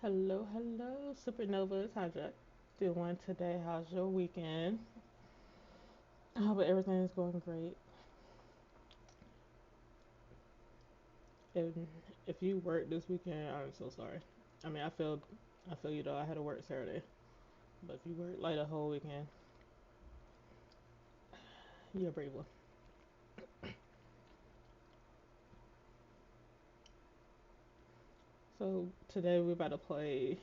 Hello, hello, supernovas. How's you doing today? How's your weekend? I hope everything is going great. And if you work this weekend, I'm so sorry. I mean, I feel you though. I had to work Saturday, but if you work like a whole weekend, you're a brave one. So today we're about to play.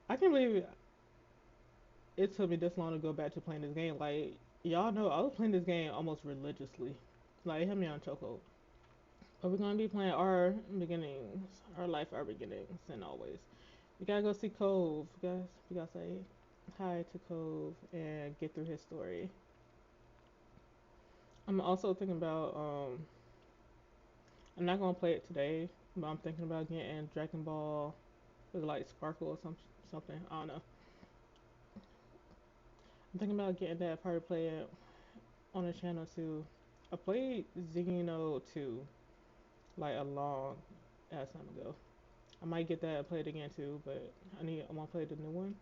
I can't believe it took me this long to go back to playing this game. Like y'all know, I was playing this game almost religiously. Like it had me on chokehold. But we're gonna be playing our beginnings, our life, our beginnings, and always. We gotta go see Cove, guys. We gotta say hi to Cove and get through his story. I'm also thinking about I'm not gonna play it today, but I'm thinking about getting Dragon Ball with like Sparkle or something. I don't know. I'm thinking about getting that, probably play it on the channel too. I played Xeno 2 like a long ass time ago. I might get that and play it again too, but I want to play the new one.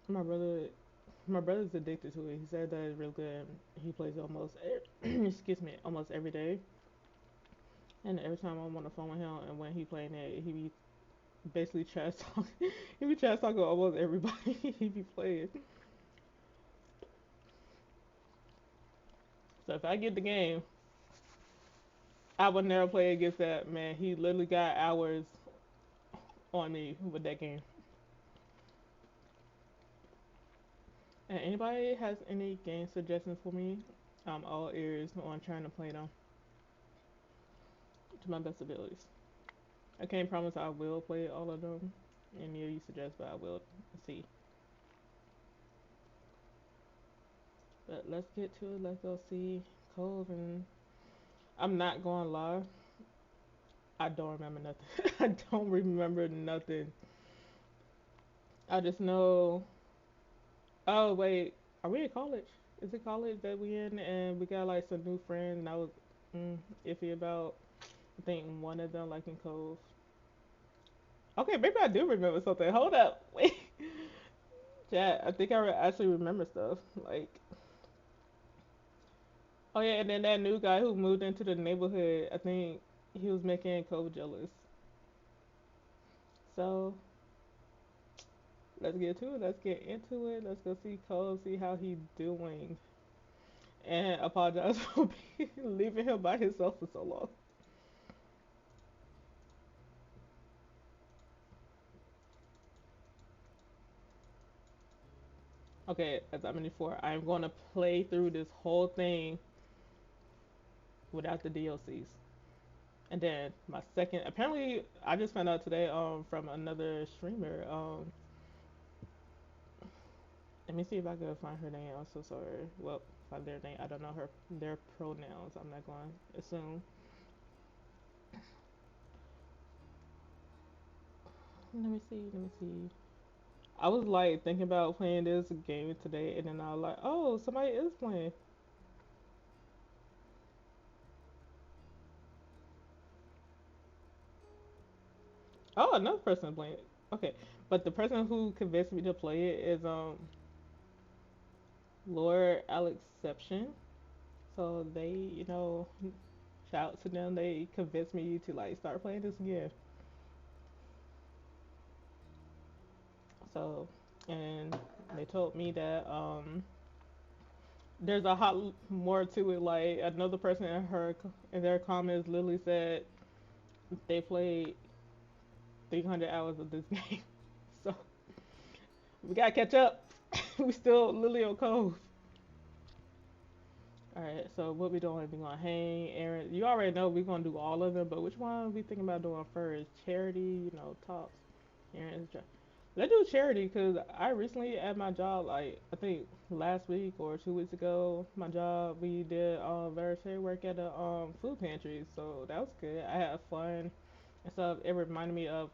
My brother My brother's addicted to it. He said that it's real good. He plays almost, excuse me, almost every day. And every time I'm on the phone with him, and when he playing it, he be basically trash talking. He be trash talking almost everybody he be playing. So if I get the game, I would never play against that man. He literally got hours on me with that game. And anybody has any game suggestions for me? I'm all ears on trying to play them to my best abilities. I can't promise I will play all of them. Any of you suggest, but I will see. But let's get to it. Let's go see Cove. And I'm not going to lie. I don't remember nothing. I don't remember nothing. I just know. Oh wait, are we in college? Is it college that we in? And we got like some new friends, and I was mm, iffy about. I think one of them like in Cove. Okay, maybe I do remember something. Hold up, wait. Yeah, I think actually remember stuff. Like, oh yeah, and then that new guy who moved into the neighborhood. I think he was making Cove jealous. So let's get to it. Let's get into it. Let's go see Cole, see how he doing, and apologize for leaving him by himself for so long. Okay, as I'm in four, I'm going to play through this whole thing without the DLCs. And then my second, apparently, I just found out today from another streamer. Let me see if I can find her name. I'm so sorry. Well, find their name. I don't know their pronouns. I'm not going to assume. Let me see. Let me see. I was like thinking about playing this game today, and then I was like, oh, somebody is playing. Oh, another person playing it. Okay, but the person who convinced me to play it is Lord Alexception. So they, shout out to them. They convinced me to like start playing this again. So, and they told me that there's a lot more to it. Like another person in their comments literally said they played 300 hours of this game. So we gotta catch up. We still Lily on Cove. All right. So what we doing? We gonna hang, Aaron. You already know we're gonna do all of them, but which one we thinking about doing first? Charity, talks. Aaron's. Let's do charity because I recently at my job, like I think last week or 2 weeks ago, my job we did volunteer work at a food pantry, so that was good. I had fun and stuff. It reminded me of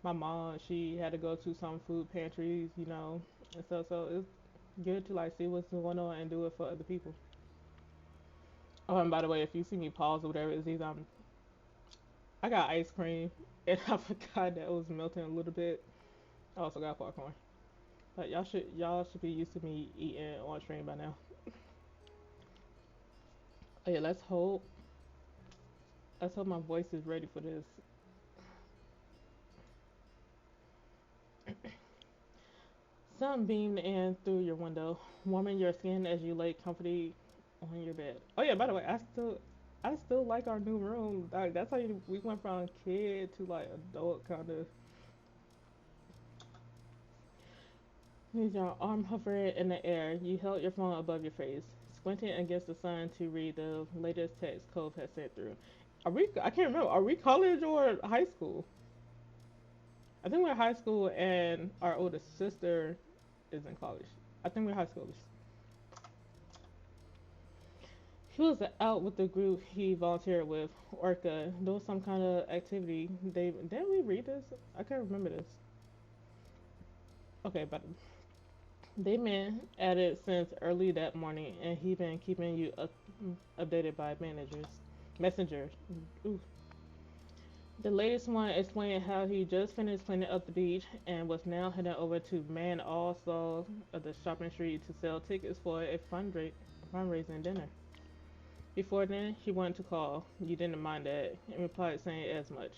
my mom. She had to go to some food pantries, and stuff. So it's good to like see what's going on and do it for other people. Oh, and by the way, if you see me pause or whatever, it's either I'm I got ice cream, and I forgot that it was melting a little bit. I also got popcorn. But y'all should be used to me eating on stream by now. Oh yeah, let's hope my voice is ready for this. Sun beamed in through your window, warming your skin as you lay comfortably on your bed. Oh yeah, by the way, I still like our new room. Like, that's how we went from kid to like adult kind of. With your arm hovering in the air, you held your phone above your face, squinting against the sun to read the latest text Cove had sent through. Are we? I can't remember. Are we college or high school? I think we're high school, and our oldest sister is in college. I think we're high schoolers. He was out with the group he volunteered with, Orca, doing some kind of activity. Didn't we read this? I can't remember this. Okay, but they been at it since early that morning, and he been keeping you updated by messengers. Ooh. The latest one explained how he just finished cleaning up the beach and was now heading over to Man All Souls of the shopping street to sell tickets for a fundraising dinner. Before then, he wanted to call. You didn't mind that, and replied saying as much.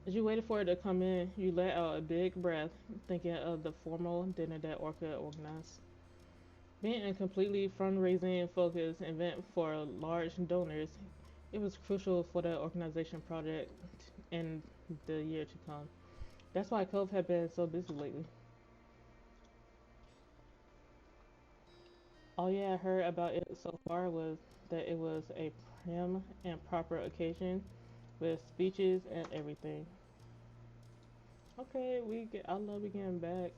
As you waited for it to come in, you let out a big breath, thinking of the formal dinner that Orca organized. Being a completely fundraising focused event for large donors, it was crucial for the organization project in the year to come. That's why Cove had been so busy lately. All you had heard about it so far was that it was a prim and proper occasion with speeches and everything. Okay, I love we getting back.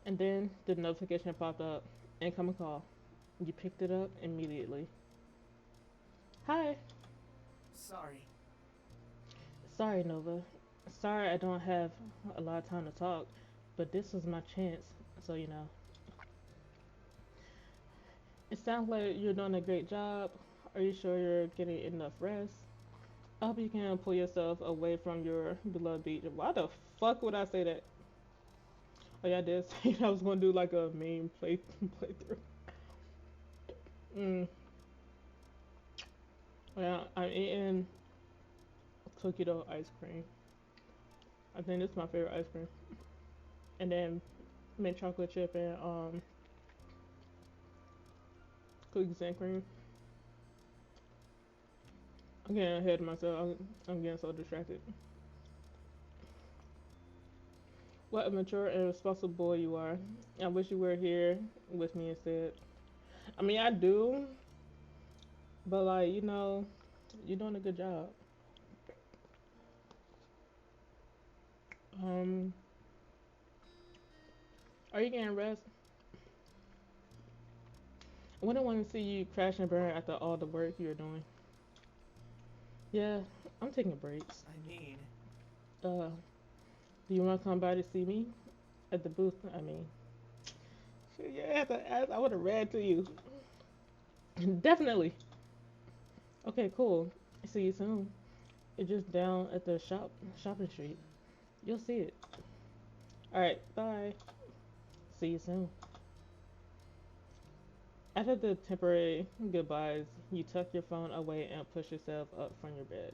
And then the notification popped up. Incoming call. You picked it up immediately. Hi. Sorry. Sorry, Nova. Sorry I don't have a lot of time to talk, but this was my chance, so you know. It sounds like you're doing a great job. Are you sure you're getting enough rest? I hope you can pull yourself away from your beloved beach. Why the fuck would I say that? Oh yeah, I did say I was gonna do like a meme playthrough. Mm. Yeah, I'm eating cookie dough ice cream. I think this is my favorite ice cream. And then mint chocolate chip and cookies and cream. I'm getting ahead of myself. I'm getting so distracted. What a mature and responsible boy you are. I wish you were here with me instead. I mean, I do, but like, you're doing a good job. Um, are you getting rest? I wouldn't want to see you crash and burn after all the work you're doing. Yeah, I'm taking breaks. I mean, Uh, do you want to come by to see me at the booth? I mean, shit, yeah, I would have read to you. Definitely. Okay, cool. See you soon. It's just down at the shopping street. You'll see it. All right, bye. See you soon. After the temporary goodbyes, you tuck your phone away and push yourself up from your bed.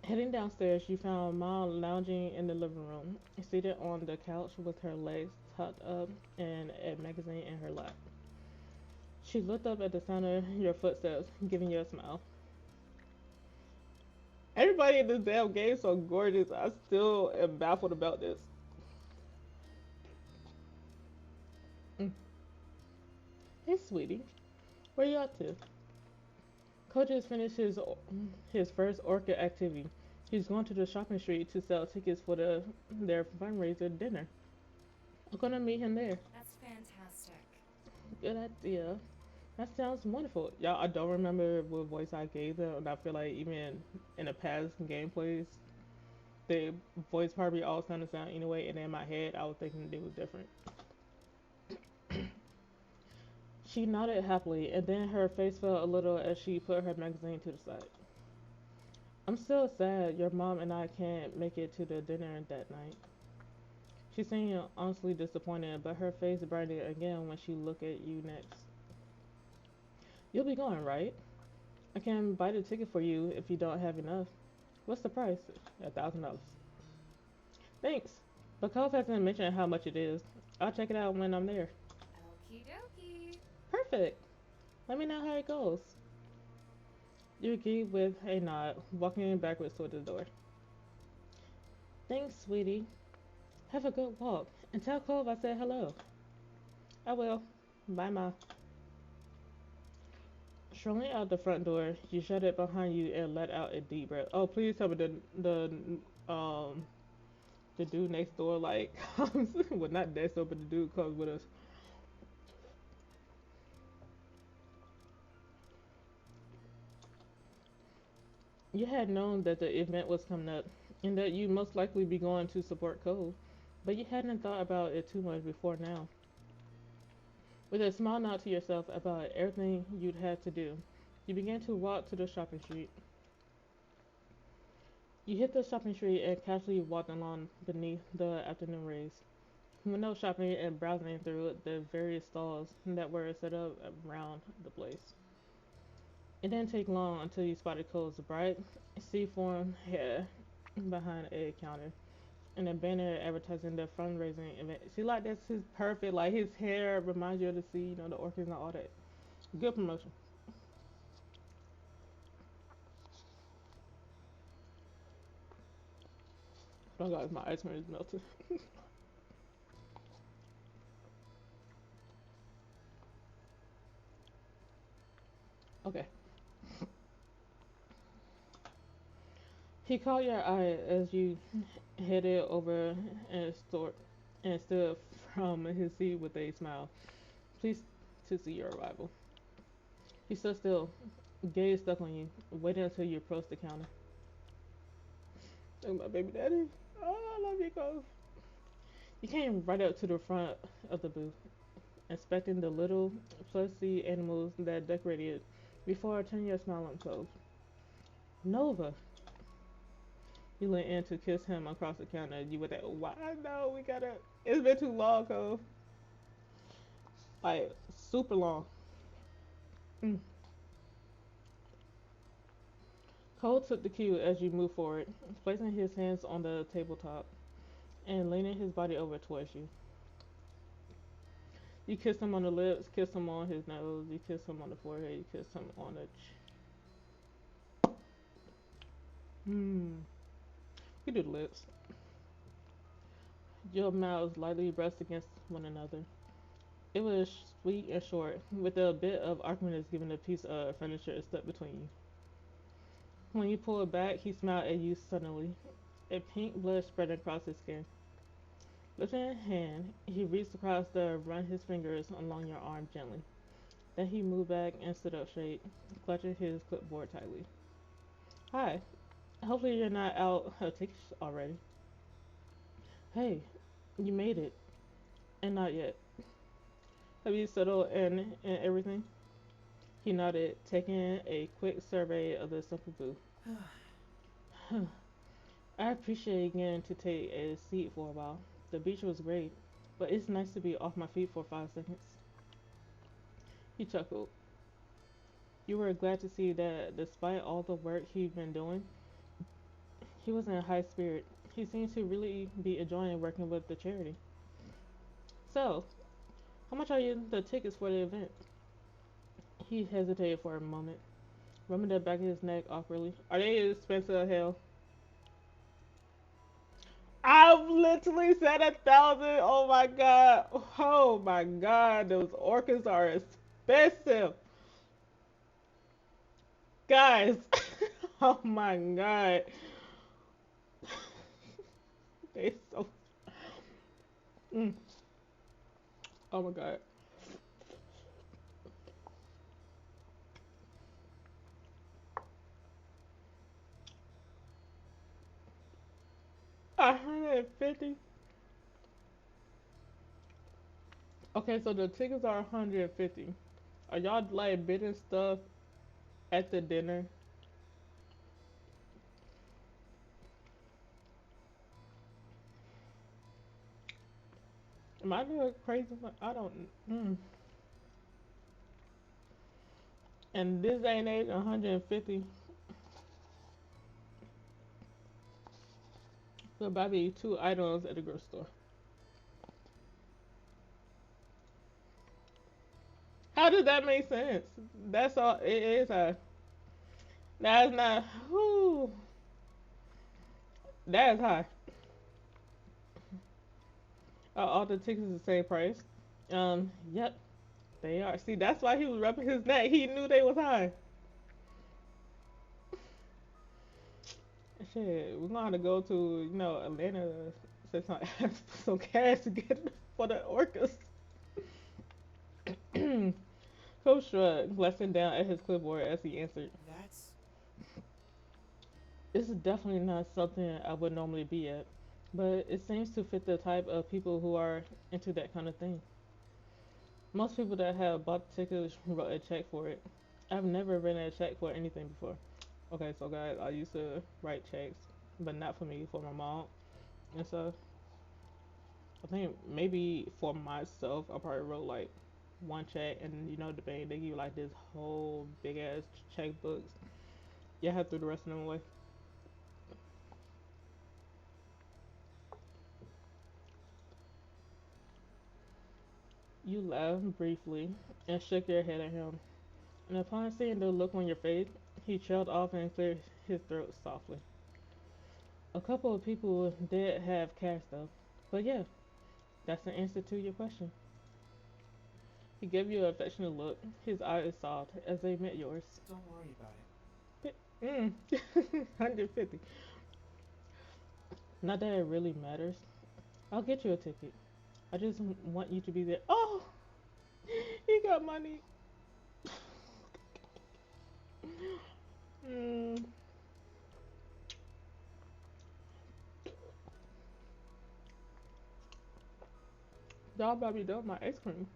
Heading downstairs, you found Ma lounging in the living room, seated on the couch with her legs tucked up and a magazine in her lap. She looked up at the sound of your footsteps, giving you a smile. Everybody in this damn game is so gorgeous. I still am baffled about this. Mm. Hey, sweetie, where you up to? Coach has finished his first Orchid activity. He's going to the shopping street to sell tickets for their fundraiser dinner. I'm gonna meet him there. That's fantastic. Good idea. That sounds wonderful. Y'all, I don't remember what voice I gave them, and I feel like even in the past gameplays, the voice probably all sounded the same anyway, and in my head, I was thinking it was different. She nodded happily, and then her face fell a little as she put her magazine to the side. I'm still sad your mom and I can't make it to the dinner that night. She seemed honestly disappointed, but her face brightened again when she looked at you next. You'll be going, right? I can buy the ticket for you if you don't have enough. What's the price? $1,000. Thanks. But Cove hasn't mentioned how much it is. I'll check it out when I'm there. Okie dokie. Perfect. Let me know how it goes. You agree with a nod, walking backwards toward the door. Thanks, sweetie. Have a good walk. And tell Cove I said hello. I will. Bye, Ma. Strolling out the front door, you shut it behind you and let out a deep breath. Oh, please tell me um the dude next door like comes. Well, not next door, but the dude comes with us. You had known that the event was coming up and that you'd most likely be going to support Cove, but you hadn't thought about it too much before now. With a small nod to yourself about everything you'd had to do, you began to walk to the shopping street. You hit the shopping street and casually walked along beneath the afternoon rays, window shopping and browsing through the various stalls that were set up around the place. It didn't take long until you spotted Cole's bright, sea-form hair behind a counter and a banner advertising the fundraising event. See, like that's his perfect. Like his hair reminds you of the sea, the orchids and all that. Good promotion. Oh god, my ice cream is melted. Okay. He caught your eye as you headed over and stood from his seat with a smile, pleased to see your arrival. He stood still, gaze stuck on you, waiting until you approached the counter. Oh, my baby daddy. Oh, I love you, Cove. You came right up to the front of the booth, inspecting the little plushy animals that decorated before turning your smile on Cove. Nova. You leaned in to kiss him across the counter. You were that, why? No, we gotta. It's been too long, Cove. Like, super long. Mm. Cole took the cue as you moved forward, placing his hands on the tabletop and leaning his body over towards you. You kissed him on the lips, kissed him on his nose, you kissed him on the forehead, you kissed him on the. Hmm. We do the lips. Your mouths lightly brushed against one another. It was sweet and short, with a bit of awkwardness given the piece of furniture stuck between you. When you pulled back, he smiled at you suddenly, a pink blush spread across his skin. Lifting a hand, he reached across to run his fingers along your arm gently. Then he moved back and stood up straight, clutching his clipboard tightly. Hi. Hopefully you're not out of tickets already. Hey, you made it. And not yet. Have you settled in everything? He nodded, taking a quick survey of the simple booth. I appreciate getting to take a seat for a while. The beach was great, but it's nice to be off my feet for 5 seconds. He chuckled. You were glad to see that despite all the work he'd been doing, he was in high spirit. He seemed to really be enjoying working with the charity. So, how much are the tickets for the event? He hesitated for a moment, rubbing the back of his neck awkwardly. Are they expensive as hell? I've literally said 1,000. Oh my god. Oh my god. Those orcas are expensive. Guys. Oh my god. They so. Mm. Oh my god. 150. Okay, so the tickets are 150. Are y'all like bidding stuff at the dinner? Am I doing crazy? I don't. Mm. And this ain't age 150. So buy me two items at the grocery store. How does that make sense? That's all. It is a. That's not. Whoo. That is high. All the tickets the same price. Yep, they are. See, that's why he was rubbing his neck. He knew they was high. Shit, we're gonna have to go to Atlanta, send some cash to get for the orcas. Coach shrugged, glancing down at his clipboard as he answered. That's This is definitely not something I would normally be at, but it seems to fit the type of people who are into that kind of thing. Most people that have bought tickets wrote a check for it. I've never written a check for anything before. Okay, so guys, I used to write checks, but not for me, for my mom. And so I think maybe for myself, I probably wrote like one check, and the bank they give you like this whole big ass checkbooks. You have to throw the rest of them away. You laughed briefly and shook your head at him, and upon seeing the look on your face, he trailed off and cleared his throat softly. A couple of people did have cash though, but yeah, that's the answer to your question. He gave you an affectionate look, his eyes soft as they met yours. don't worry about it. Mm, 150. Not that it really matters. I'll get you a ticket. I just want you to be there. Oh, he got money. Mm, y'all about to be done with my ice cream.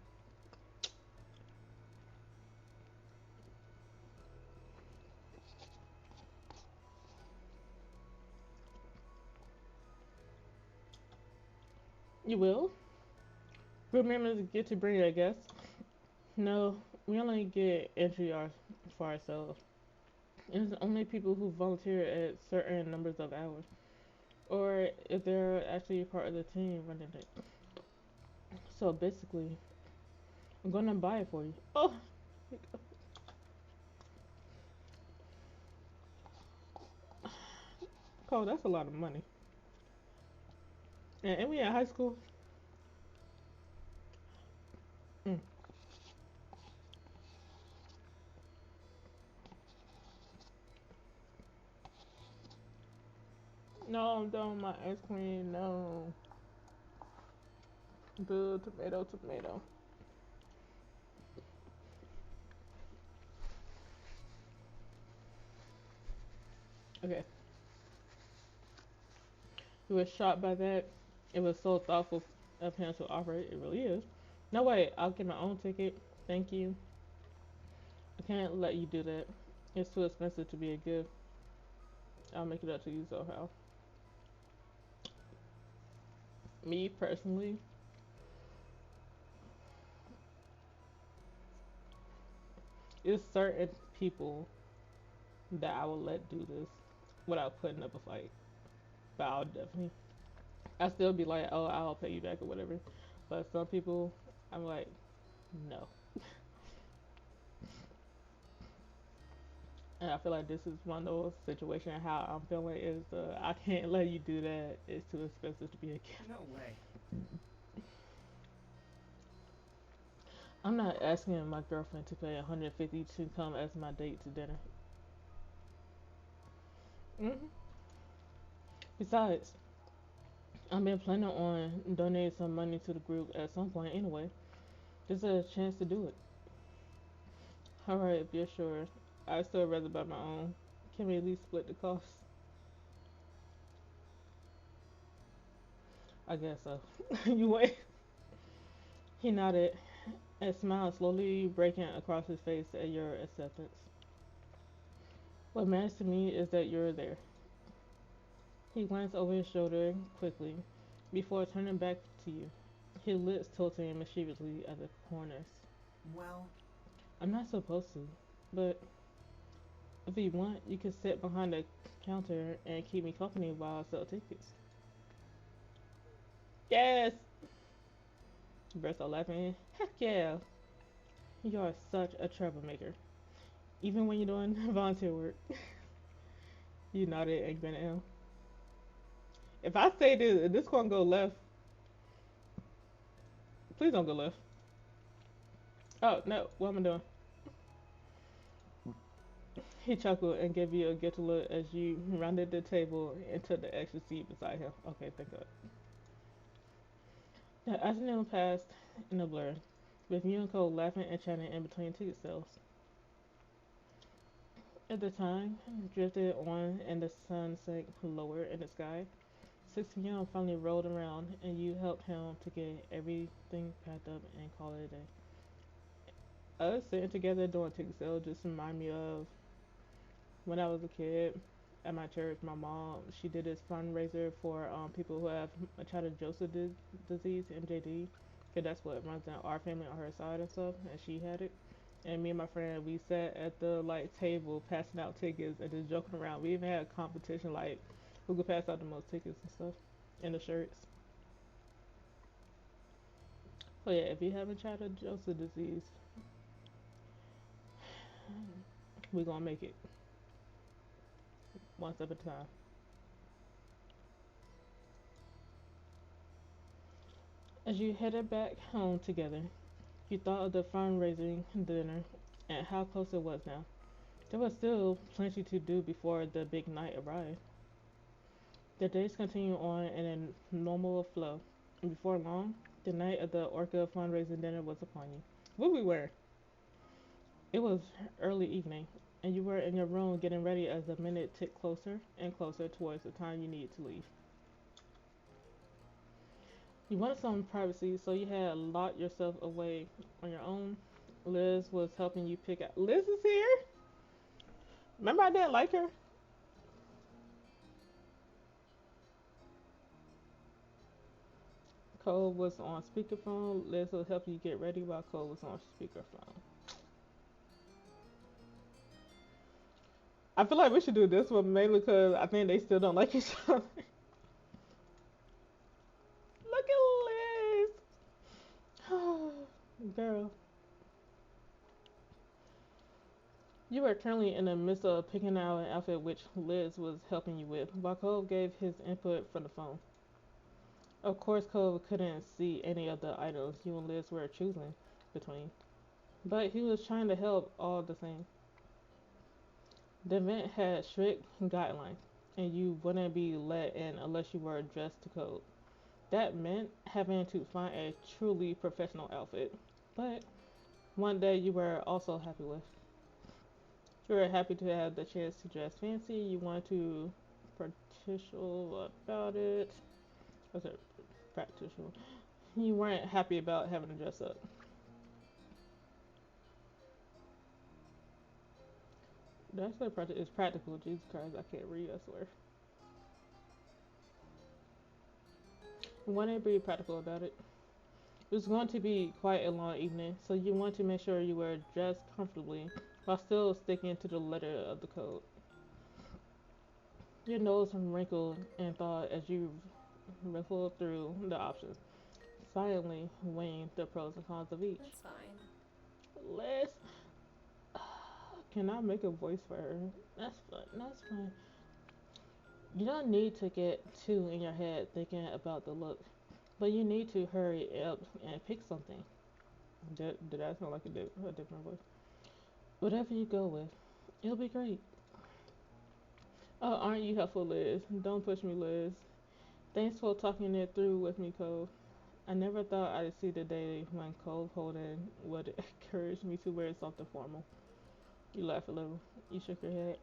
You will? Remember to get to bring a guest? No, we only get entry for ourselves. It's only people who volunteer at certain numbers of hours, or if they're actually part of the team running it. So basically, I'm gonna buy it for you. Oh, Cole, that's a lot of money. And we in high school. Mm. No, I'm done with my ice cream. No, boo, tomato, tomato. Okay, he was shocked by that. It was so thoughtful of him to offer it. It really is. No way, I'll get my own ticket. Thank you. I can't let you do that. It's too expensive to be a gift. I'll make it up to you somehow. Me personally, it's certain people that I will let do this without putting up a fight. But I'll definitely, I still be like, oh, I'll pay you back or whatever. But some people, I'm like, no. And I feel like this is one of those situations. How I'm feeling is, I can't let you do that. It's too expensive to be a gift. No way. I'm not asking my girlfriend to pay 150 to come as my date to dinner. Hmm. Besides, I've been planning on donating some money to the group at some point anyway. This is a chance to do it. Alright, if you're sure. I'd still rather buy my own. Can we at least split the cost? I guess so. You wait. He nodded. A smile slowly breaking across his face at your acceptance. What matters to me is that you're there. He glanced over his shoulder quickly before turning back to you, his lips tilting mischievously at the corners. Well, I'm not supposed to, but if you want, you can sit behind the counter and keep me company while I sell tickets. Yes! He burst out laughing. Heck yeah! You are such a troublemaker. Even when you're doing volunteer work. You nodded and grinned at him. If I say this gonna go left, please don't go left. Oh no, what am I doing? He chuckled and gave you a guilty look as you rounded the table and took the extra seat beside him. Okay, thank God. The afternoon passed in a blur, with you and Cole laughing and chatting in between ticket sales. As the time drifted on and the sun sank lower in the sky, 6 p.m. finally rolled around and you helped him to get everything packed up and call it a day. Us sitting together doing ticket sales just remind me of when I was a kid at my church. My mom, she did this fundraiser for people who have Machado Joseph disease, MJD, because that's what runs in our family on her side and stuff, and she had it. And me and my friend, we sat at the like table passing out tickets and just joking around. We even had a competition like who could pass out the most tickets and stuff, and the shirts. So yeah, if you have Machado Joseph disease, we gonna make it one step at a time. As you headed back home together, you thought of the fundraising dinner and how close it was now. There was still plenty to do before the big night arrived. The days continued on in a normal flow, and before long, the night of the Orca fundraising dinner was upon you. What we were? It was early evening, and you were in your room getting ready as the minute ticked closer and closer towards the time you needed to leave. You wanted some privacy, so you had locked yourself away on your own. Liz was helping you pick out. Liz is here. Remember, I didn't like her. Cole was on speakerphone. Liz will help you get ready while Cole was on speakerphone. I feel like we should do this one mainly because I think they still don't like each other. Look at Liz. Girl. You were currently in the midst of picking out an outfit which Liz was helping you with, while Cole gave his input from the phone. Of course, Cole couldn't see any of the items you and Liz were choosing between, but he was trying to help all the same. The event had strict guidelines, and you wouldn't be let in unless you were dressed to code. That meant having to find a truly professional outfit, but one that you were also happy with. You were happy to have the chance to dress fancy. You wanted to practical about it. Was it practical? You weren't happy about having to dress up. That's what practical. It's practical. Jesus Christ, I can't read. I swear. You wanted to be practical about it. It was going to be quite a long evening, so you want to make sure you were dressed comfortably while still sticking to the letter of the code. Your nose wrinkled in thought as you riffled through the options, silently weighing the pros and cons of each. That's fine. Let's. Can I make a voice for her? That's fun. That's fine. You don't need to get too in your head thinking about the look, but you need to hurry up and pick something. Did I sound like a different voice? Whatever you go with, it'll be great. Oh, aren't you helpful, Liz? Don't push me, Liz. Thanks for talking it through with me, Cole. I never thought I'd see the day when Cole Holden would encourage me to wear something formal. You laughed a little. You shook your head.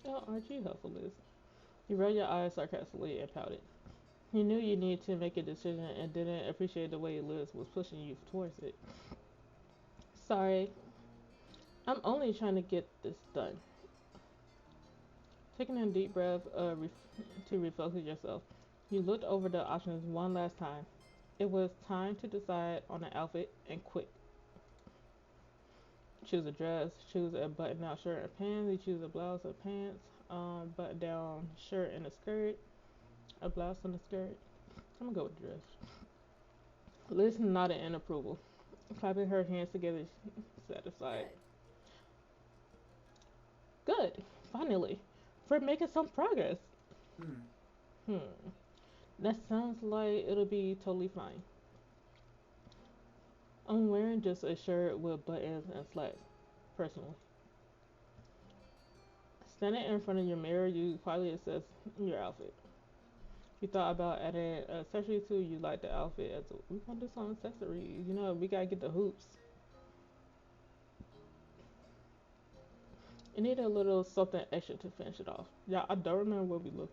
Oh, aren't you helpful, Liz? You rolled your eyes sarcastically and pouted. You knew you needed to make a decision and didn't appreciate the way Liz was pushing you towards it. Sorry, I'm only trying to get this done. Taking a deep breath to refocus yourself, you looked over the options one last time. It was time to decide on an outfit and quick. Choose a dress, choose a button down shirt and pants, you choose a blouse or pants, button down shirt and a skirt, a blouse and a skirt. I'm gonna go with the dress. Liz nodded in approval, clapping her hands together, satisfied. Good. Good, finally. We're making some progress. Hmm. Hmm, that sounds like it'll be totally fine. I'm wearing just a shirt with buttons and slacks, personally. Standing in front of your mirror, you quietly assess your outfit. You thought about adding accessories too. You like the outfit as we gonna do some accessories. You know, we gotta get the hoops. You need a little something extra to finish it off. Yeah, I don't remember what we look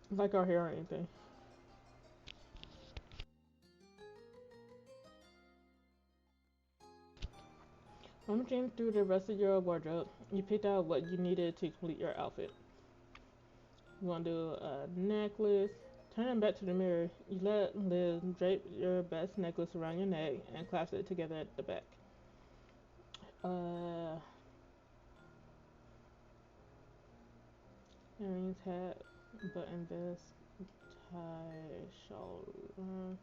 like our hair or anything. Rummaging through the rest of your wardrobe, you picked out what you needed to complete your outfit. You want to do a necklace. Turning back to the mirror, you let Liz drape your best necklace around your neck and clasp it together at the back. Uh, Earrings, hat, button vest, tie, shoulder.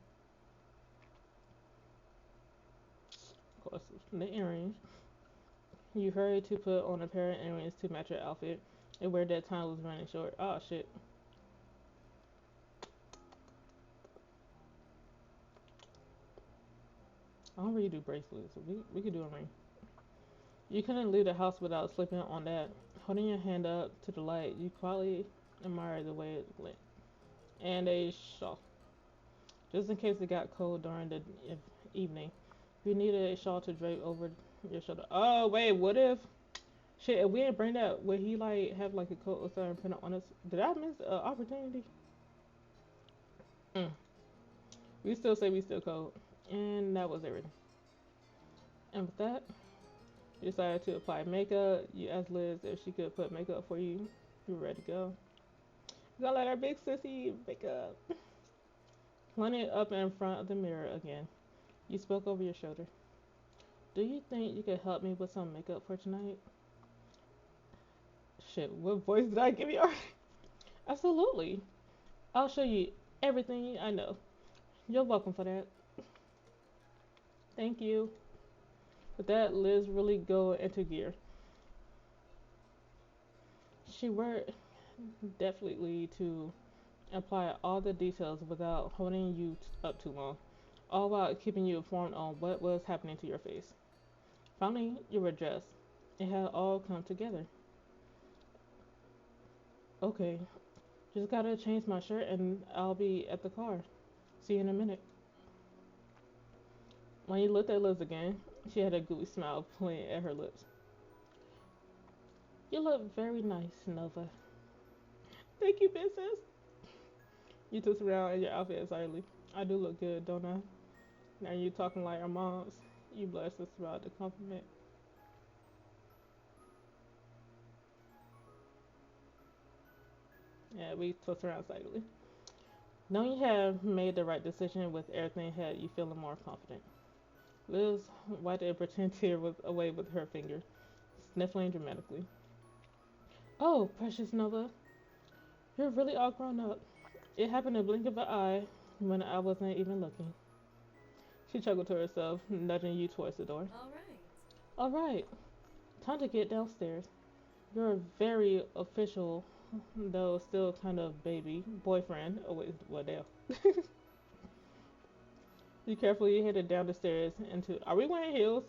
Of course, the earrings. You hurried to put on a pair of earrings to match your outfit and wear that time was running short. Oh shit. I don't really do bracelets, so we could do a ring. You couldn't leave the house without slipping on that. Holding your hand up to the light, you quietly admired the way it glint. And a shawl. Just in case it got cold during the evening. You needed a shawl to drape over your shoulder. Oh wait, what if shit? If we didn't bring that, would he like have like a coat or something put on us? Did I miss an opportunity? Mm. We still say we still cold, and that was everything. And with that, you decided to apply makeup. You asked Liz if she could put makeup for you. You were ready to go. You gonna let our big sissy make up. Lining up in front of the mirror again. You spoke over your shoulder. Do you think you could help me with some makeup for tonight? Shit, what voice did I give you? Absolutely. I'll show you everything I know. You're welcome for that. Thank you. With that, Liz really go into gear. She worked definitely to apply all the details without holding you up too long, all while keeping you informed on what was happening to your face. Finally, you were dressed. It had all come together. Okay, just gotta change my shirt and I'll be at the car. See you in a minute. When you looked at Liz again, she had a gooey smile playing at her lips. You look very nice, Nova. Thank you, Princess. You twist around in your outfit excitedly. I do look good, don't I? Now you talking like our moms. You blessed us about the compliment. Yeah, we twist around excitedly. Knowing you have made the right decision with everything ahead, you feeling more confident. Liz wiped a pretend tear away with her finger, sniffling dramatically. Oh, precious Nova, you're really all grown up. It happened in a blink of an eye when I wasn't even looking. She chuckled to herself, nudging you towards the door. All right. All right, time to get downstairs. Your very official, though still kind of baby, boyfriend. Oh, wait, what the hell? You carefully headed down the stairs into. Are we wearing heels?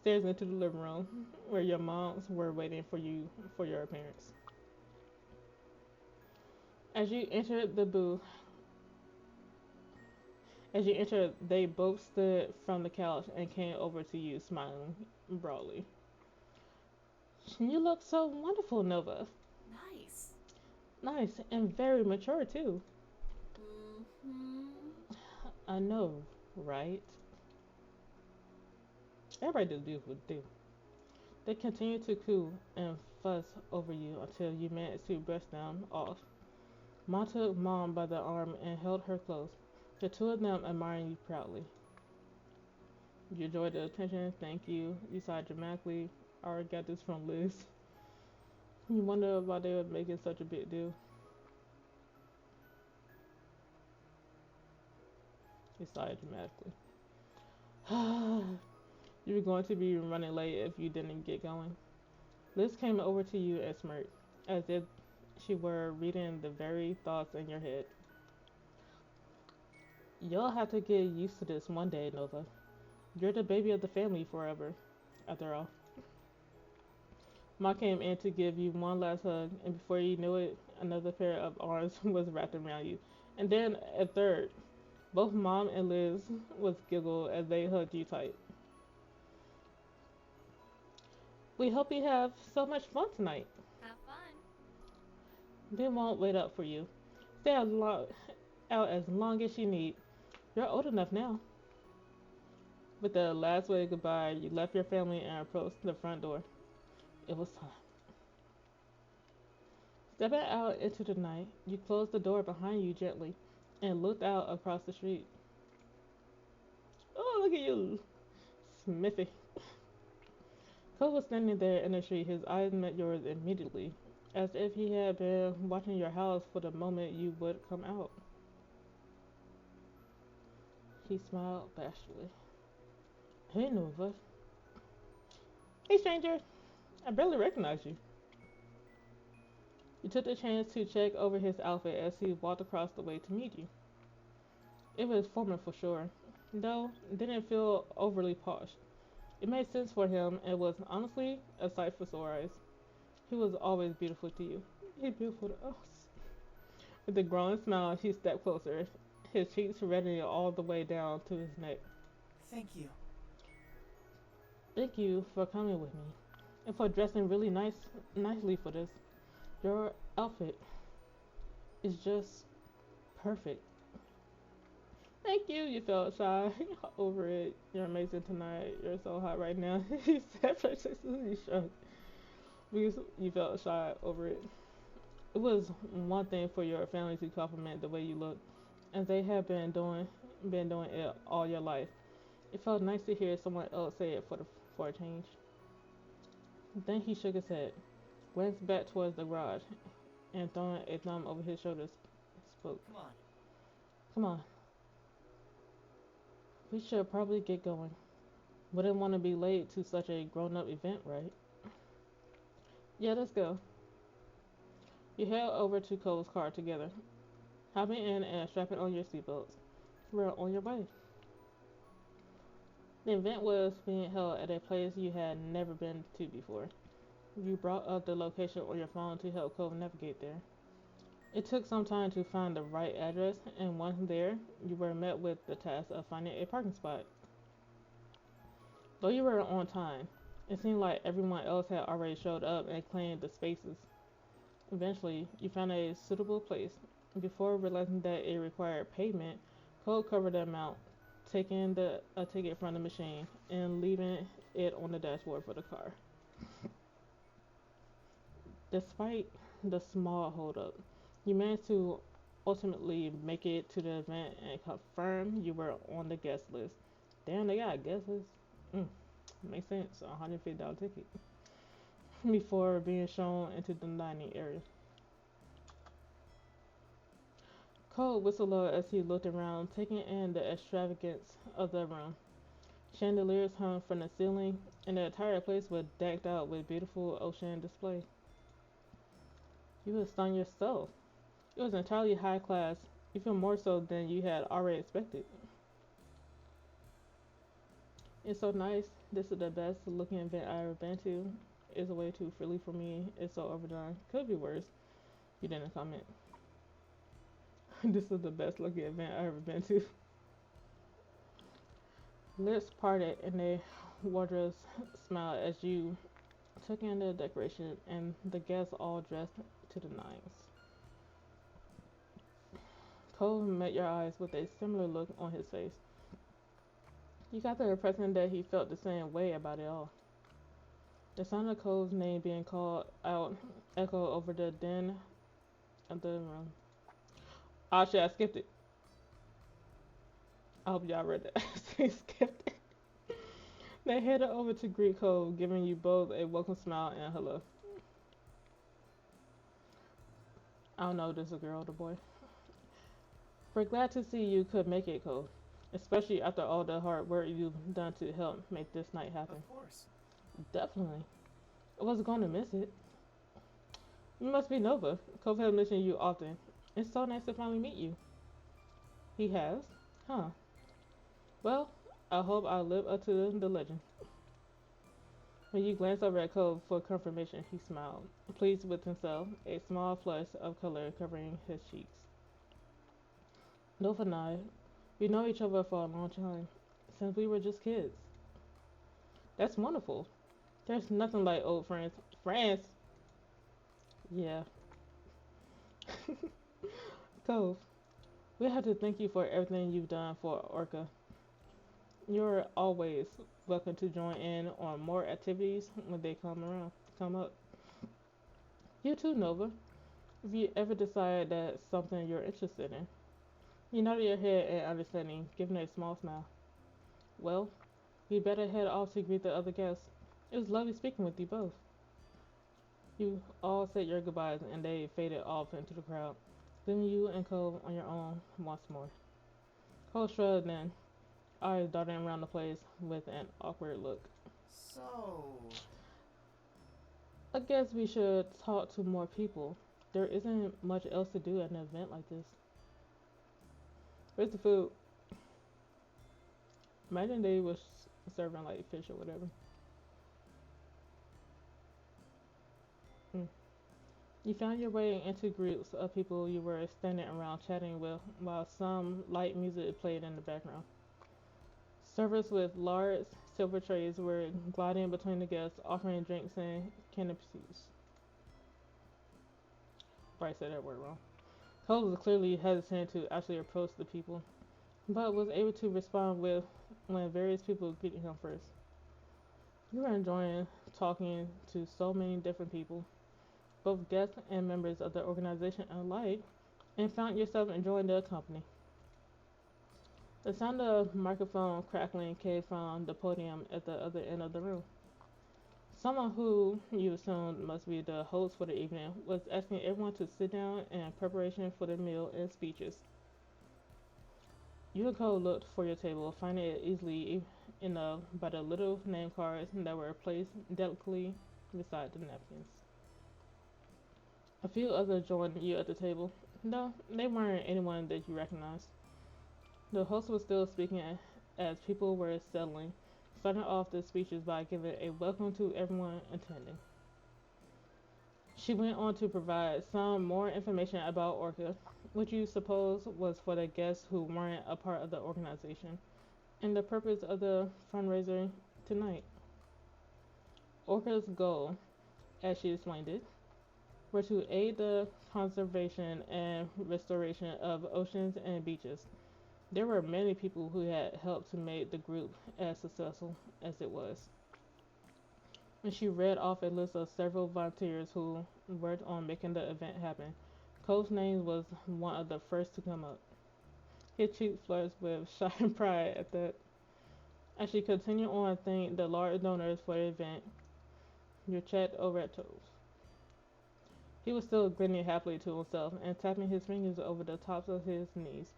Stairs into the living room, where your moms were waiting for you for your appearance. As you entered the booth, as you entered, they both stood from the couch and came over to you, smiling broadly. You look so wonderful, Nova. Nice. Nice and very mature, too. Mm-hmm. I know, right? Everybody does beautiful, too. They continue to coo and fuss over you until you manage to brush them off. Ma took Mom by the arm and held her close, the two of them admiring you proudly. You enjoyed the attention, thank you. You sighed dramatically. I already got this from Liz. You wonder why they were making such a big deal. You sighed dramatically. You were going to be running late if you didn't get going. Liz came over to you and smirked, as if she were reading the very thoughts in your head. You'll have to get used to this one day, Nova. You're the baby of the family forever, after all. Ma came in to give you one last hug, and before you knew it, another pair of arms was wrapped around you. And then a third. Both Mom and Liz was giggled as they hugged you tight. We hope you have so much fun tonight. Have fun. They won't wait up for you. Stay out as long as you need. You're old enough now. With the last wave goodbye, you left your family and approached the front door. It was time. Stepping out into the night, you closed the door behind you gently and looked out across the street. Oh, look at you, Smithy. Cole was standing there in the street. His eyes met yours immediately, as if he had been watching your house for the moment you would come out. He smiled bashfully. Hey, Nova. Hey, stranger. I barely recognize you. You took the chance to check over his outfit as he walked across the way to meet you. It was formal for sure, though it didn't feel overly posh. It made sense for him and was honestly a sight for sore eyes. He was always beautiful to you. He's beautiful to us. With a growing smile, he stepped closer, his cheeks reddening all the way down to his neck. Thank you. Thank you for coming with me and for dressing really nicely for this. Your outfit is just perfect. Thank you. You felt shy over it. You're amazing tonight. You're so hot right now. He said flirtatiously shrugged because you felt shy over it. It was one thing for your family to compliment the way you look, as they have been doing it all your life. It felt nice to hear someone else say it for a change. Then he shook his head, glanced back towards the garage, and throwing a thumb over his shoulder, spoke. Come on. Come on, we should probably get going. Wouldn't want to be late to such a grown-up event, right? Yeah, let's go. You head over to Cole's car together, hopping in and strapping on your seatbelts. We're on your way. The event was being held at a place you had never been to before. You brought up the location on your phone to help Cole navigate there. It took some time to find the right address, and once there, you were met with the task of finding a parking spot. Though you were on time, it seemed like everyone else had already showed up and claimed the spaces. Eventually, you found a suitable place. Before realizing that it required payment, Cole covered the amount, taking a ticket from the machine and leaving it on the dashboard for the car. Despite the small holdup, you managed to ultimately make it to the event and confirm you were on the guest list. Damn, they got a guest list. Mm, makes sense. $150 ticket before being shown into the dining area. Cole whistled low as he looked around, taking in the extravagance of the room. Chandeliers hung from the ceiling, and the entire place was decked out with beautiful ocean display. You were stunned yourself. It was entirely high class, even more so than you had already expected. It's so nice. This is the best looking event I've ever been to. It's way too frilly for me. It's so overdone. Could be worse. You didn't comment. This is the best looking event I've ever been to. Lips parted and a wondrous smile as you took in the decoration, and the guests all dressed to the nines. Cole met your eyes with a similar look on his face. You got the impression that he felt the same way about it all. The sound of Cole's name being called out echoed over the din of the room. Oh shit, I skipped it. I hope y'all read that. I skipped it. They headed over to greet Cole, giving you both a welcome smile and hello. I don't know if this is a girl or a boy. We're glad to see you could make it, Cole. Especially after all the hard work you've done to help make this night happen. Of course. Definitely. I wasn't going to miss it. You must be Nova. Cole has mentioned you often. It's so nice to finally meet you. He has? Huh. Well, I hope I live up to the legend. When you glanced over at Cole for confirmation, he smiled, pleased with himself, a small flush of color covering his cheeks. Nova and I, we know each other for a long time, since we were just kids. That's wonderful. There's nothing like old friends. Friends? Yeah. Cove, we have to thank you for everything you've done for Orca. You're always welcome to join in on more activities when they come up. You too, Nova. If you ever decide that's something you're interested in. You nodded your head in understanding, giving a small smile. Well, we better head off to greet the other guests. It was lovely speaking with you both. You all said your goodbyes and they faded off into the crowd, leaving you and Cole on your own once more. Cole shrugged and eyes darting around the place with an awkward look. So, I guess we should talk to more people. There isn't much else to do at an event like this. Where's the food? Imagine they was serving like fish or whatever. Mm. You found your way into groups of people you were standing around chatting with while some light music played in the background. Servers with large silver trays were gliding between the guests, offering drinks and canapes. Probably said that word wrong. Cole was clearly hesitant to actually approach the people, but was able to respond with when various people greeted him first. You were enjoying talking to so many different people, both guests and members of the organization alike, and found yourself enjoying their company. The sound of microphone crackling came from the podium at the other end of the room. Someone who you assumed must be the host for the evening was asking everyone to sit down in preparation for the meal and speeches. You and Cole looked for your table, finding it easily enough by the little name cards that were placed delicately beside the napkins. A few others joined you at the table. No, they weren't anyone that you recognized. The host was still speaking as people were settling, starting off the speeches by giving a welcome to everyone attending. She went on to provide some more information about Orca, which you suppose was for the guests who weren't a part of the organization, and the purpose of the fundraiser tonight. Orca's goal, as she explained it, were to aid the conservation and restoration of oceans and beaches. There were many people who had helped to make the group as successful as it was. And she read off a list of several volunteers who worked on making the event happen. Cole's name was one of the first to come up. His cheek flushed with shy pride at that. As she continued on thanking the large donors for the event, you checked over at Toes. He was still grinning happily to himself and tapping his fingers over the tops of his knees,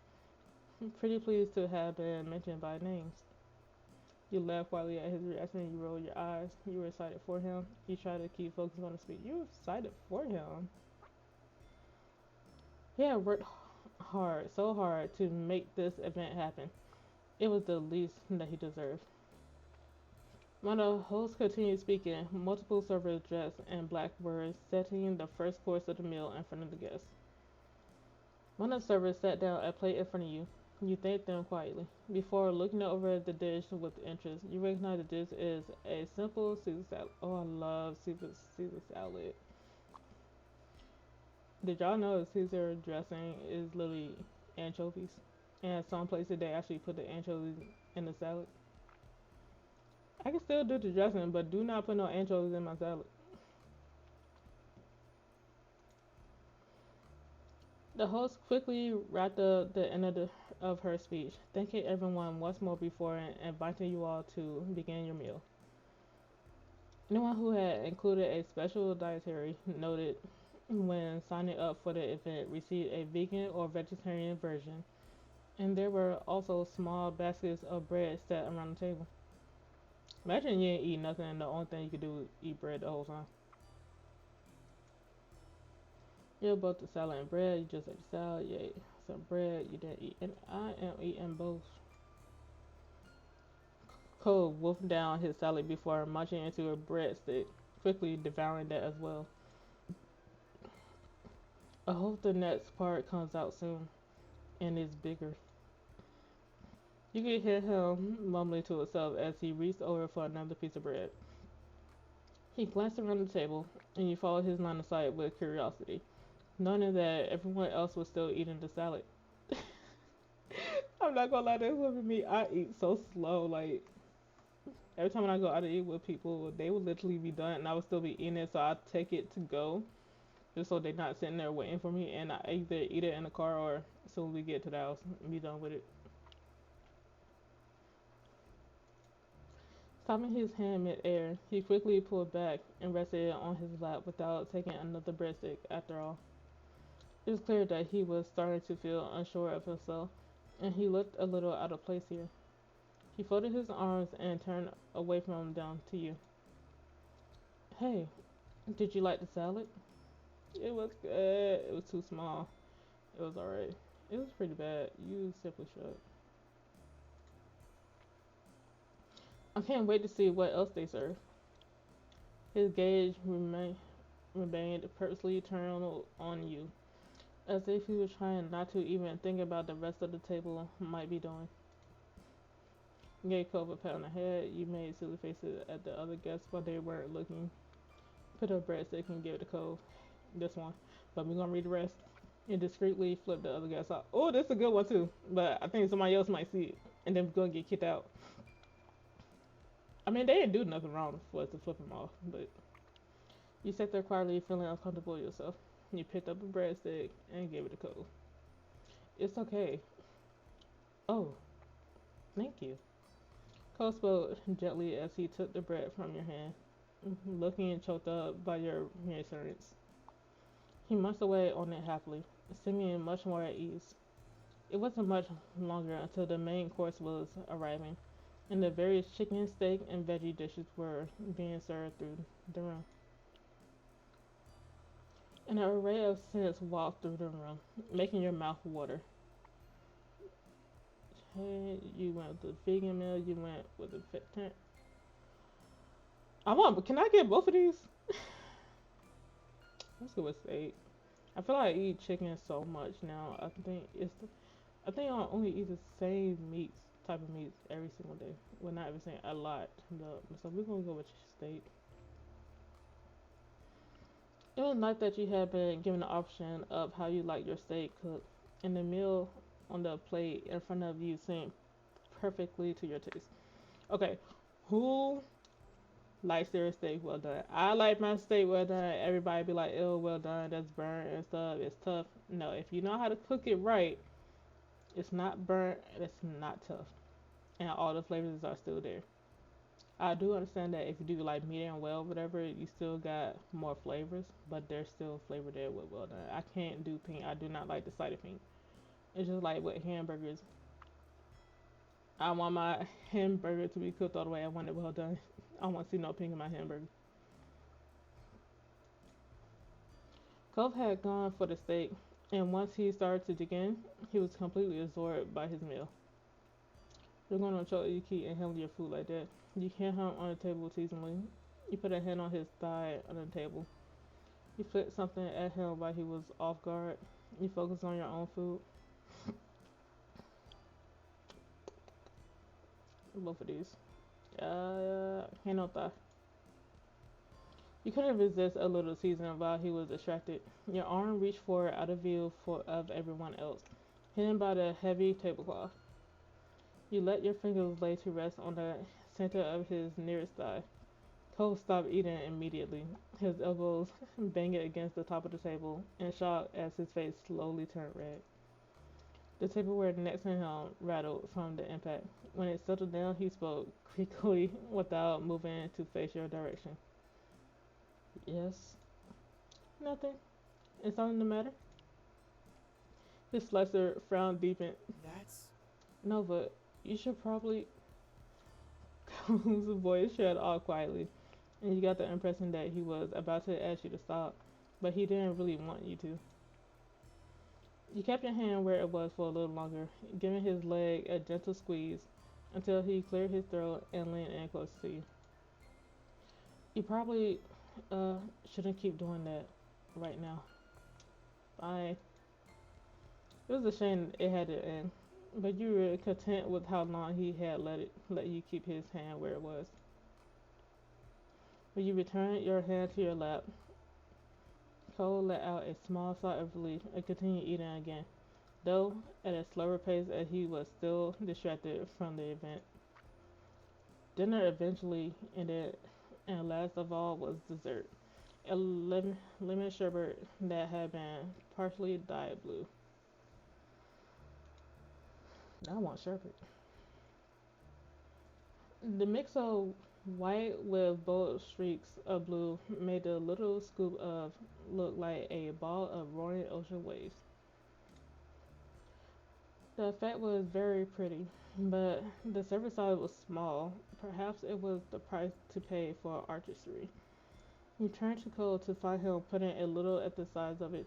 pretty pleased to have been mentioned by names. You laughed quietly at his reaction. You rolled your eyes. You were excited for him. You tried to keep focused on the speech. You were excited for him. He had worked hard, so hard, to make this event happen. It was the least that he deserved. When the host continued speaking, multiple servers dressed in black were setting the first course of the meal in front of the guests. One of the servers sat down a plate in front of you. You thank them quietly. Before looking over the dish with interest, you recognize that this is a simple Caesar salad. Oh, I love Caesar salad. Did y'all know Caesar dressing is literally anchovies? And some places they actually put the anchovies in the salad. I can still do the dressing, but do not put no anchovies in my salad. The host quickly wrapped up the end of her speech, thanking everyone once more before inviting you all to begin your meal. Anyone who had included a special dietary noted when signing up for the event received a vegan or vegetarian version, and there were also small baskets of bread set around the table. Imagine you didn't eat nothing and the only thing you could do is eat bread the whole time. You ate both the salad and bread, you just ate the salad, you ate some bread, you didn't eat, and I am eating both. Cole wolfed down his salad before munching into a breadstick, quickly devouring that as well. I hope the next part comes out soon and is bigger. You can hear him mumbling to himself as he reached over for another piece of bread. He glanced around the table, and you followed his line of sight with curiosity, knowing that everyone else was still eating the salad. I'm not gonna lie, this was me. I eat so slow. Like every time when I go out to eat with people, they would literally be done, and I would still be eating it. So I take it to go, just so they're not sitting there waiting for me. And I either eat it in the car or as soon as we get to the house, be done with it. Stopping his hand mid-air, he quickly pulled back and rested it on his lap without taking another breadstick. After all, it was clear that he was starting to feel unsure of himself, and he looked a little out of place here. He folded his arms and turned away from them to you. Hey, did you like the salad? It was good. It was too small. It was alright. It was pretty bad. You simply should. I can't wait to see what else they serve. His gaze remained purposely turned on you, as if he was trying not to even think about the rest of the table might be doing. You gave Cove a pat on the head. You made silly faces at the other guests while they weren't looking. Put up breadstick and gave it to Cove. This one. But we're gonna read the rest. And discreetly flip the other guys out. Oh, this is a good one too. But I think somebody else might see it. And then we're gonna get kicked out. I mean, they didn't do nothing wrong for us to flip them off. But you sat there quietly feeling uncomfortable yourself. You picked up a breadstick and gave it to Cole. It's okay. Oh, thank you. Cole spoke gently as he took the bread from your hand, looking choked up by your reassurance. He munched away on it happily, seeming much more at ease. It wasn't much longer until the main course was arriving, and the various chicken, steak, and veggie dishes were being served through the room. An array of scents walked through the room, making your mouth water. Hey, you went with the vegan meal, you went with the fit. Can I get both of these? Let's go with steak. I feel like I eat chicken so much now. I think I only eat the same meats, type of meats every single day. Well, not every single, a lot. So we're gonna go with steak. It was nice that you had been given the option of how you like your steak cooked, and the meal on the plate in front of you seemed perfectly to your taste. Okay, who likes their steak well done? I like my steak well done. Everybody be like, "Oh, well done. That's burnt and stuff. It's tough." No, if you know how to cook it right, it's not burnt. It's not tough, and all the flavors are still there. I do understand that if you do like medium well, whatever, you still got more flavors, but there's still flavor there with well done. I can't do pink. I do not like the sight of pink. It's just like with hamburgers. I want my hamburger to be cooked all the way. I want it well done. I don't want to see no pink in my hamburger. Cove had gone for the steak, and once he started to dig in, he was completely absorbed by his meal. You're going to choke you keep inhaling your food like that. You hit him on the table teasingly. You put a hand on his thigh on the table. You flipped something at him while he was off guard. You focus on your own food. Both of these. Hand on thigh. You couldn't resist a little teasing while he was distracted. Your arm reached forward out of view of everyone else, hidden by the heavy tablecloth. You let your fingers lay to rest on the center of his nearest thigh. Cole stopped eating immediately, his elbows banging against the top of the table, in shock as his face slowly turned red. The tableware next to him rattled from the impact. When it settled down, he spoke quickly without moving to face your direction. Yes. Nothing. Is something the matter? His slicer frown deepened. That's. No, but you should probably. Cole's voice shut off quietly, and you got the impression that he was about to ask you to stop, but he didn't really want you to. You kept your hand where it was for a little longer, giving his leg a gentle squeeze until he cleared his throat and leaned in close to you. You probably uh shouldn't keep doing that right now. I It was a shame it had to end, but you were content with how long he had let you keep his hand where it was. When you returned your hand to your lap, Cole let out a small sigh of relief and continued eating again, though at a slower pace as he was still distracted from the event. Dinner eventually ended, and last of all was dessert, a lemon sherbet that had been partially dyed blue. I want sherbet. The mix of white with bold streaks of blue made the little scoop of look like a ball of roaring ocean waves. The effect was very pretty, but the service size was small. Perhaps it was the price to pay for artistry. You turned to Cole to find him putting a little at the size of it,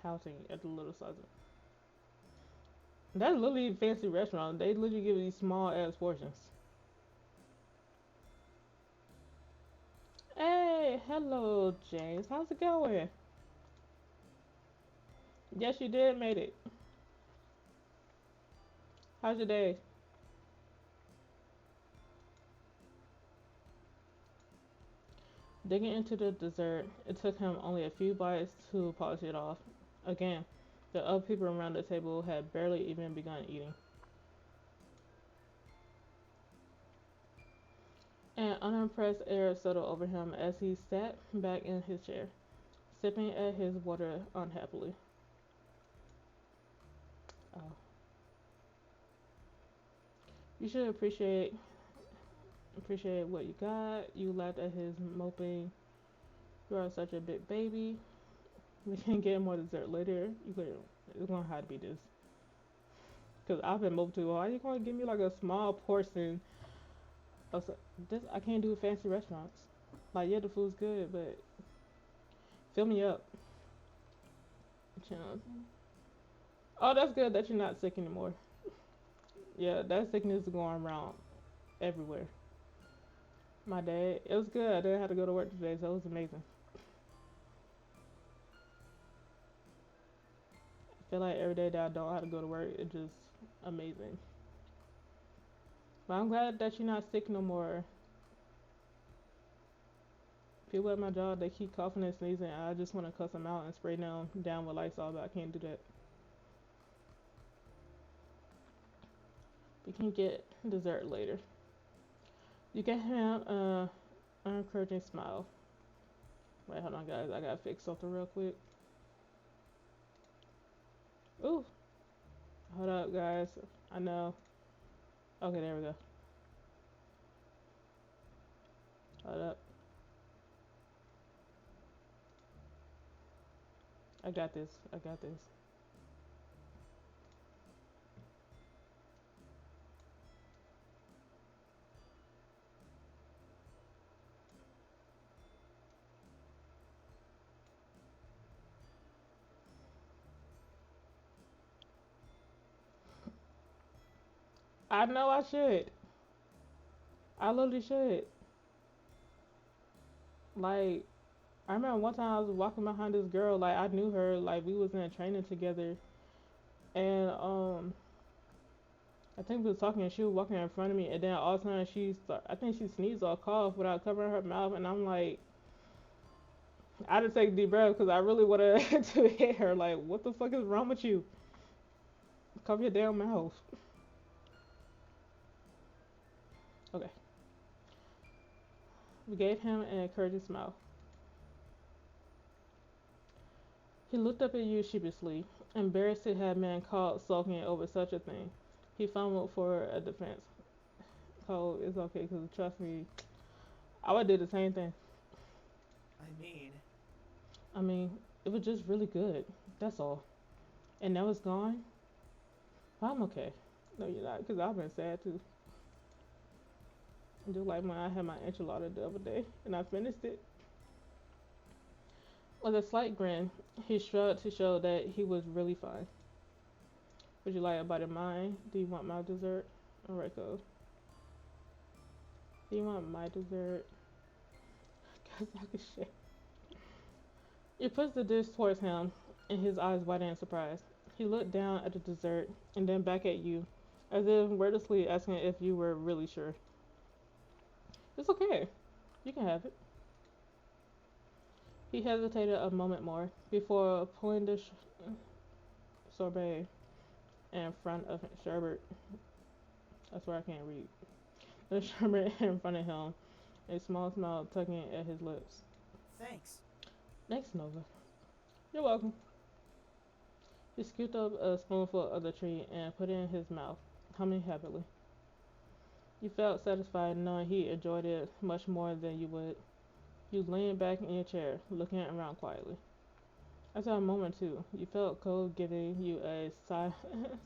pouting at the little size of it. That's literally a fancy restaurant. They literally give you small ass portions. Hey, hello, James. How's it going? Yes, you did made it. How's your day? Digging into the dessert, it took him only a few bites to polish it off. Again, the other people around the table had barely even begun eating. An unimpressed air settled over him as he sat back in his chair, sipping at his water unhappily. Oh. You should appreciate what you got. You laughed at his moping. You are such a big baby. We can get more dessert later. It's gonna have to be this. Cause I've been moping too. Why are you gonna give me like a small portion of this? I can't do fancy restaurants. Like yeah, the food's good, but fill me up. You know. Oh, that's good that you're not sick anymore. Yeah, that sickness is going around everywhere. My dad, it was good. I didn't have to go to work today, so it was amazing. I feel like every day that I don't have to go to work, it's just amazing. But I'm glad that you're not sick no more. People at my job, they keep coughing and sneezing. I just want to cuss them out and spray them down with Lysol, but I can't do that. We can get dessert later. You can have an encouraging smile. Wait, hold on, guys. I gotta fix something real quick. Ooh, hold up, guys. I know. Okay, there we go. Hold up. I got this. I got this. I know I should. I literally should. Like, I remember one time I was walking behind this girl. Like, I knew her. Like, we was in a training together, and I think we was talking and she was walking in front of me, and then all of a sudden I think she sneezed or coughed without covering her mouth, and I'm like, I had to take a deep breath because I really wanted to hit her. Like, what the fuck is wrong with you? Cover your damn mouth. Okay. We gave him an encouraging smile. He looked up at you sheepishly, embarrassed to have been caught sulking over such a thing. He fumbled for a defense. Cole, it's okay, because trust me, I would do the same thing. I mean, I mean, it was just really good. That's all. And now it's gone. I'm okay. No, you're not, because I've been sad too. Just like when I had my enchilada the other day, and I finished it. With a slight grin, he shrugged to show that he was really fine. Would you like a bite of mine? Do you want my dessert? Alright, go. Do you want my dessert? Cause I could share. You pushed the dish towards him, and his eyes widened in surprise. He looked down at the dessert and then back at you, as if wordlessly asking if you were really sure. It's okay. You can have it. He hesitated a moment more before pulling the sorbet in front of sherbet. That's where I can't read. The sherbet in front of him, a small smile tugging at his lips. thanks. Thanks, Nova. You're welcome. He scooped up a spoonful of the treat and put it in his mouth, humming happily. You felt satisfied knowing he enjoyed it much more than you would. You leaned back in your chair, looking around quietly. After a moment, too, you felt Cole giving you a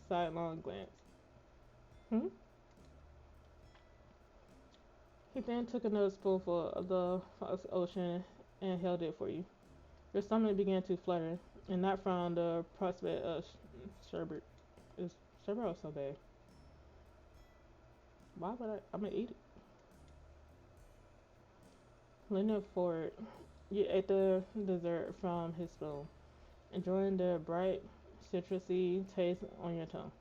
sidelong glance. Hmm? He then took another spoonful of the Fox Ocean and held it for you. Your stomach began to flutter, and not from the prospect of sherbet. Is sherbet so bad? Why would I? I'm gonna eat it. Leaning forward, you ate the dessert from his spoon, enjoying the bright, citrusy taste on your tongue.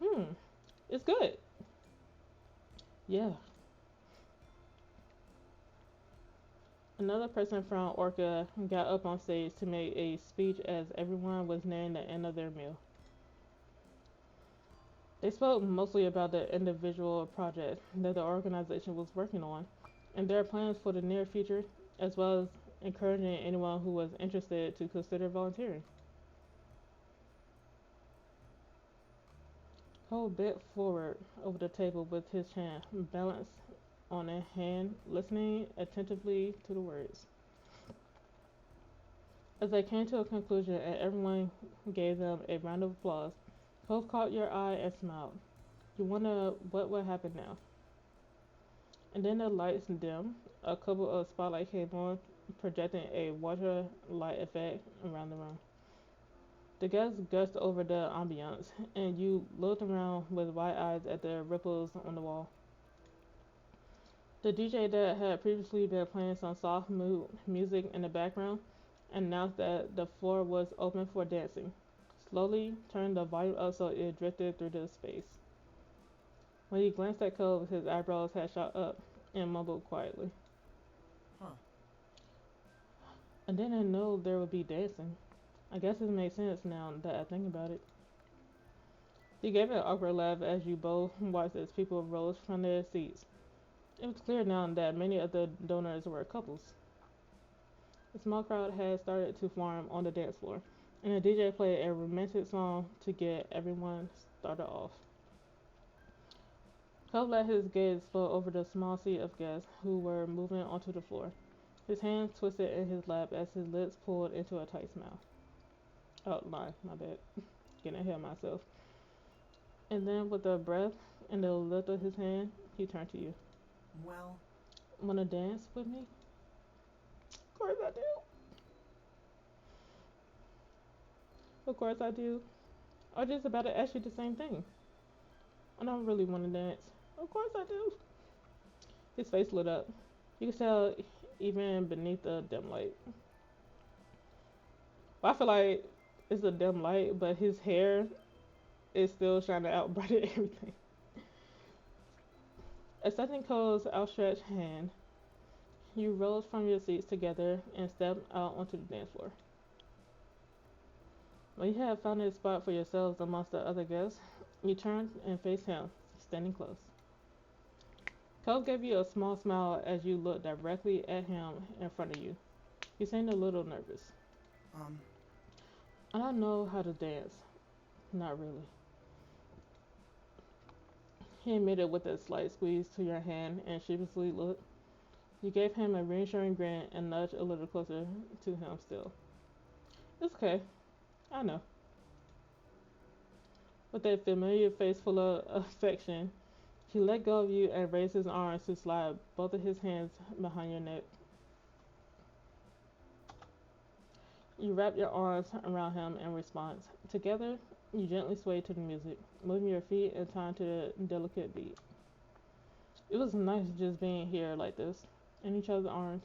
Hmm, it's good. Yeah. Another person from Orca got up on stage to make a speech as everyone was nearing the end of their meal. They spoke mostly about the individual projects that the organization was working on and their plans for the near future, as well as encouraging anyone who was interested to consider volunteering. Cole bent forward over the table with his chin balanced on a hand, listening attentively to the words. As they came to a conclusion and everyone gave them a round of applause, Cole caught your eye and smiled. You wonder what would happen now. And then the lights dimmed. A couple of spotlights came on, projecting a water light effect around the room. The guests gushed over the ambiance, and you looked around with wide eyes at the ripples on the wall. The DJ that had previously been playing some soft music in the background announced that the floor was open for dancing. Slowly turned the volume up so it drifted through the space. When he glanced at Cove, his eyebrows had shot up and mumbled quietly. Huh. I didn't know there would be dancing. I guess it makes sense now that I think about it. He gave an awkward laugh as you both watched as people rose from their seats. It was clear now that many of the donors were couples. A small crowd had started to form on the dance floor, and the DJ played a romantic song to get everyone started off. Cove let his gaze float over the small sea of guests who were moving onto the floor. His hands twisted in his lap as his lips pulled into a tight smile. Oh, my bad. Getting ahead of myself. And then, with a breath and a lift of his hand, he turned to you. Well, Wanna dance with me? Of course I do. Of course I do. I was just about to ask you the same thing. I don't really want to dance. Of course I do. His face lit up. You could tell even beneath the dim light. Well, I feel like it's a dim light, but his hair is still trying to outbright everything. Accepting Cole's outstretched hand, you rose from your seats together and stepped out onto the dance floor. When you had found a spot for yourselves amongst the other guests, you turned and faced him, standing close. Cole gave you a small smile as you looked directly at him in front of you. He seemed a little nervous. Um, I don't know how to dance. Not really. He admitted with a slight squeeze to your hand and sheepishly looked. You gave him a reassuring grin and nudged a little closer to him still. It's okay. I know. With a familiar face full of affection, he let go of you and raised his arms to slide both of his hands behind your neck. You wrapped your arms around him in response. Together, you gently swayed to the music, moving your feet in time to the delicate beat. It was nice just being here like this, in each other's arms.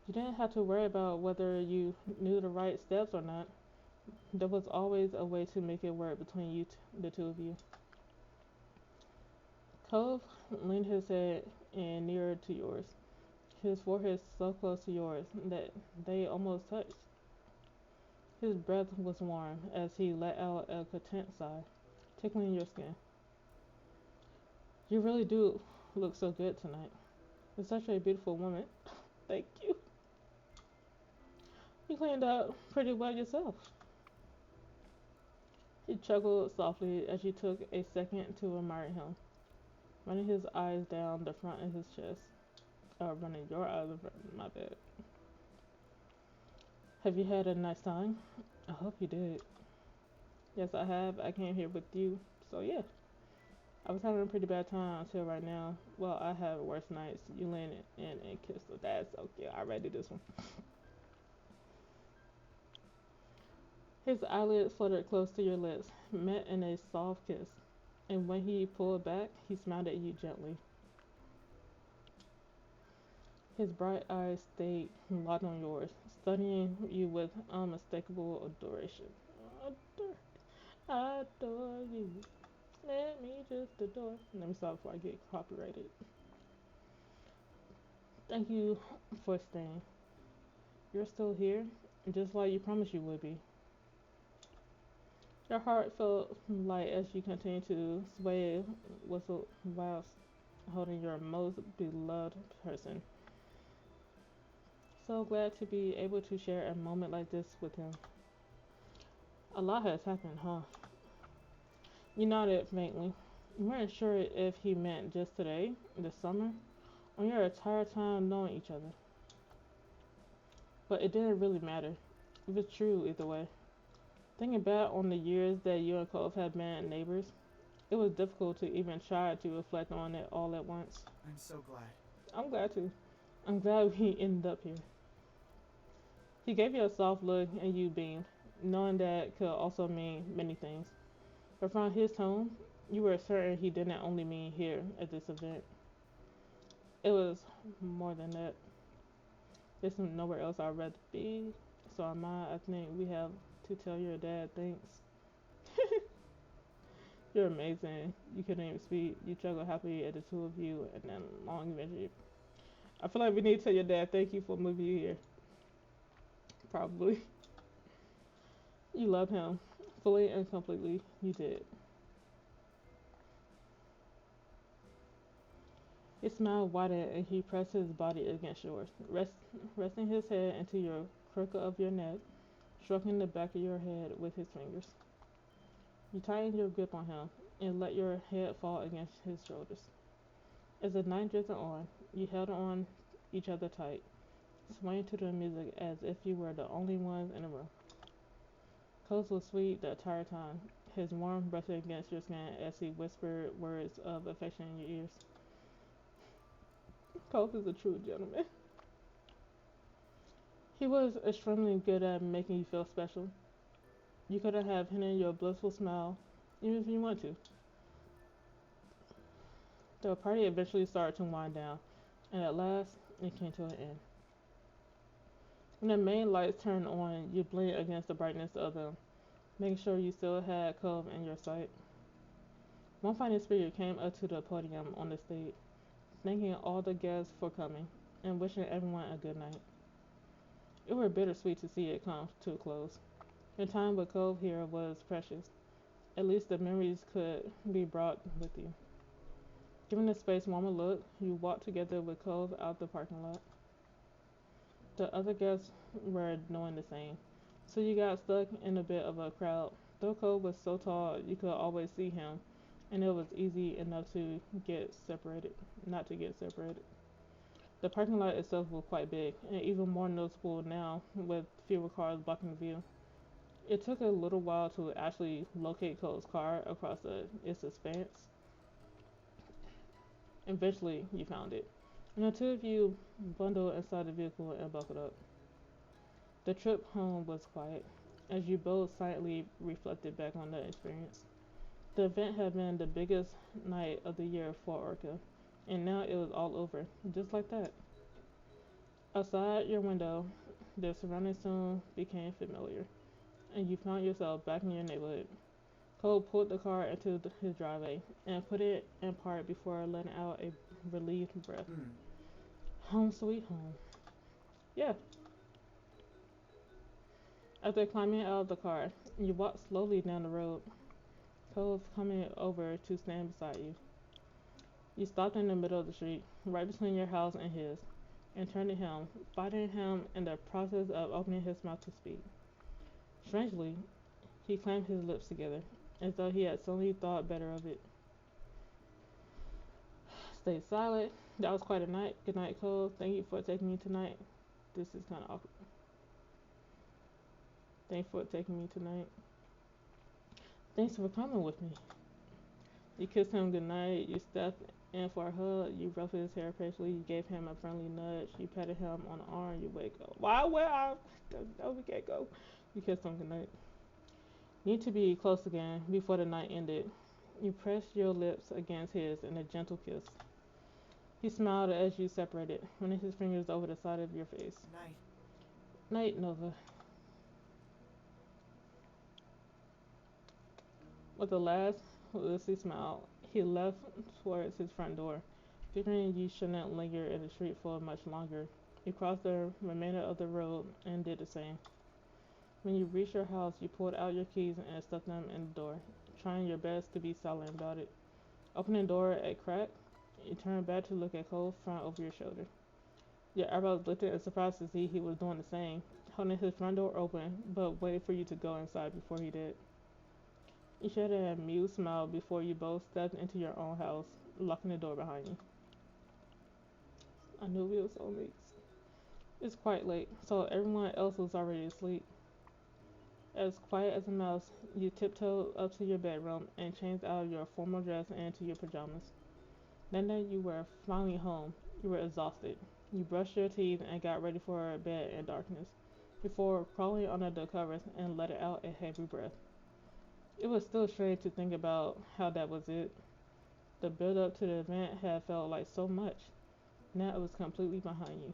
You didn't have to worry about whether you knew the right steps or not. There was always a way to make it work between the two of you. Cove leaned his head in nearer to yours, his forehead so close to yours that they almost touched. His breath was warm as he let out a content sigh, tickling your skin. You really do look so good tonight. You're such a beautiful woman. Thank you. You cleaned up pretty well yourself. He chuckled softly as you took a second to admire him, running his eyes down the front of his chest. Running your eyes, my bad. Have you had a nice time? I hope you did. Yes, I have. I came here with you. So, yeah. I was having a pretty bad time until right now. Well, I have worse nights. You leaned in and kissed her. That's okay. I read this one. His eyelids fluttered close to your lips, met in a soft kiss. And when he pulled back, he smiled at you gently. His bright eyes stayed locked on yours, studying you with unmistakable adoration. Adore, I adore you. Let me just adore. Let me stop before I get copyrighted. Thank you for staying. You're still here, just like you promised you would be. Your heart felt light as you continued to sway whistle whilst holding your most beloved person. So glad to be able to share a moment like this with him. A lot has happened, huh? You nodded faintly. You weren't sure if he meant just today, this summer, or your entire time knowing each other. But it didn't really matter. It was true either way. Thinking back on the years that you and Cove had been neighbors, it was difficult to even try to reflect on it all at once. I'm so glad. I'm glad to. I'm glad we ended up here. He gave you a soft look and you beamed, knowing that could also mean many things. But from his tone, you were certain he didn't only mean here at this event. It was more than that. There's nowhere else I'd rather be. So I think we have to tell your dad thanks. You're amazing. You couldn't even speak. You chuckled happily at the two of you and then long eventually. I feel like we need to tell your dad thank you for moving you here. Probably. You love him. Fully and completely. You did. His smile widened and he pressed his body against yours, resting his head into your crook of your neck, stroking the back of your head with his fingers. You tightened your grip on him and let your head fall against his shoulders. As the night drifted on, you held on each other tight, swaying to the music as if you were the only ones in the room. Coase was sweet the entire time, his warmth brushing against your skin as he whispered words of affection in your ears. Coase is a true gentleman. He was extremely good at making you feel special. You couldn't have hidden your blissful smile, even if you want to. The party eventually started to wind down, and at last it came to an end. When the main lights turned on, you blinked against the brightness of them, making sure you still had Cove in your sight. One final speaker came up to the podium on the stage, thanking all the guests for coming and wishing everyone a good night. It was bittersweet to see it come to a close. Your time with Cove here was precious. At least the memories could be brought with you. Giving the space one more look, you walked together with Cove out the parking lot. The other guests were doing the same, so you got stuck in a bit of a crowd. Though Cove was so tall, you could always see him, and it was easy enough to get separated, not to get separated. The parking lot itself was quite big, and even more noticeable now with fewer cars blocking the view. It took a little while to actually locate Cole's car across its expanse. Eventually, you found it, and the two of you bundled inside the vehicle and buckled up. The trip home was quiet, as you both silently reflected back on the experience. The event had been the biggest night of the year for Orca, and now it was all over, just like that. Outside your window, the surroundings soon became familiar, and you found yourself back in your neighborhood. Cole pulled the car into his driveway and put it in park before letting out a relieved breath. Hmm. Home sweet home. Yeah. After climbing out of the car, you walked slowly down the road, Cole coming over to stand beside you. You stopped in the middle of the street, right between your house and his, and turned to him, finding him in the process of opening his mouth to speak. Strangely, he clamped his lips together, as though he had suddenly thought better of it. Stay silent. That was quite a night. Good night, Cole. Thank you for taking me tonight. This is kind of awkward. Thanks for taking me tonight. Thanks for coming with me. You kissed him goodnight. You stepped in for a hug. You ruffled his hair playfully. You gave him a friendly nudge. You patted him on the arm. You wake up. Why? Where? No, we can't go. You kissed him goodnight. You need to be close again before the night ended. You pressed your lips against his in a gentle kiss. He smiled as you separated, running his fingers over the side of your face. Night. Night, Nova. With a last listless smile, he left towards his front door. Figuring you shouldn't linger in the street for much longer, you crossed the remainder of the road and did the same. When you reached your house, you pulled out your keys and stuck them in the door, trying your best to be silent about it. Opening the door a crack, you turned back to look at Cole front over your shoulder. Your eyebrows lifted in surprise to see he was doing the same, holding his front door open, but waited for you to go inside before he did. You shared an amused smile before you both stepped into your own house, locking the door behind you. I knew we were soulmates. It's quite late, so everyone else was already asleep. As quiet as a mouse, you tiptoed up to your bedroom and changed out of your formal dress and into your pajamas. Then that you were finally home, you were exhausted. You brushed your teeth and got ready for bed in darkness, before crawling under the covers and letting out a heavy breath. It was still strange to think about how that was it. The build up to the event had felt like so much. Now it was completely behind you.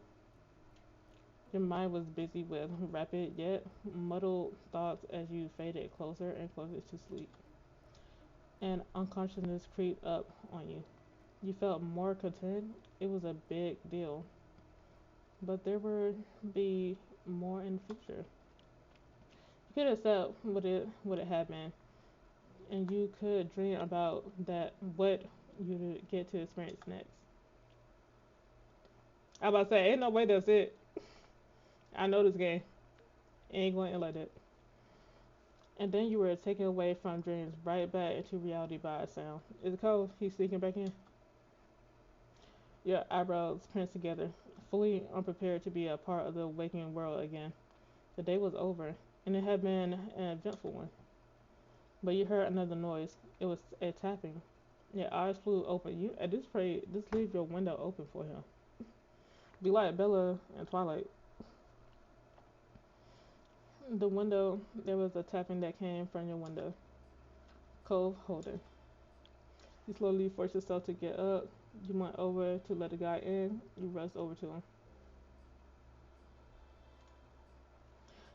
Your mind was busy with rapid yet muddled thoughts as you faded closer and closer to sleep, and unconsciousness creeped up on you. You felt more content. It was a big deal, but there would be more in the future. You could accept what it had been, and you could dream about that what you would get to experience next. I about to say, ain't no way that's it. I know this game. It ain't going to end like that. And then you were taken away from dreams right back into reality by a sound. Is it cold? He's sneaking back in. Your eyebrows pinched together, fully unprepared to be a part of the waking world again. The day was over, and it had been an eventful one. But you heard another noise. It was a tapping. Your eyes flew open. You at this rate, just leave your window open for him. Be like Bella and Twilight. The window, there was a tapping that came from your window. Cove Holder. You slowly forced yourself to get up. You went over to let the guy in. You rushed over to him.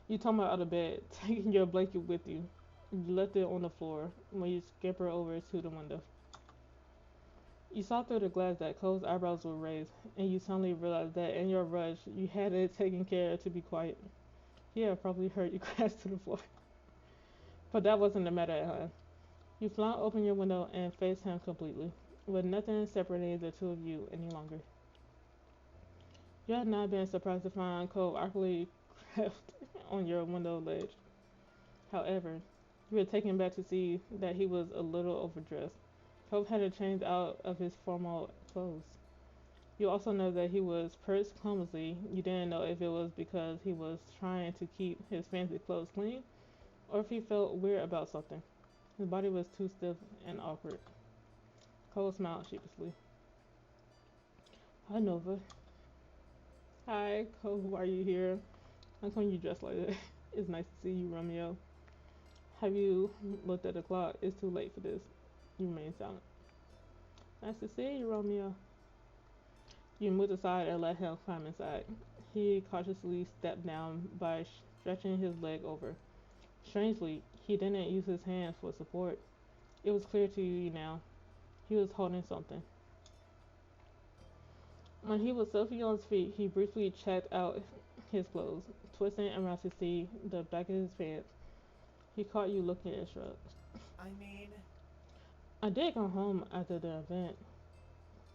You tumbled out of bed, taking your blanket with you. You left it on the floor when you scampered over to the window. You saw through the glass that Cole's eyebrows were raised, and you suddenly realized that in your rush, you had it taken care of to be quiet. He had probably heard you crash to the floor. But that wasn't the matter at hand. You flung open your window and faced him completely, with nothing separating the two of you any longer. You had not been surprised to find Cole awkwardly crouched on your window ledge. However, you were taken back to see that he was a little overdressed. Cole had to change out of his formal clothes. You also know that he was perched clumsily. You didn't know if it was because he was trying to keep his fancy clothes clean or if he felt weird about something. His body was too stiff and awkward. Cole smiled sheepishly. Hi, Nova. Hi, Cole, why are you here? How come you dressed like that? It's nice to see you, Romeo. Have you looked at the clock? It's too late for this. You remain silent. Nice to see you, Romeo. You moved aside and let him climb inside. He cautiously stepped down by stretching his leg over. Strangely, he didn't use his hands for support. It was clear to you now. He was holding something. When he was safely on his feet, he briefly checked out his clothes, twisting around to see the back of his pants. He caught you looking and shrugged. I mean, I did come home after the event,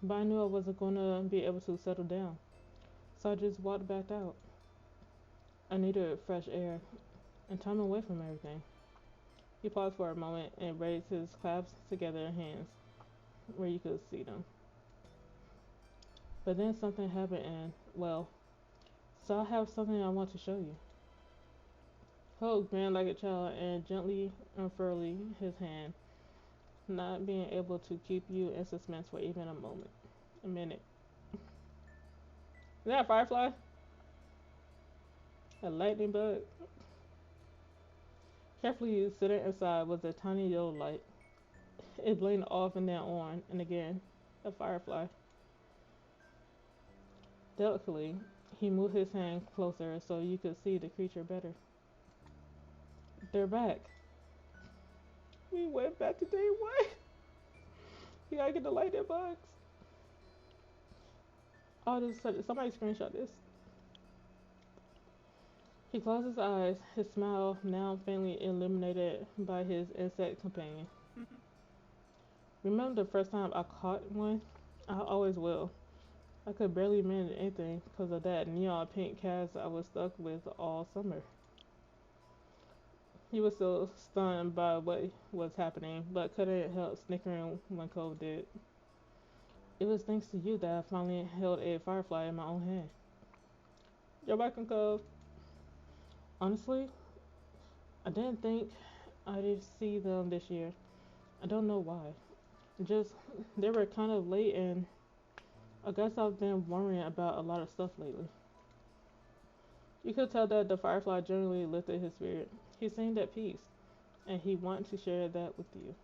but I knew I wasn't going to be able to settle down, so I just walked back out. I needed fresh air and time away from everything. He paused for a moment and raised his clasped together hands where you could see them. But then something happened and, well, so I have something I want to show you. Hope grinned like a child and gently unfurled his hand, not being able to keep you in suspense for even a moment. A minute. Is that a firefly? A lightning bug? Carefully sitting inside was a tiny yellow light. It blinked off and then on, and again, a firefly. Delicately, he moved his hand closer so you could see the creature better. They're back. We went back to day one. You gotta get the lightning bugs. Oh, somebody screenshot this. He closed his eyes, his smile now faintly illuminated by his insect companion. Remember the first time I caught one? I always will. I could barely manage anything because of that neon pink cast I was stuck with all summer. He was still stunned by what was happening, but couldn't help snickering when Cole did. It was thanks to you that I finally held a firefly in my own hand. You're welcome, Cole. Honestly, I didn't think I'd see them this year. I don't know why. Just, they were kind of late, and I guess I've been worrying about a lot of stuff lately. You could tell that the firefly generally lifted his spirit. He seemed at peace, and he wanted to share that with you.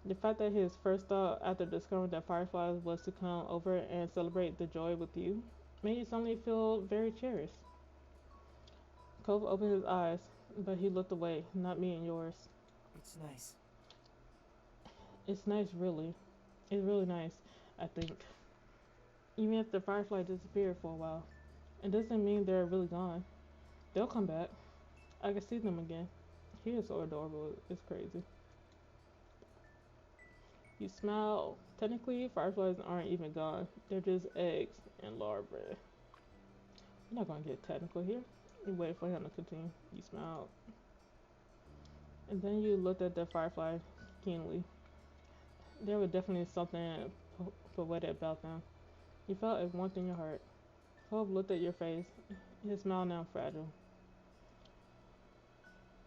The fact that his first thought after discovering that fireflies was to come over and celebrate the joy with you made you suddenly feel very cherished. Cove opened his eyes, but he looked away, not meeting yours. it's nice. It's nice, really. It's really nice, I think. Even if the firefly disappeared for a while, it doesn't mean they're really gone. They'll come back. I can see them again. He is so adorable. It's crazy. You smile. Technically, fireflies aren't even gone. They're just eggs and larvae. I'm not gonna get technical here. You wait for him to continue. You smiled. And then you looked at the firefly keenly. There was definitely something poetic about them. You felt a warmth in your heart. Hope looked at your face, his smile now fragile.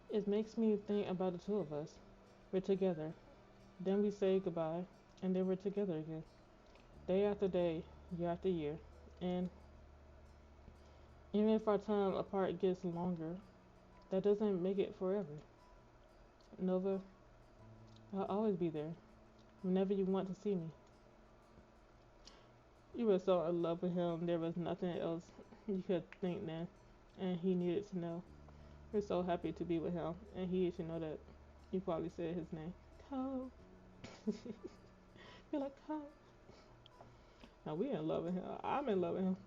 It makes me think about the two of us. We're together. Then we say goodbye, and then we're together again. Day after day, year after year. And even if our time apart gets longer, that doesn't make it forever. Nova, I'll always be there, whenever you want to see me. You were so in love with him, there was nothing else you could think then, and he needed to know. You're so happy to be with him, and he should know that. You probably said his name. Cole. You're like Cole. Now we in love with him. I'm in love with him.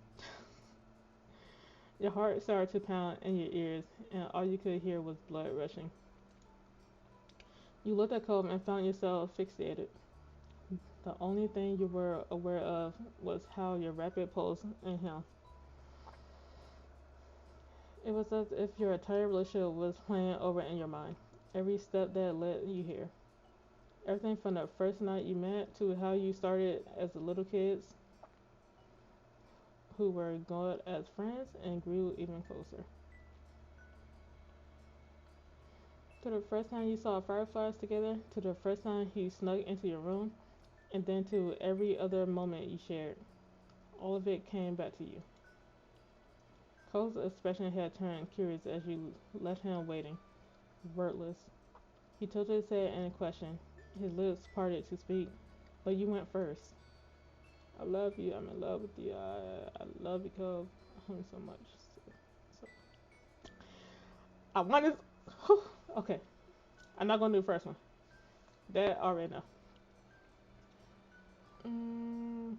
Your heart started to pound in your ears, and all you could hear was blood rushing. You looked at Cole and found yourself fixated. The only thing you were aware of was how your rapid pulse in him. It was as if your entire relationship was playing over in your mind. Every step that led you here. Everything from the first night you met to how you started as little kids who were good as friends and grew even closer. To the first time you saw fireflies together, to the first time he snuck into your room, and then to every other moment you shared. All of it came back to you. Cole's expression had turned curious as you left him waiting, wordless. He tilted his head in question, his lips parted to speak, but you went first. I love you. I'm in love with you. I love you, Cole. I love you so much. So, I wanted. Okay, I'm not gonna do the first one. That already know. Mm,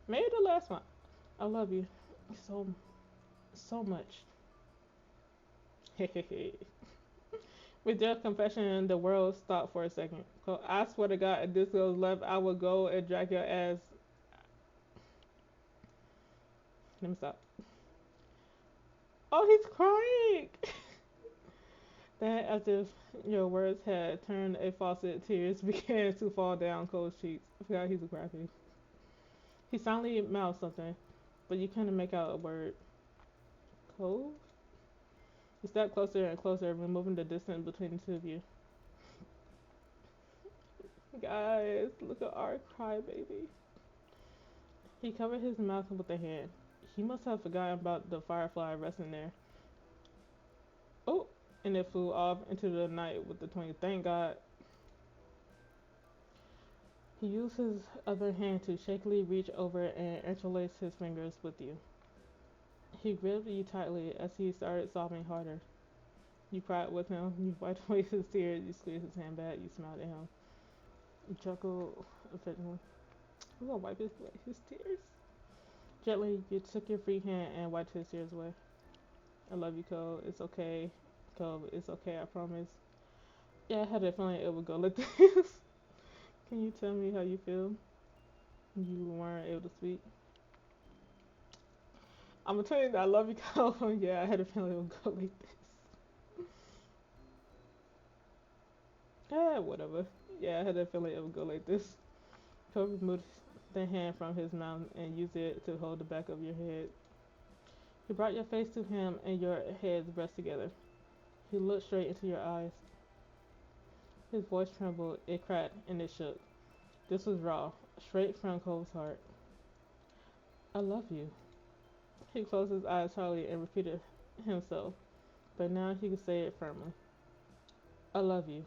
maybe the last one. I love you so so much. With your confession, the world stopped for a second. I swear to God, if this goes left, I will go and drag your ass. Let me stop. Oh, he's crying. Then, as if your words had turned a faucet, tears began to fall down Cole's cheeks. I forgot he's a crybaby. He silently mouthed something, but you couldn't make out a word. Cole? He stepped closer and closer, removing the distance between the two of you. Guys, look at our crybaby. He covered his mouth with a hand. He must have forgotten about the firefly resting there. Oh, and it flew off into the night with the twinkle. Thank God. He used his other hand to shakily reach over and interlace his fingers with you. He gripped you tightly as he started sobbing harder. You cried with him. You wiped away his tears. You squeezed his hand back. You smiled at him. You chuckled affectionately. I'm gonna wipe his tears. Gently, you took your free hand and wiped his tears away. I love you, Cole. It's okay. Cole, it's okay, I promise. Yeah, I had a feeling it would go like this. Can you tell me how you feel? You weren't able to speak. I'm gonna tell you that I love you, Cole. Yeah, I had a feeling it would go like this. Whatever. Yeah, I had a feeling it would go like this. Cole removed the hand from his mouth and used it to hold the back of your head. He brought your face to him and your heads pressed together. He looked straight into your eyes. His voice trembled, it cracked, and it shook. This was raw, straight from Cole's heart. I love you. He closed his eyes hardly and repeated himself, but now he could say it firmly. I love you.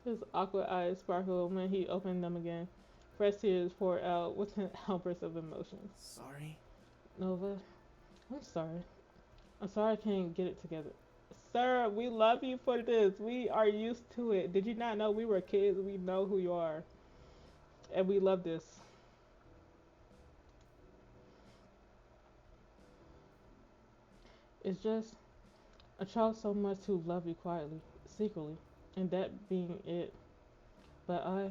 His awkward eyes sparkled when he opened them again. Fresh tears poured out with an outburst of emotion. Sorry. Nova, I'm sorry. I'm sorry I can't get it together. Sir, we love you for this. We are used to it. Did you not know we were kids? We know who you are. And we love this. It's just, I try so much to love you quietly, secretly, and that being it. But I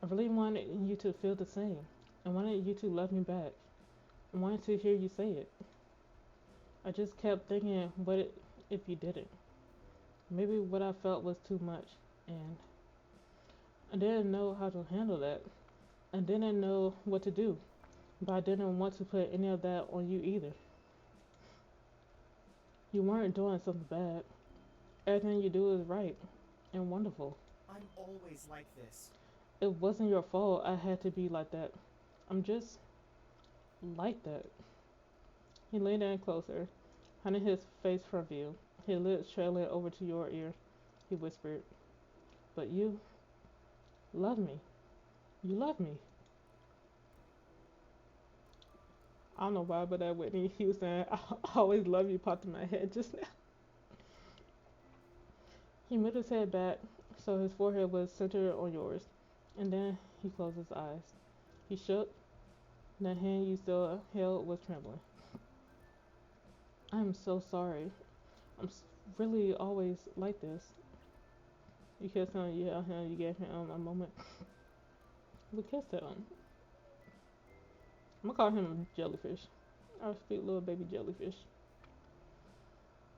really wanted you to feel the same. I wanted you to love me back. I wanted to hear you say it. I just kept thinking, if you didn't? Maybe what I felt was too much, and I didn't know how to handle that. I didn't know what to do, but I didn't want to put any of that on you either. You weren't doing something bad. Everything you do is right and wonderful. I'm always like this. It wasn't your fault I had to be like that. I'm just like that. He leaned in closer, hiding his face from view, his lips trailing over to your ear. He whispered, but you love me. You love me. I don't know why, but that Whitney Houston, I always love you popped in my head just now. He moved his head back so his forehead was centered on yours, and then he closed his eyes. He shook, and the hand you still held was trembling. I'm so sorry. I'm really always like this. You kissed him, you held him, you gave him a moment. We kissed him. I'm gonna call him jellyfish. Our sweet little baby jellyfish.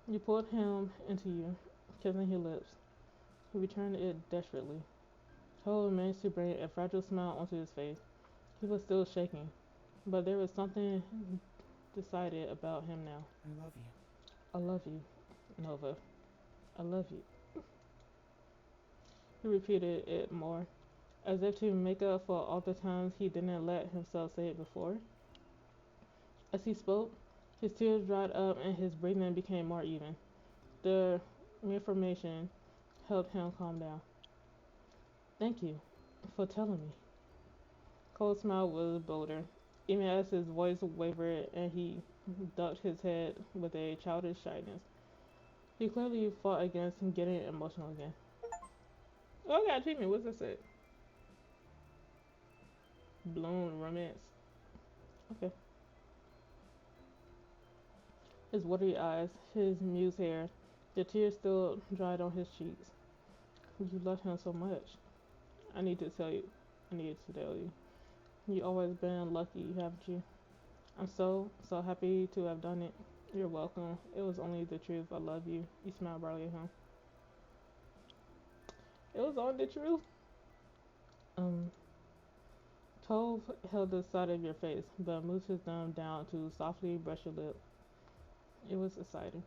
You pulled him into you, kissing his lips. He returned it desperately. Cole managed to bring a fragile smile onto his face. He was still shaking, but there was something decided about him now. I love you. I love you, Nova. I love you. He repeated it more, as if to make up for all the times he didn't let himself say it before. As he spoke, his tears dried up and his breathing became more even. The reaffirmation helped him calm down. Thank you for telling me. Cole's smile was bolder, even as his voice wavered and he ducked his head with a childish shyness. He clearly fought against getting emotional again. Oh, I got treatment. What's that say? Blown romance. Okay. His watery eyes, his muse hair, the tears still dried on his cheeks. You love him so much. I need to tell you. I need to tell you. You always been lucky, haven't you? I'm so happy to have done it. You're welcome. It was only the truth. I love you. You smiled brightly at him. It was only the truth. Um, Tove held the side of your face, but moved his thumb down to softly brush your lip. It was exciting.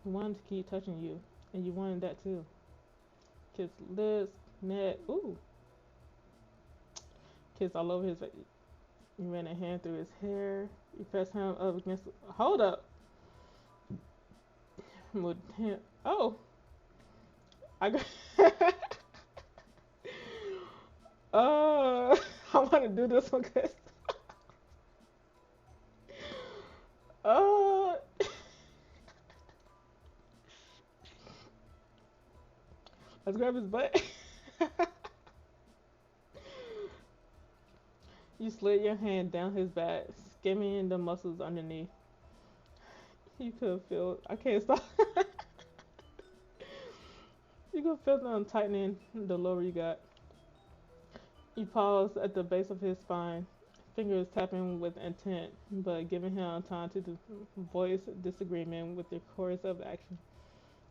He wanted to keep touching you, and you wanted that too. Kiss lips, neck, ooh. Kiss all over his face. You ran a hand through his hair. You pressed him up against. Hold up. With him. Oh, I got. uh, I want to do this one, cause. Uh, let's grab his butt. You slid your hand down his back, skimming the muscles underneath. You could feel. I can't stop. You could feel them tightening the lower you got. You paused at the base of his spine, fingers tapping with intent, but giving him time to voice disagreement with the chorus of action.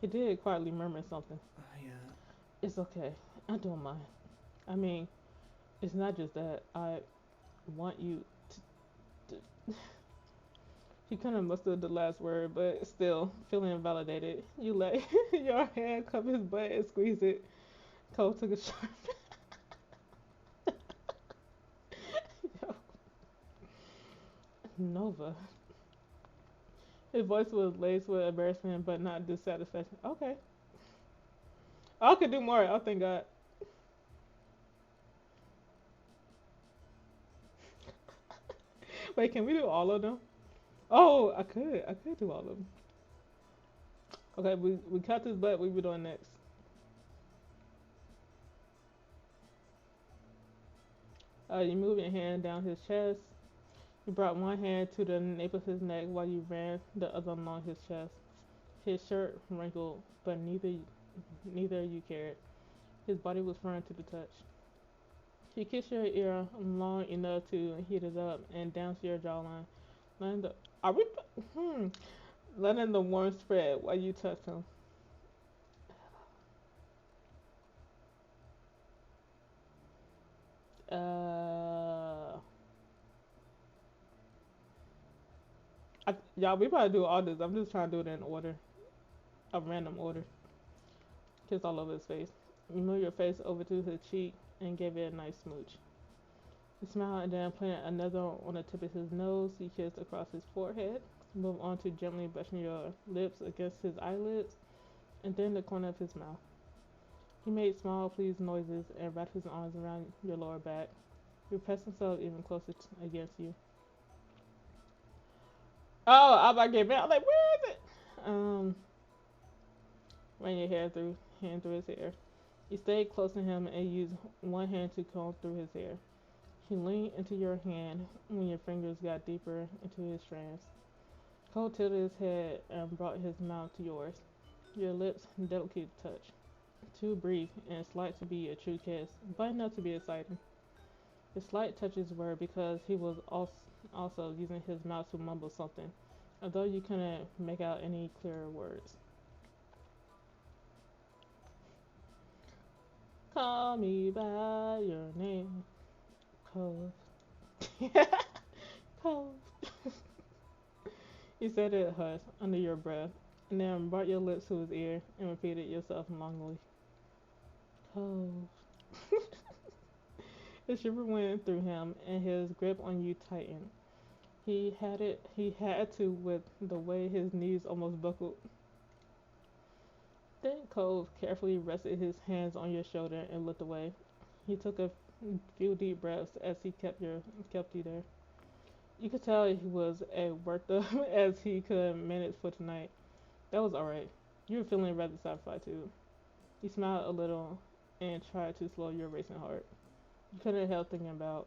He did quietly murmur something. It's okay. I don't mind. I mean, it's not just that. I want you to. He kind of mustered the last word, but still, feeling validated. You let your hand cup his butt and squeeze it. Cole took a sharp. Yo, Nova. His voice was laced with embarrassment, but not dissatisfaction. Okay. I could do more. Oh, thank God. Wait, can we do all of them? Oh, I could. I could do all of them. Okay, we cut this butt. We be doing next. You move your hand down his chest. You brought one hand to the nape of his neck while you ran the other along his chest. His shirt wrinkled, but neither you cared. His body was firm to the touch. He kissed your ear long enough to heat it up and down to your jawline. Letting the are we letting the warmth spread while you touched him. Uh, y'all, we about to do all this. I'm just trying to do it in order, a random order. Kiss all over his face. You move your face over to his cheek and gave it a nice smooch. He smiled and then planted another on the tip of his nose. He kissed across his forehead. Moved on to gently brushing your lips against his eyelids and then the corner of his mouth. He made small, pleased noises and wrapped his arms around your lower back. He pressed himself even closer against you. Oh, I'm about to get mad. I'm like, where is it? Run your hand through his hair. You stayed close to him and used one hand to comb through his hair. He leaned into your hand when your fingers got deeper into his strands. Cole tilted his head and brought his mouth to yours. Your lips delicately touched. Too brief and slight to be a true kiss, but enough to be exciting. The slight touches were because he was also using his mouth to mumble something, although you couldn't make out any clearer words. Call me by your name, Cole. Cole. You said it hush under your breath, and then brought your lips to his ear and repeated yourself longingly. Cole. A shiver went through him, and his grip on you tightened. He had to with the way his knees almost buckled. Then Cole carefully rested his hands on your shoulder and looked away. He took a few deep breaths as he kept you there. You could tell he was as worked up as he could manage for tonight. That was alright. You were feeling rather satisfied too. He smiled a little and tried to slow your racing heart. You couldn't help thinking about,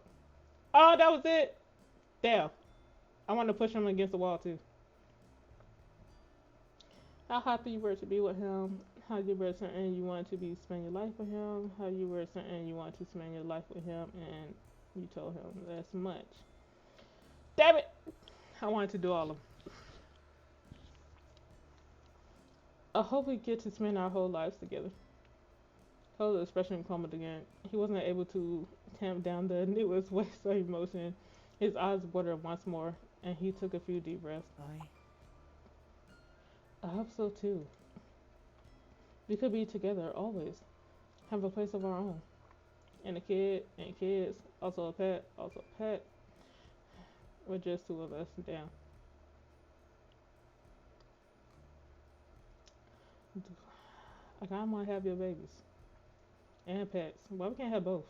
oh, that was it. Damn, I wanted to push him against the wall too. How happy you were to be with him, how you were certain you wanted to be spend your life with him, how you were certain you wanted to spend your life with him, and you told him as much. Damn it! I wanted to do all of them. I hope we get to spend our whole lives together. Cole's expression crumbled again. He wasn't able to tamp down the newest waves of emotion. His eyes watered once more, and he took a few deep breaths. I hope so too. We could be together always, have a place of our own, and a kid, and kids, also a pet, also a pet. We're just two of us. Damn. I kinda wanna have your babies and pets. Why we can't have both?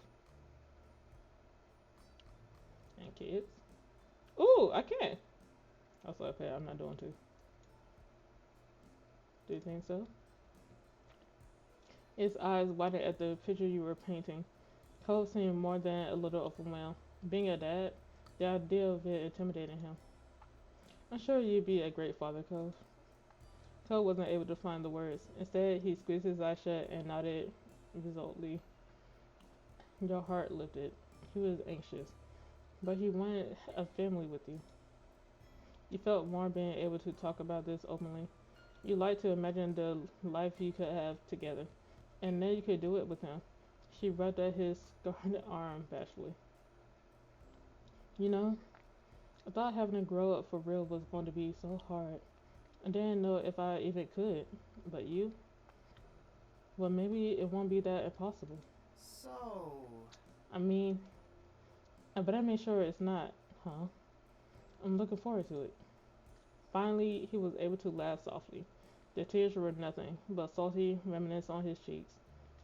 And kids. Ooh, I can. Also a pet. I'm not doing two. Do you think so? His eyes widened at the picture you were painting. Cole seemed more than a little overwhelmed. Being a dad, the idea of it intimidated him. I'm sure you'd be a great father, Cole. Cole wasn't able to find the words. Instead, he squeezed his eyes shut and nodded resolutely. Your heart lifted. He was anxious, but he wanted a family with you. You felt warm being able to talk about this openly. You liked to imagine the life you could have together, and then you could do it with him. She rubbed at his scarred arm bashfully. You know, I thought having to grow up for real was going to be so hard. I didn't know if I even could. But you? Well, maybe it won't be that impossible. So, I mean, but I made sure it's not, huh? I'm looking forward to it. Finally, he was able to laugh softly. The tears were nothing but salty remnants on his cheeks.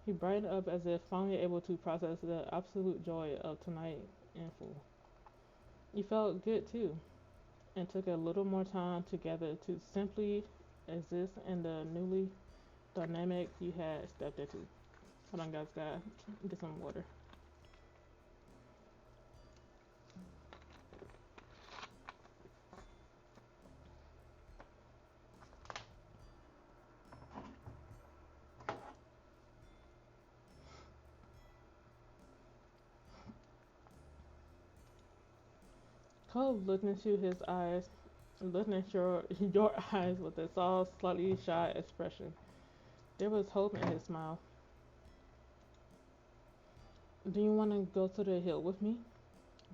He brightened up as if finally able to process the absolute joy of tonight in full. You felt good too, and took a little more time together to simply exist in the newly dynamic you had stepped into. Hold on, guys, gotta get some water. Cole looked into his eyes, looking at your eyes with a soft, slightly shy expression. There was hope in his smile. Do you want to go to the hill with me?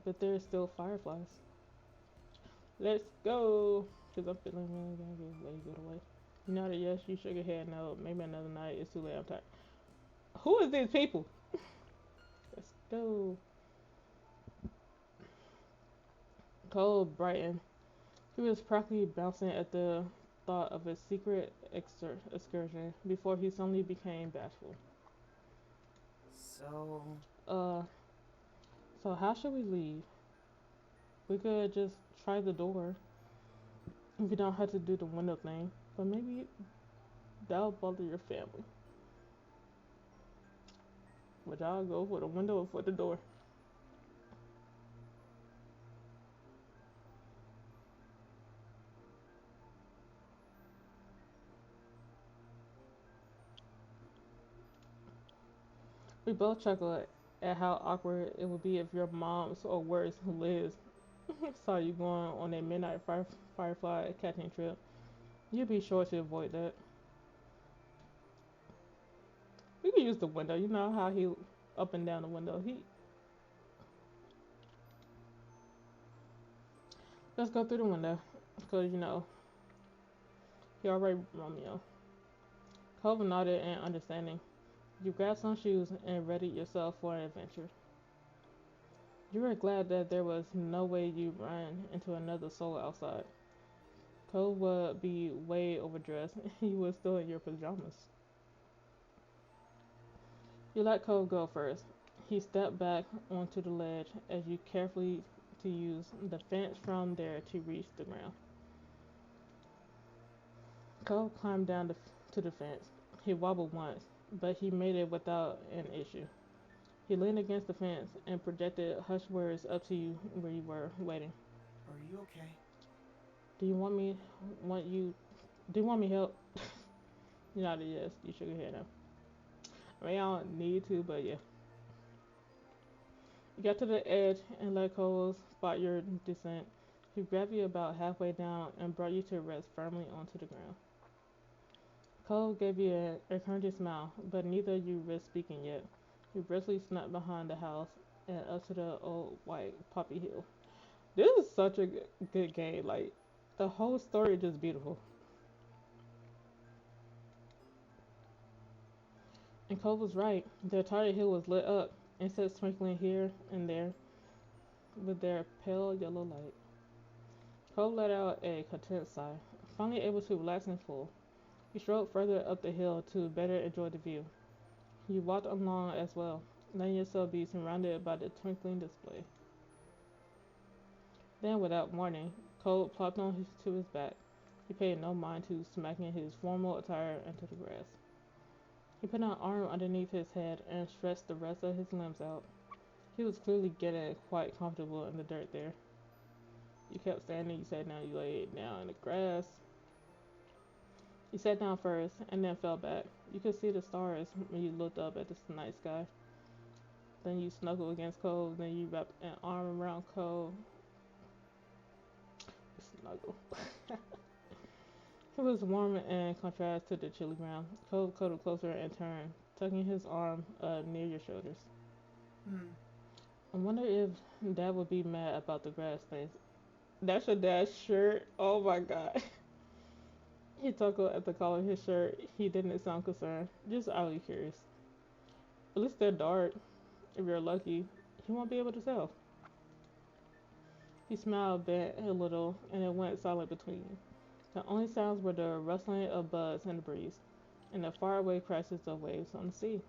But there's still fireflies. Let's go! Because I'm feeling really gonna get way good away. You nodded yes, you shook your head no. Maybe another night. It's too late. I'm tired. Who is these people? Let's go. Cole brightened. He was practically bouncing at the thought of a secret excursion before he suddenly became bashful. so, Uh, so how should we leave? We could just try the door. if you don't have to do the window thing. But maybe that'll bother your family. Would y'all go for the window or for the door? We both chuckled at how awkward it would be if your mom's, or worse, Liz, saw you going on a midnight firefly catching trip. You'd be sure to avoid that. We could use the window. You know how he up and down the window. Let's go through the window, cause he already Romeo. Cove nodded in understanding. You grabbed some shoes and readied yourself for an adventure. You were glad that there was no way you'd run into another soul outside. Cole would be way overdressed. You were still in your pajamas. You let Cole go first. He stepped back onto the ledge as you carefully to use the fence from there to reach the ground. Cole climbed down to the fence. He wobbled once, but he made it without an issue. He leaned against the fence and projected hushed words up to you where you were waiting. Are you okay? Do you want me? Want you? Do you want me help? You nodded yes. You shook your head no. I mean, I don't need to, but yeah. You got to the edge and let Cole spot your descent. He grabbed you about halfway down and brought you to rest firmly onto the ground. Cole gave you an encouraging smile, but neither of you risked speaking yet. You briskly snuck behind the house and up to the old white poppy hill. This is such a good game. Like, the whole story is just beautiful. And Cole was right. The entire hill was lit up, insects twinkling here and there with their pale yellow light. Cole let out a content sigh, finally able to relax and full. He strode further up the hill to better enjoy the view. You walked along as well, letting yourself be surrounded by the twinkling display. Then, without warning, Cole plopped to his back. He paid no mind to smacking his formal attire into the grass. He put an arm underneath his head and stretched the rest of his limbs out. He was clearly getting quite comfortable in the dirt there. You kept standing, you sat down, you laid down in the grass. You sat down first and then fell back. You could see the stars when you looked up at the night sky. Then you snuggled against Cole, then you wrapped an arm around Cole. Snuggle. It was warm in contrast to the chilly ground. Cole cuddled closer and turned, tucking his arm near your shoulders. Hmm. I wonder if Dad would be mad about the grass things. That's your dad's shirt? Oh my god. He toggled at the collar of his shirt. He didn't sound concerned, just oddly curious. At least they're dark. If you're lucky, he won't be able to tell. He smiled, bent a little, and it went silent between you. The only sounds were the rustling of buds in the breeze, and the faraway crashes of waves on the sea.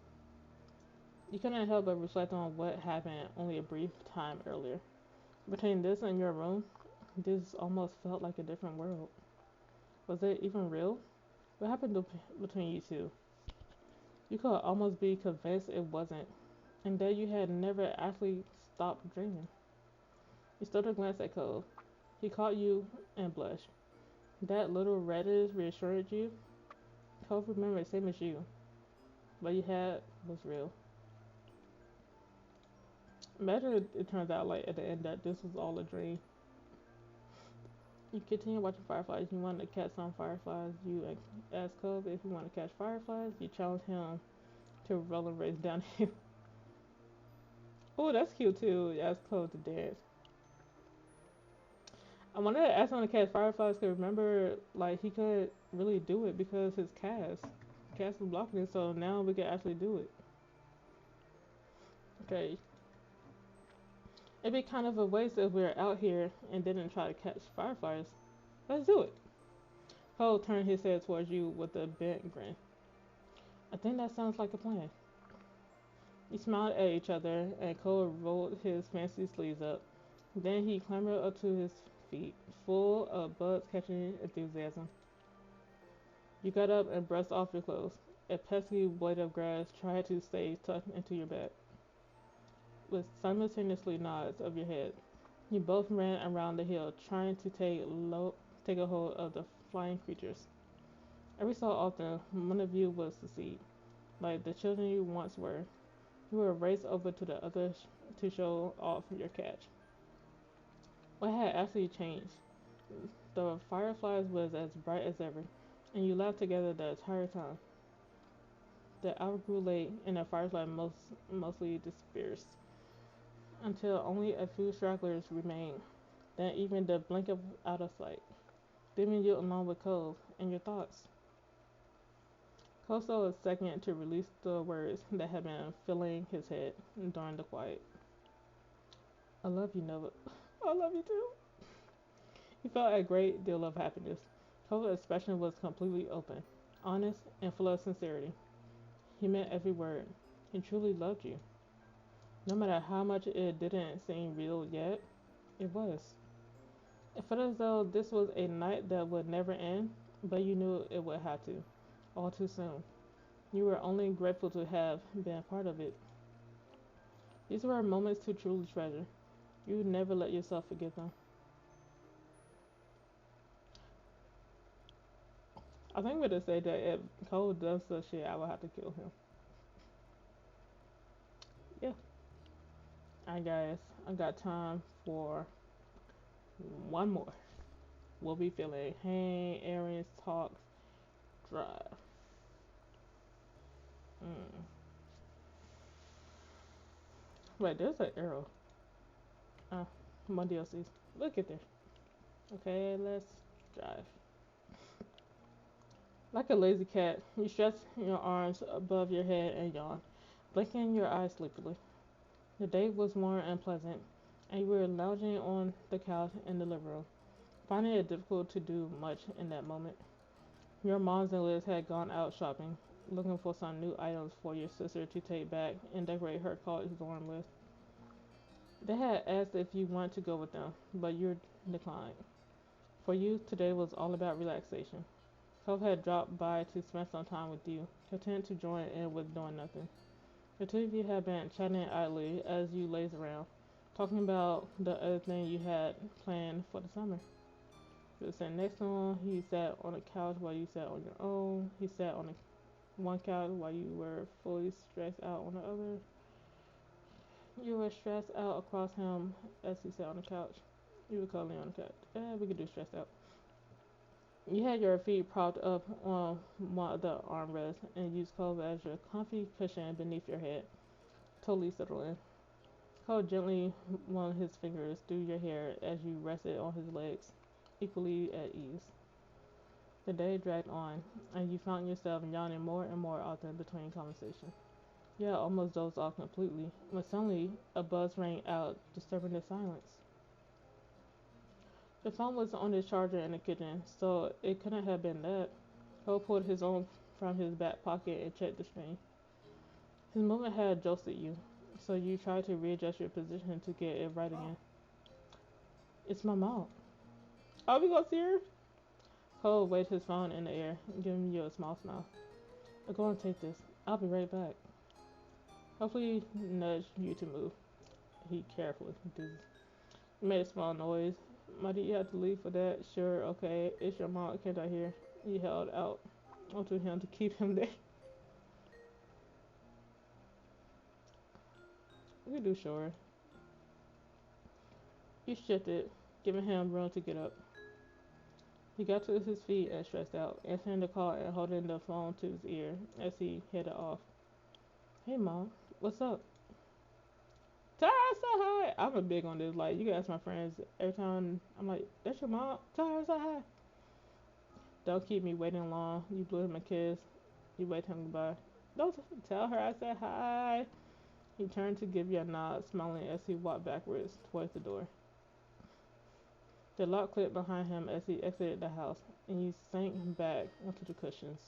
You couldn't help but reflect on what happened only a brief time earlier. Between this and your room, this almost felt like a different world. Was it even real? What happened between you two? You could almost be convinced it wasn't, and that you had never actually stopped dreaming. You stood and glanced at Cole. He caught you and blushed. That little reddish reassured you. Cole remembered same as you. What you had was real. Imagine it turns out like at the end that this was all a dream. You continue watching fireflies. You want to catch some fireflies. You ask Cole if you want to catch fireflies. You challenge him to roll and race downhill. Oh, that's cute too. You ask Cole to dance. I wanted to ask him to catch fireflies because remember, like he couldn't really do it because his cast was blocking it. So now we can actually do it. Okay, it'd be kind of a waste if we were out here and didn't try to catch fireflies. Let's do it. Cole turned his head towards you with a bent grin. I think that sounds like a plan. We smiled at each other, and Cole rolled his fancy sleeves up. Then he clambered up to his feet, full of bugs catching enthusiasm. You got up and brushed off your clothes. A pesky blade of grass tried to stay tucked into your back, with simultaneously nods of your head. You both ran around the hill, trying to take a hold of the flying creatures. Every so often, one of you would succeed, like the children you once were. You would race over to the other to show off your catch. What had actually changed? The fireflies was as bright as ever, and you laughed together the entire time. The hour grew late, and the fireflies mostly dispersed, until only a few stragglers remained. Then even the blink of out of sight, leaving you alone with Cove and your thoughts. Cove stole a second to release the words that had been filling his head during the quiet. I love you, Nova. I love you too. He felt a great deal of happiness. Cove's expression was completely open, honest, and full of sincerity. He meant every word. He truly loved you. No matter how much it didn't seem real yet, it was. It felt as though this was a night that would never end, but you knew it would have to, all too soon. You were only grateful to have been a part of it. These were moments to truly treasure. You would never let yourself forget them. I think we're to say that if Cole does such shit, I will have to kill him. Yeah. Alright, guys. I got time for one more. We'll be feeling hang, errands, talks, drive. Mm. Wait, there's an arrow. My DLCs. Look at there. Okay, let's drive. Like a lazy cat, you stretch your arms above your head and yawn, blinking your eyes sleepily. The day was warm and pleasant, and you were lounging on the couch in the living room, finding it difficult to do much in that moment. Your moms and Liz had gone out shopping, looking for some new items for your sister to take back and decorate her college dorm with. They had asked if you wanted to go with them, but you declined. For you, today was all about relaxation. Cove had dropped by to spend some time with you, content to join in with doing nothing. The two of you had been chatting idly as you lazed around, talking about the other thing you had planned for the summer. He was sitting next to him. He sat on a couch while you sat on your own. He sat on one couch while you were fully stressed out on the other. You were stressed out across him as he sat on the couch. You were cuddling on the couch. We could do stressed out. You had your feet propped up on one of the armrests and used Cove as your comfy cushion beneath your head, totally settled in. Cole gently wound his fingers through your hair as you rested on his legs, equally at ease. The day dragged on, and you found yourself yawning more and more often between conversations. You had almost dozed off completely when suddenly a buzz rang out, disturbing the silence. The phone was on his charger in the kitchen, so it couldn't have been that. Cole pulled his own from his back pocket and checked the screen. His movement had jolted you, so you tried to readjust your position to get it right again. It's my mom. Are we gonna see her? Cole waved his phone in the air, giving you a small smile. I'm going to take this. I'll be right back. Hopefully, he nudged you to move. He carefully did. He made a small noise. Might you have to leave for that? Sure, okay. It's your mom. Can't I hear? He held out onto him to keep him there. We do sure. You shifted, giving him room to get up. He got to his feet and stretched out, answering the call and holding the phone to his ear as he headed off. Hey, Mom. What's up? Tara, say hi. I'm a big on this. Like, you can ask my friends every time. I'm like, that's your mom? Tara, say hi. Don't keep me waiting long. You blew him a kiss. You waved him goodbye. Don't tell her I said hi. He turned to give you a nod, smiling as he walked backwards towards the door. The lock clicked behind him as he exited the house, and you sank back onto the cushions,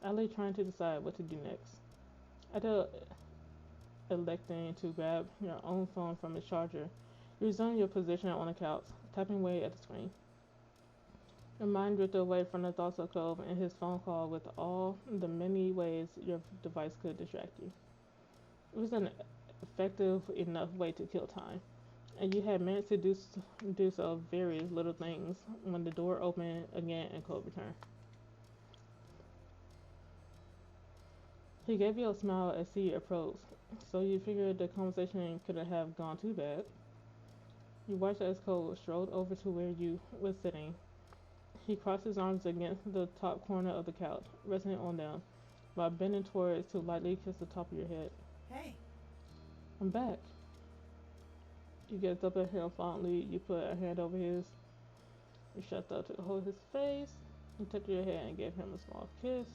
Ali trying to decide what to do next. After electing to grab your own phone from its charger, you resumed your position on the couch, tapping away at the screen. Your mind drifted away from the thoughts of Cove and his phone call with all the many ways your device could distract you. It was an effective enough way to kill time, and you had managed to do so very little things when the door opened again and Cove returned. He gave you a smile as he approached, so you figured the conversation couldn't have gone too bad. You watched as Cole strolled over to where you were sitting. He crossed his arms against the top corner of the couch, resting on them, while bending towards to lightly kiss the top of your head. Hey. I'm back. You gazed up at him fondly. You put a hand over his. You stretched out to hold his face. You touched your head and gave him a small kiss.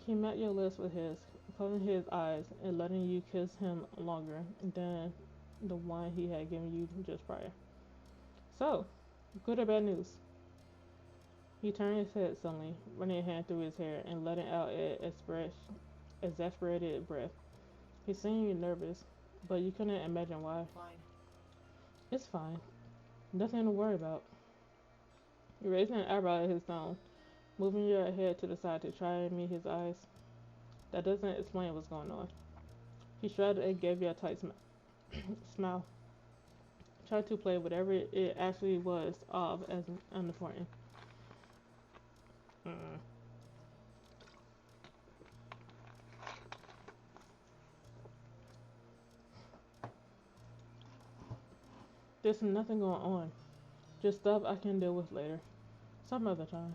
He met your lips with his, closing his eyes and letting you kiss him longer than the one he had given you just prior. So, good or bad news? He turned his head suddenly, running a hand through his hair and letting out an exasperated breath. He seemed nervous, but you couldn't imagine why. Fine. It's fine. Nothing to worry about. You raised an eyebrow at his tone, moving your head to the side to try and meet his eyes. That doesn't explain what's going on. He shrugged and gave you a tight smile. Tried to play whatever it actually was off as unimportant. Mm. There's nothing going on. Just stuff I can deal with later. Some other time.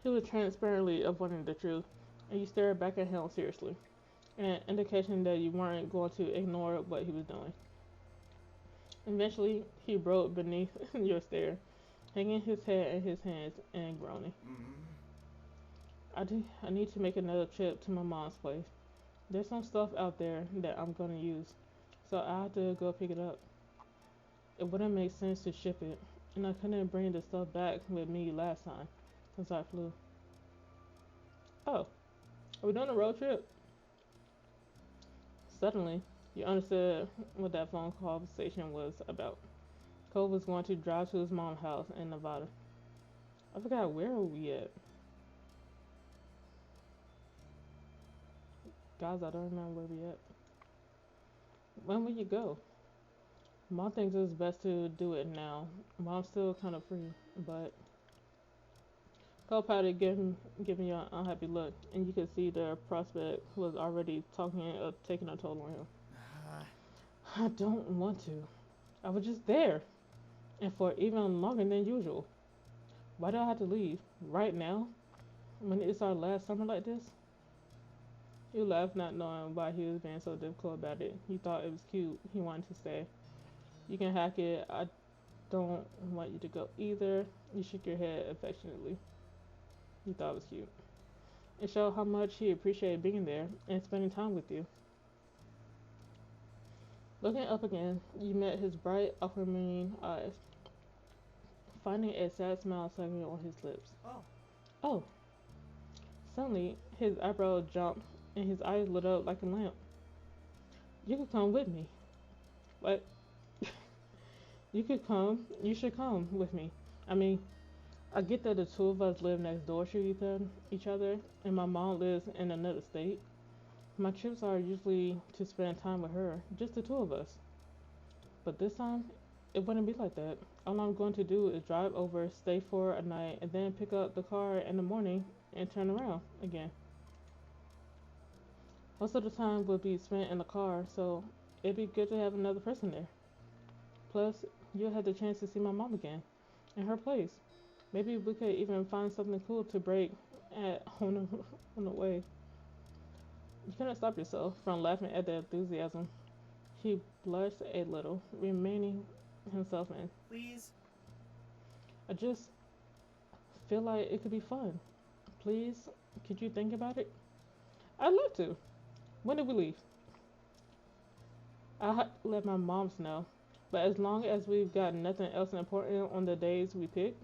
He was transparently avoiding the truth, and you stared back at him seriously, an indication that you weren't going to ignore what he was doing. Eventually, he broke beneath your stare, hanging his head in his hands and groaning. I need to make another trip to my mom's place. There's some stuff out there that I'm gonna use, so I have to go pick it up. It wouldn't make sense to ship it, and I couldn't bring the stuff back with me last time, since I flew. Oh, are we doing a road trip? Suddenly, you understood what that phone conversation was about. Cole was going to drive to his mom's house in Nevada. I forgot where are we at. Guys, I don't remember where we at. When will you go? Mom thinks it's best to do it now. Mom's still kind of free, but Cole pouted, giving you an unhappy look, and you could see the prospect was already taking a toll on him. I don't want to. I was just there, and for even longer than usual. Why do I have to leave right now, when it's our last summer like this? You laughed, not knowing why he was being so difficult about it. You thought it was cute. He wanted to stay. You can hack it. I don't want you to go either. You shook your head affectionately. You thought it was cute. It showed how much he appreciated being there and spending time with you. Looking up again, you met his bright aquamarine eyes, finding a sad smile settling on his lips. Oh. Suddenly, his eyebrow jumped and his eyes lit up like a lamp. You could come with me. What? You should come with me. I mean, I get that the two of us live next door to each other, and my mom lives in another state. My trips are usually to spend time with her, just the two of us. But this time, it wouldn't be like that. All I'm going to do is drive over, stay for a night, and then pick up the car in the morning and turn around again. Most of the time will be spent in the car, so it'd be good to have another person there. Plus, you'll have the chance to see my mom again, in her place. Maybe we could even find something cool to break on the way. You couldn't stop yourself from laughing at the enthusiasm. He blushed a little, remaining himself in. Please? I just feel like it could be fun. Please, could you think about it? I'd love to. When did we leave? I'll let my moms know. But as long as we've got nothing else important on the days we pick,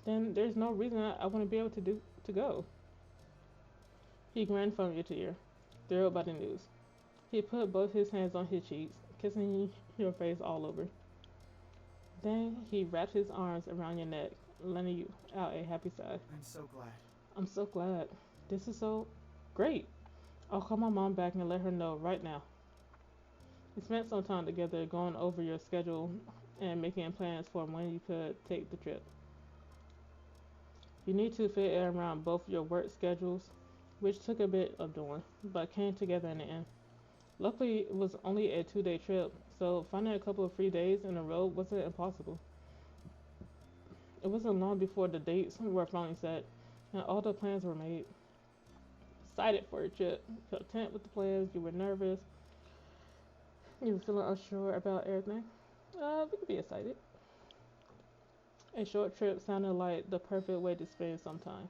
then there's no reason I wouldn't be able to go. He grinned from ear to ear, thrilled by the news. He put both his hands on his cheeks, kissing your face all over. Then he wrapped his arms around your neck, letting you out a happy sigh. I'm so glad. I'm so glad. This is so great. I'll call my mom back and let her know right now. We spent some time together going over your schedule and making plans for when you could take the trip. You need to fit it around both your work schedules, which took a bit of doing, but came together in the end. Luckily, it was only a 2 day trip, so finding a couple of free days in a row wasn't impossible. It wasn't long before the dates were finally set and all the plans were made. Excited for a trip, content with the plans, you were nervous, you were feeling unsure about everything. We could be excited. A short trip sounded like the perfect way to spend some time.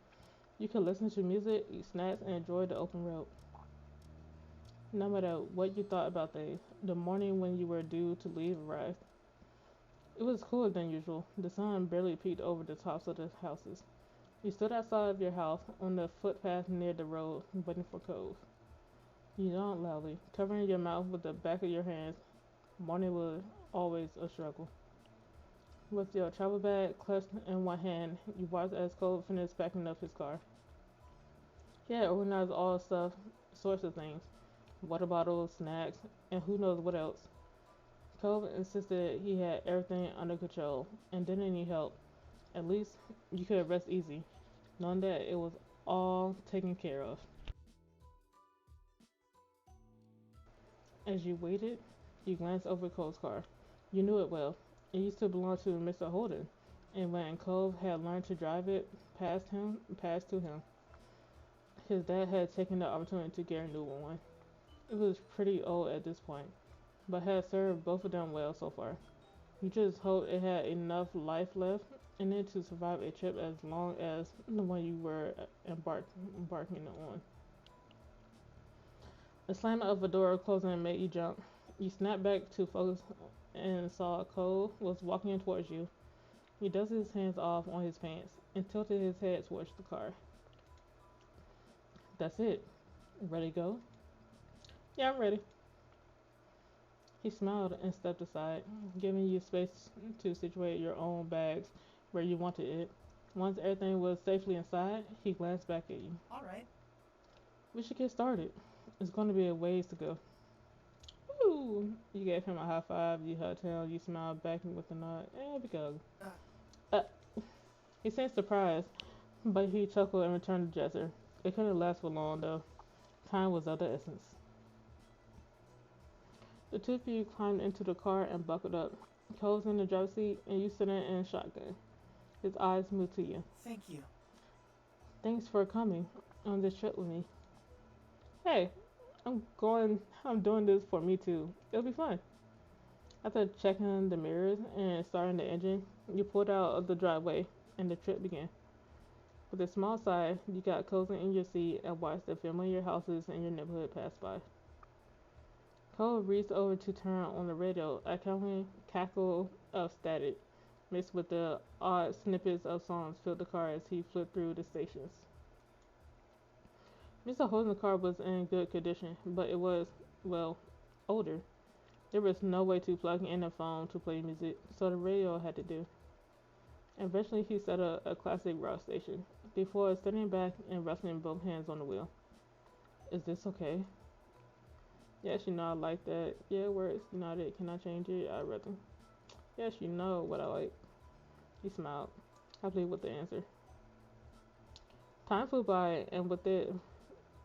You could listen to music, eat snacks, and enjoy the open road. No matter what you thought about things, the morning when you were due to leave arrived. It was cooler than usual. The sun barely peeked over the tops of the houses. You stood outside of your house on the footpath near the road, waiting for Cove. You yawned loudly, covering your mouth with the back of your hands. Morning was always a struggle. With your travel bag clutched in one hand, you watched as Cole finished packing up his car. He had organized all stuff, sorts of things, water bottles, snacks, and who knows what else. Cole insisted he had everything under control and didn't need help. At least you could rest easy, knowing that it was all taken care of. As you waited, you glanced over Cole's car. You knew it well. It used to belong to Mr. Holden, and when Cole had learned to drive it passed to him, his dad had taken the opportunity to get a new one. It was pretty old at this point, but had served both of them well so far. You just hoped it had enough life left in it to survive a trip as long as the one you were embarking on. The slam of a door closing made you jump. You snapped back to focus and saw Cole was walking towards you. He dusted his hands off on his pants and tilted his head towards the car. That's it. Ready to go? Yeah, I'm ready. He smiled and stepped aside, giving you space to situate your own bags where you wanted it. Once everything was safely inside, he glanced back at you. All right. We should get started. It's going to be a ways to go. Woo! You gave him a high five, you hugged him, you smiled back with a nod, and because. Uh, Uh, he seemed surprised, but he chuckled and returned the gesture. It couldn't last for long, though. Time was of the essence. The two of you climbed into the car and buckled up. Cole's in the driver's seat, and you sitting in shotgun. His eyes moved to you. thank you. Thanks for coming on this trip with me. Hey, I'm doing this for me too. It'll be fun. After checking the mirrors and starting the engine, you pulled out of the driveway and the trip began. With a small sigh, you got cozy in your seat and watched the familiar houses in your neighborhood pass by. Cole reached over to turn on the radio. A cackle of static mixed with the odd snippets of songs filled the car as he flipped through the stations. Mr. Holden's car was in good condition, but it was, well, older. There was no way to plug in a phone to play music, so the radio had to do. Eventually, he set up a classic rock station before sitting back and resting both hands on the wheel. Is this okay? Yes, you know I like that. Yeah, it works. You know it. Can I change it? I'd rather. Yes, you know what I like. He smiled, happily with the answer. Time flew by, and with it,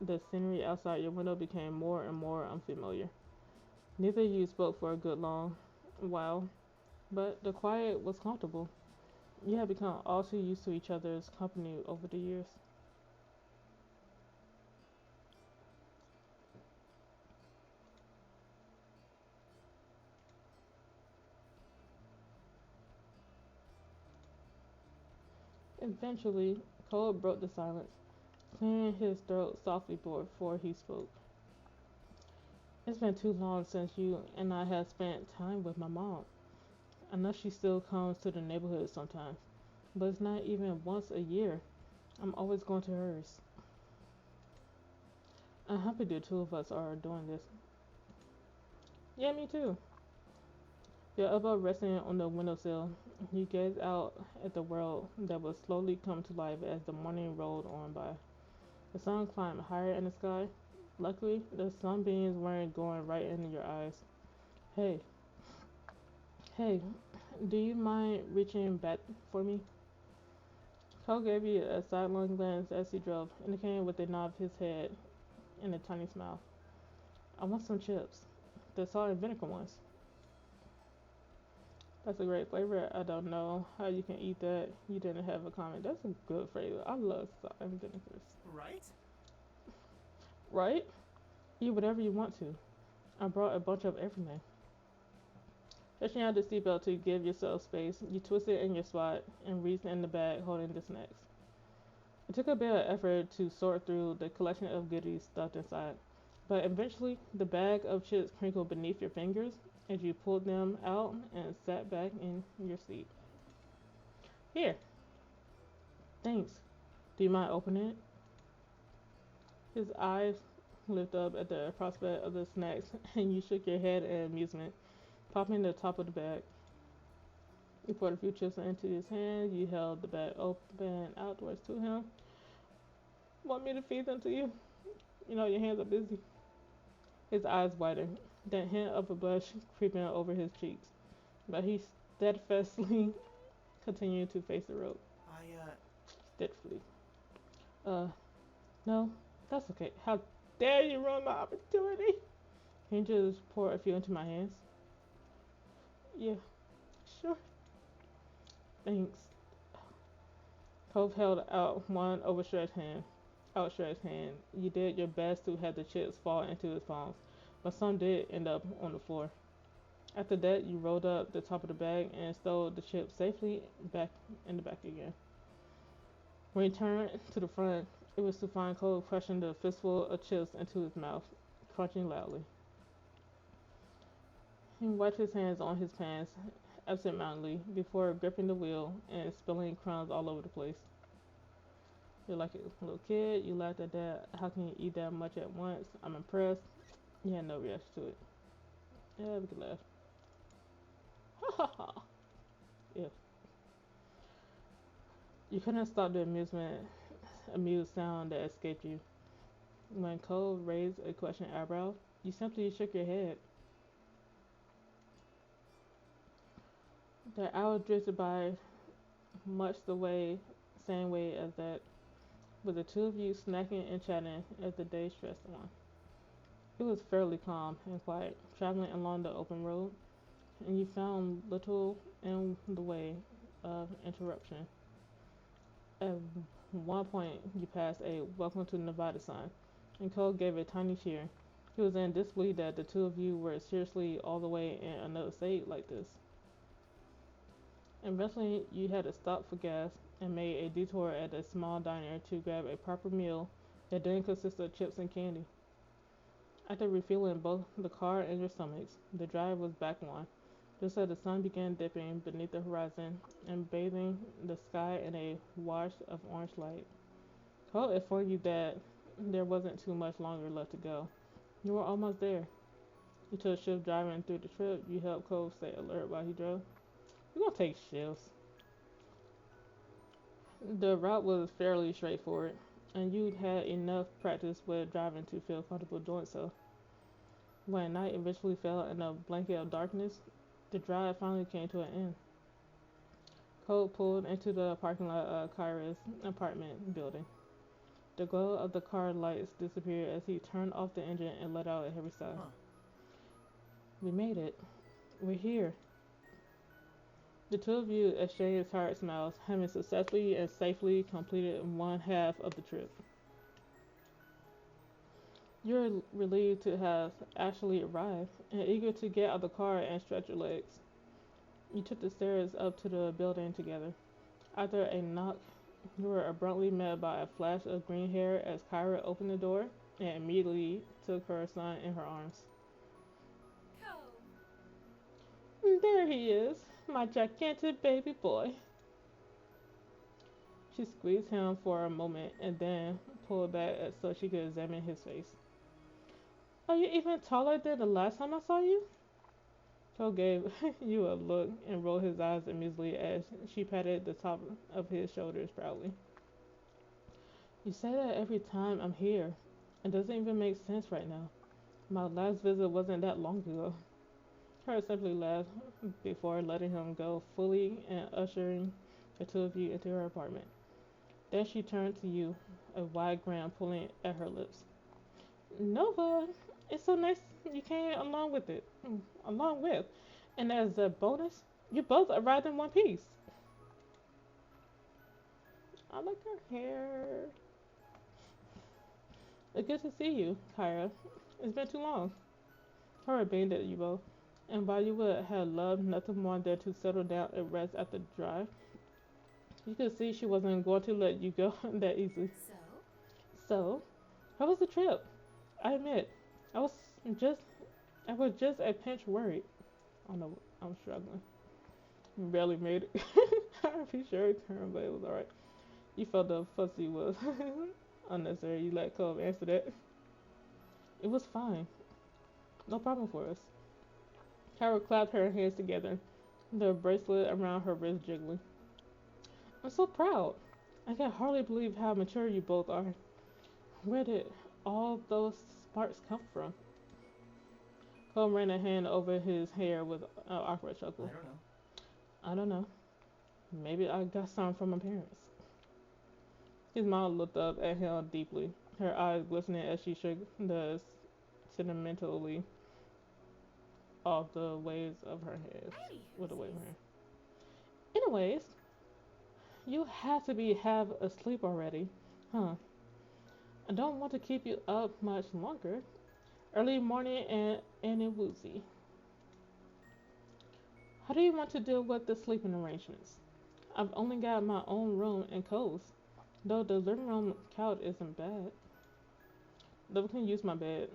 the scenery outside your window became more and more unfamiliar. Neither of you spoke for a good long while, but the quiet was comfortable. You had become all too used to each other's company over the years. Eventually, Cole broke the silence, clearing his throat softly before he spoke. It's been too long since you and I have spent time with my mom. I know she still comes to the neighborhood sometimes, but it's not even once a year. I'm always going to hers. I'm happy the two of us are doing this. Yeah, me too. Your elbow resting on the windowsill, you gaze out at the world that would slowly come to life as the morning rolled on by. The sun climbed higher in the sky. Luckily, the sunbeams weren't going right into your eyes. Hey, hey, do you mind reaching back for me? Cole gave you a sidelong glance as he drove, indicating with a nod of his head and a tiny smile. I want some chips. The salt and vinegar ones. That's a great flavor. I don't know how you can eat that. You didn't have a comment. That's a good flavor. I love salt and vinegars. Right? Right? Eat whatever you want to. I brought a bunch of everything. Stretching out the seatbelt to give yourself space, you twisted in your spot and reached in the bag holding the snacks. It took a bit of effort to sort through the collection of goodies stuffed inside, but eventually the bag of chips crinkled beneath your fingers as you pulled them out and sat back in your seat. Here, thanks. Do you mind opening it? His eyes lit up at the prospect of the snacks, and you shook your head in amusement, popping the top of the bag. You poured a few chips into his hand. You held the bag open outwards to him. Want me to feed them to you? You know your hands are busy. His eyes widened, that hint of a blush creeping over his cheeks, but he steadfastly continued to face the road. I Steadfastly. Uh, no, that's okay. How dare you ruin my opportunity? Can you just pour a few into my hands? Yeah, sure. Thanks. Cove held out one outstretched hand. You did your best to have the chips fall into his palms, but some did end up on the floor. After that, you rolled up the top of the bag and stowed the chips safely back in the back again. When he turned to the front, it was to find Cole crushing the fistful of chips into his mouth, crunching loudly. He wiped his hands on his pants absentmindedly before gripping the wheel and spilling crumbs all over the place. You're like a little kid. You laughed at that. How can you eat that much at once? I'm impressed. You had no reaction to it. Yeah, we could laugh. Ha ha ha. Yeah. You couldn't stop the amused sound that escaped you. When Cole raised a questioning eyebrow, you simply shook your head. The hour drifted by much the same way as that, with the two of you snacking and chatting as the day stressed on. It was fairly calm and quiet, traveling along the open road, and you found little in the way of interruption. At one point, you passed a "Welcome to Nevada" sign, and Cole gave a tiny cheer. He was in disbelief that the two of you were seriously all the way in another state like this. Eventually, you had to stop for gas and made a detour at a small diner to grab a proper meal that didn't consist of chips and candy. After refueling both the car and your stomachs, the drive was back on, just as the sun began dipping beneath the horizon and bathing the sky in a wash of orange light. Cole informed you that there wasn't too much longer left to go. You were almost there. You took shift driving through the trip. You helped Cole stay alert while he drove. We're gonna take shifts. The route was fairly straightforward, and you'd had enough practice with driving to feel comfortable doing so. When night eventually fell in a blanket of darkness, the drive finally came to an end. Cole pulled into the parking lot of Kyra's apartment building. The glow of the car lights disappeared as he turned off the engine and let out a heavy sigh. huh. We made it. We're here. The two of you exchanged tired smiles, having successfully and safely completed one half of the trip. You were relieved to have actually arrived, and eager to get out of the car and stretch your legs. You took the stairs up to the building together. After a knock, you were abruptly met by a flash of green hair as Kyra opened the door and immediately took her son in her arms. Cove. There he is, my gigantic baby boy. She squeezed him for a moment and then pulled back so she could examine his face. Are you even taller than the last time I saw you? Cole gave you a look and rolled his eyes amusedly as she patted the top of his shoulders proudly. You say that every time I'm here. It doesn't even make sense right now. My last visit wasn't that long ago. Kara simply laughed before letting him go fully and ushering the two of you into her apartment. Then she turned to you, a wide grin pulling at her lips. Nova, it's so nice you came along with it. Along with. And as a bonus, you both arrived in one piece. I like her hair. It's good to see you, Kyra. It's been too long. Kara beamed at you both, and while you would have loved nothing more than to settle down and rest after the drive, you could see she wasn't going to let you go that easily. So? So, how was the trip? I admit, I was just, I was just a pinch worried. Oh no, I'm struggling. Barely made it. I'm pretty sure it turned, but it was alright. You felt the fussy was unnecessary. You let Cove answer that. It was fine. No problem for us. Carol clapped her hands together, the bracelet around her wrist jiggling. I'm so proud. I can hardly believe how mature you both are. Where did all those sparks come from? Cole ran a hand over his hair with an awkward I chuckle. don't know. I don't know. Maybe I got some from my parents. His mom looked up at him deeply, her eyes glistening as she shook the sentimentally off the waves of her hair. With the wave of her hair. Anyways, you have to be half asleep already, huh? I don't want to keep you up much longer. Early morning and in woozy. How do you want to deal with the sleeping arrangements? I've only got my own room and Cole's, though the living room couch isn't bad. Though we can use my bed.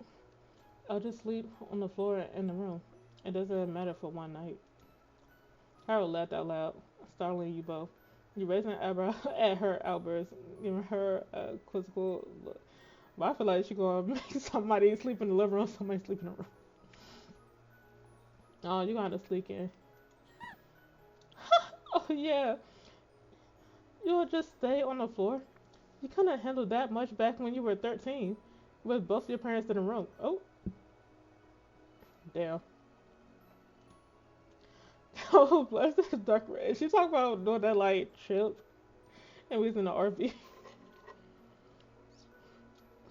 I'll just sleep on the floor in the room. It doesn't matter for one night. Harold laughed out loud, startling you both. You raised an eyebrow at her outburst, giving her a quizzical look. But I feel like she's gonna make somebody sleep in the living room, somebody sleep in the room. Oh, you're gonna have to sleep in. Oh yeah, you'll just stay on the floor. You couldn't handle that much back when you were 13, with both your parents in the room. Oh, damn. Oh, bless this dark red. She talked about doing that like trip, and we was in the RV.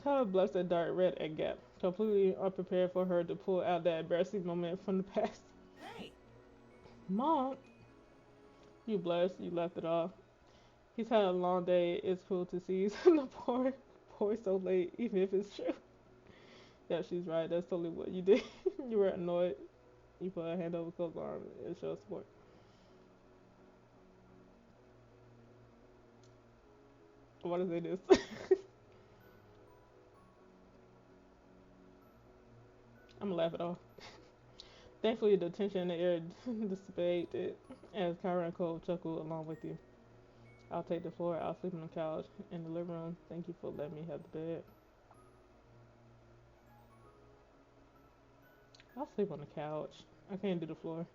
God bless that dark red and gap, completely unprepared for her to pull out that embarrassing moment from the past. Hey! Mom, you blessed, you left it off. He's had a long day. It's cool to see the poor so late, even if it's true. Yeah, she's right. That's totally what you did. You were annoyed. You put a hand over Cole's arm and showed support. Why does it this? I'm gonna laugh it off. Thankfully, the tension in the air dissipated as Kyra and Cole chuckled along with you. I'll take the floor. I'll sleep on the couch in the living room. Thank you for letting me have the bed. I'll sleep on the couch. I can't do the floor.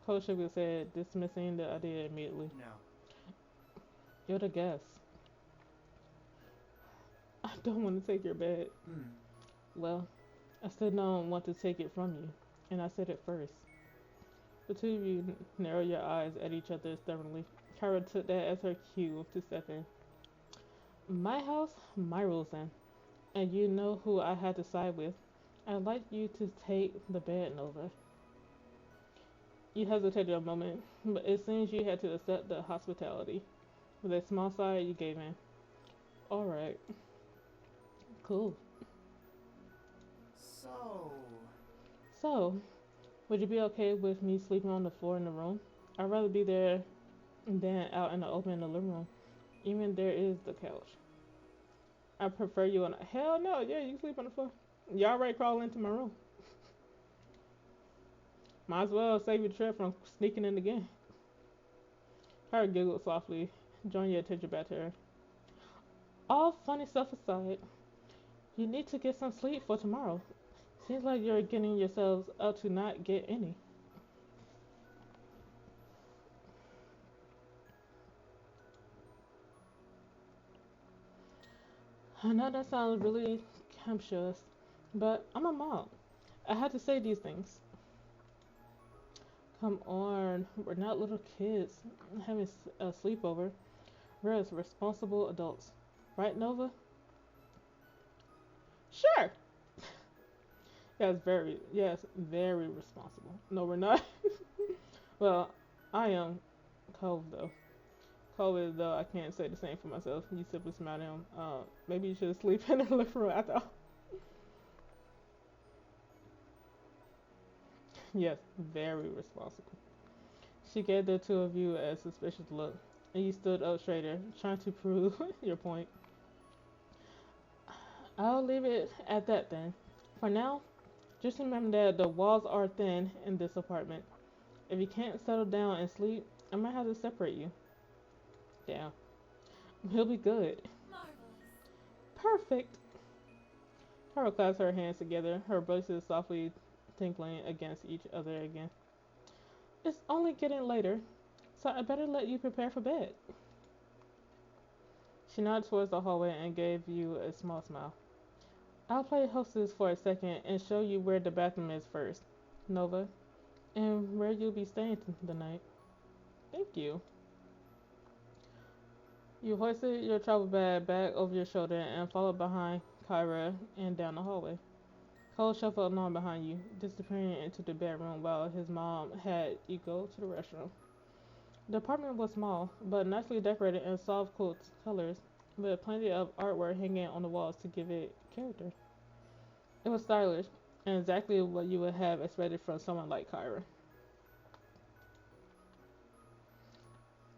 Cole shook his head, dismissing the idea immediately. No. You're the guest. I don't want to take your bed. Hmm. Well, I still don't want to take it from you, and I said it first. The two of you narrowed your eyes at each other stubbornly. Kyra took that as her cue to step in. My house, my rules then. And you know who I had to side with. I'd like you to take the bed, Nova. You hesitated a moment, but it seems you had to accept the hospitality. With a small sigh, you gave in. Alright, cool. So... So, would you be okay with me sleeping on the floor in the room? I'd rather be there than out in the open in the living room. Even there is the couch. I prefer you on. Hell no, yeah, you can sleep on the floor. You already crawl into my room. Might as well save your trip from sneaking in again. Harry giggled softly, drawing your attention back to her. All funny stuff aside, you need to get some sleep for tomorrow. Seems like you're getting yourselves up to not get any. I know that sounds really captious, but I'm a mom. I had to say these things. Come on, we're not little kids having a sleepover. We're as responsible adults. Right, Nova? Sure. Very responsible. No, we're not. Well, I am Cove though. Cove is though I can't say the same for myself. You simply smile at him. Maybe you should sleep in the living room after all. Yes, very responsible. She gave the two of you a suspicious look, and you stood up straighter, trying to prove your point. I'll leave it at that then. For now, just remember that the walls are thin in this apartment. If you can't settle down and sleep, I might have to separate you. Damn. He'll be good. Marvelous. Perfect. Haru clasped her hands together, her voices softly tinkling against each other again. It's only getting later, so I better let you prepare for bed. She nodded towards the hallway and gave you a small smile. I'll play hostess for a second and show you where the bathroom is first, Nova, and where you'll be staying the night. Thank you. You hoisted your travel bag back over your shoulder and followed behind Kyra and down the hallway. Cole shuffled along behind you, disappearing into the bedroom while his mom had you go to the restroom. The apartment was small, but nicely decorated in soft cool colors, with plenty of artwork hanging on the walls to give it character. It was stylish, and exactly what you would have expected from someone like Kyra.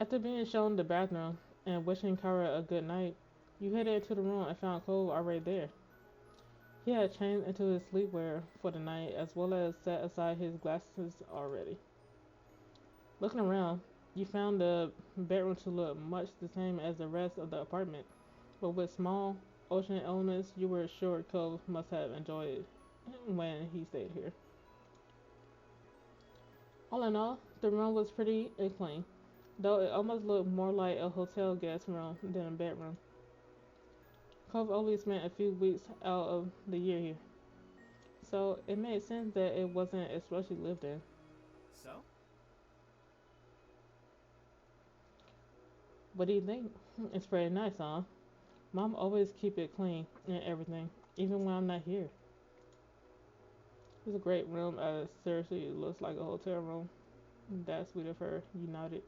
After being shown the bathroom and wishing Kyra a good night, you headed into the room and found Cole already there. He had changed into his sleepwear for the night as well as set aside his glasses already. Looking around, you found the bedroom to look much the same as the rest of the apartment, but with small ocean elements you were sure Cole must have enjoyed when he stayed here. All in all, the room was pretty and clean, though it almost looked more like a hotel guest room than a bedroom. Cove only spent a few weeks out of the year here, so it made sense that it wasn't especially lived in. So? What do you think? It's pretty nice, huh? Mom always keep it clean and everything, even when I'm not here. It's a great room. Seriously, it looks like a hotel room. That's sweet of her. You nodded.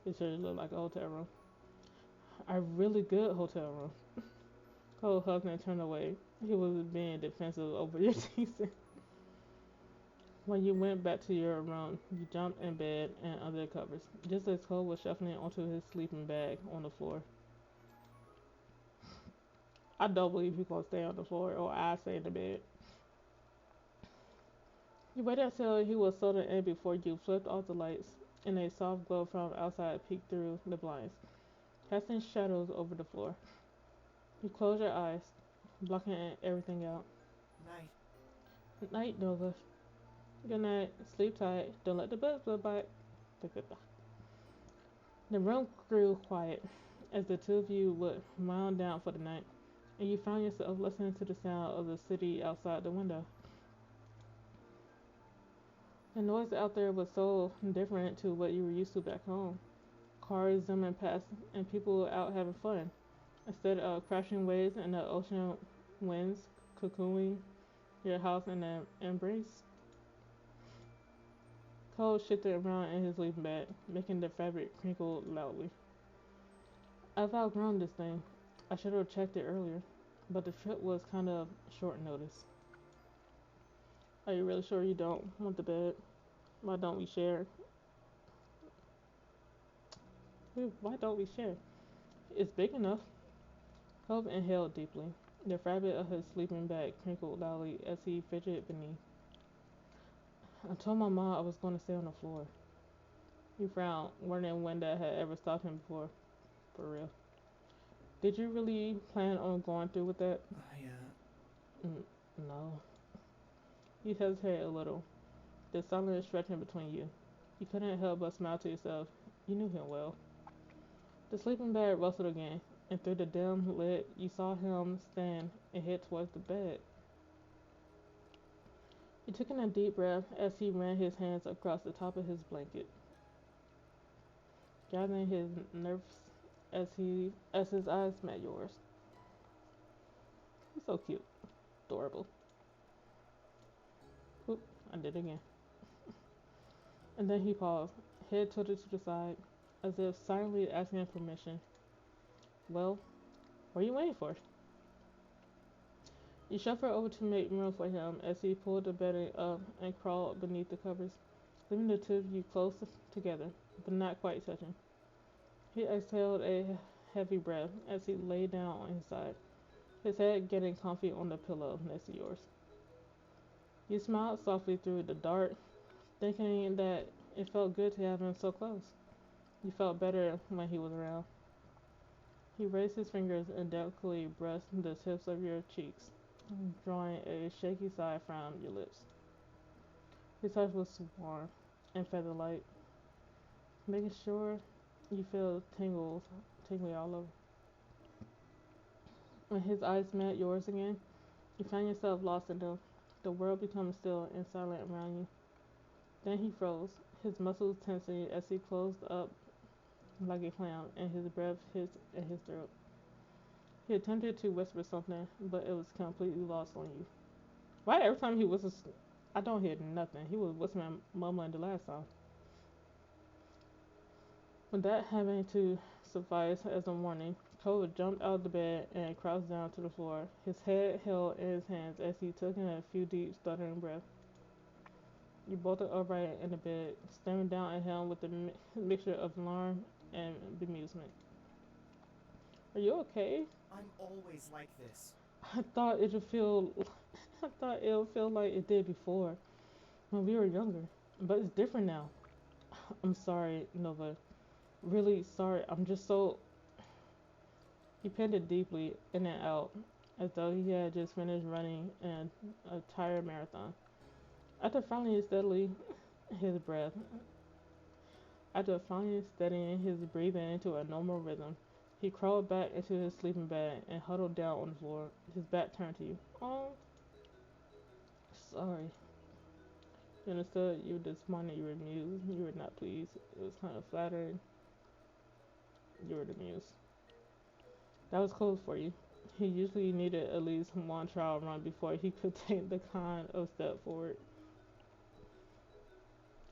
It sure looked like a hotel room. A really good hotel room. Cole hugged and turned away. He was being defensive over your season. When you went back to your room, you jumped in bed and under the covers, just as Cole was shuffling onto his sleeping bag on the floor. I don't believe he's gonna stay on the floor or I stay in the bed. You waited until he was settled in before you flipped off the lights, and a soft glow from outside peeked through the blinds, casting shadows over the floor. You closed your eyes, blocking everything out. Night. Night, Nova. Good night. Sleep tight. Don't let the bugs blow by. Goodbye. The room grew quiet as the two of you would wound down for the night, and you found yourself listening to the sound of the city outside the window. The noise out there was so different to what you were used to back home. Cars zooming past and people out having fun, instead of crashing waves and the ocean winds cocooning your house in an embrace. Cole shifted around in his sleeping bag, making the fabric crinkle loudly. I've outgrown this thing. I should have checked it earlier, but the trip was kind of short notice. Are you really sure you don't want the bed? Why don't we share? Why don't we share? It's big enough. Cove inhaled deeply. The fabric of his sleeping bag crinkled loudly as he fidgeted beneath. I told my mom I was going to stay on the floor. He frowned, wondering when that had ever stopped him before. For real. Did you really plan on going through with that? Mm, no. You hesitated a little, the silence stretching between you. You couldn't help but smile to yourself. You knew him well. The sleeping bag rustled again, and through the dim lit, you saw him stand and head towards the bed. He took in a deep breath as he ran his hands across the top of his blanket, gathering his nerves as his eyes met yours. He's so cute, adorable. Oop, I did it again. And then he paused, head tilted to the side, as if silently asking permission. Well, what are you waiting for? You shuffled over to make room for him as he pulled the bedding up and crawled beneath the covers, leaving the two of you close together, but not quite touching. He exhaled a heavy breath as he lay down on his side, his head getting comfy on the pillow next to yours. You smiled softly through the dark, thinking that it felt good to have him so close. You felt better when he was around. He raised his fingers and delicately brushed the tips of your cheeks, drawing a shaky sigh from your lips. His touch was warm and feather-light, making sure you feel tingly all over. When his eyes met yours again, you found yourself lost in them, the world becoming still and silent around you. Then he froze, his muscles tensing as he closed up like a clam, and his breath hissed in his throat. He attempted to whisper something, but it was completely lost on you. Why every time he whispers, I don't hear nothing. He was whispering, mumbling the last time. With that having to suffice as a warning, Cole jumped out of the bed and crouched down to the floor, his head held in his hands as he took in a few deep, stuttering breaths. You bolted upright in the bed, staring down at him with a mixture of alarm and bemusement. Are you okay? I'm always like this. I thought it would feel. I thought it would feel like it did before when we were younger, but it's different now. I'm sorry, Nova. Really sorry. I'm just so. He panted deeply in and out, as though he had just finished running a tired marathon. After finally steadily his breath, After finally steadying his breathing into a normal rhythm, he crawled back into his sleeping bag and huddled down on the floor, his back turned to you. Oh, sorry. You understood, you were disappointed, you were amused, you were not pleased. It was kind of flattering, you were amused. That was close for you. He usually needed at least one trial run before he could take the kind of step forward.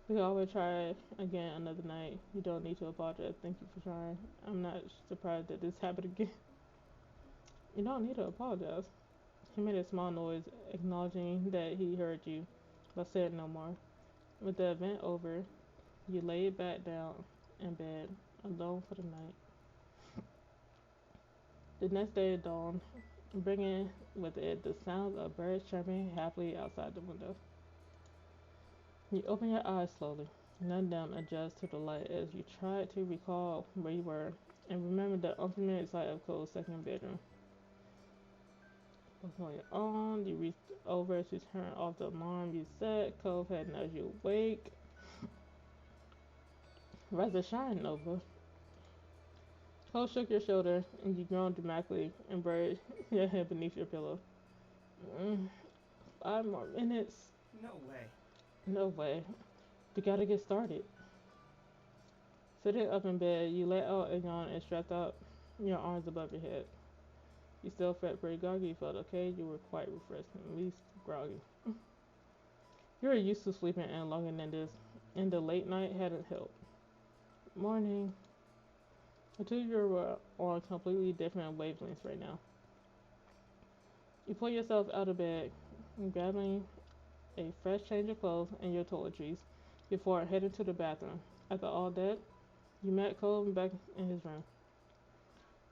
We can always try again another night. You don't need to apologize. Thank you for trying. I'm not surprised that this happened again. You don't need to apologize. He made a small noise, acknowledging that he heard you, but said no more. With the event over, you laid back down in bed, alone for the night. The next day dawned, bringing with it the sounds of birds chirping happily outside the window. You opened your eyes slowly, none of them adjust to the light as you tried to recall where you were and remember the unfamiliar sight of Cole's second bedroom. On your own, you reached over to turn off the alarm you set. Cove had nudged you awake. Rise and shine, Nova. Cole shook your shoulder, and you groaned dramatically and buried your head beneath your pillow. Mm, 5 more minutes. No way. No way. We gotta get started. Sitting up in bed, you let out a yawn and stretched out your arms above your head. You still felt pretty groggy. You felt okay. You were quite refreshed, at least groggy. You were used to sleeping in longer than this, and the late night hadn't helped. Morning. The two of you were on completely different wavelengths right now. You pull yourself out of bed, grabbing a fresh change of clothes and your toiletries before heading to the bathroom. After all that, you met Cole back in his room.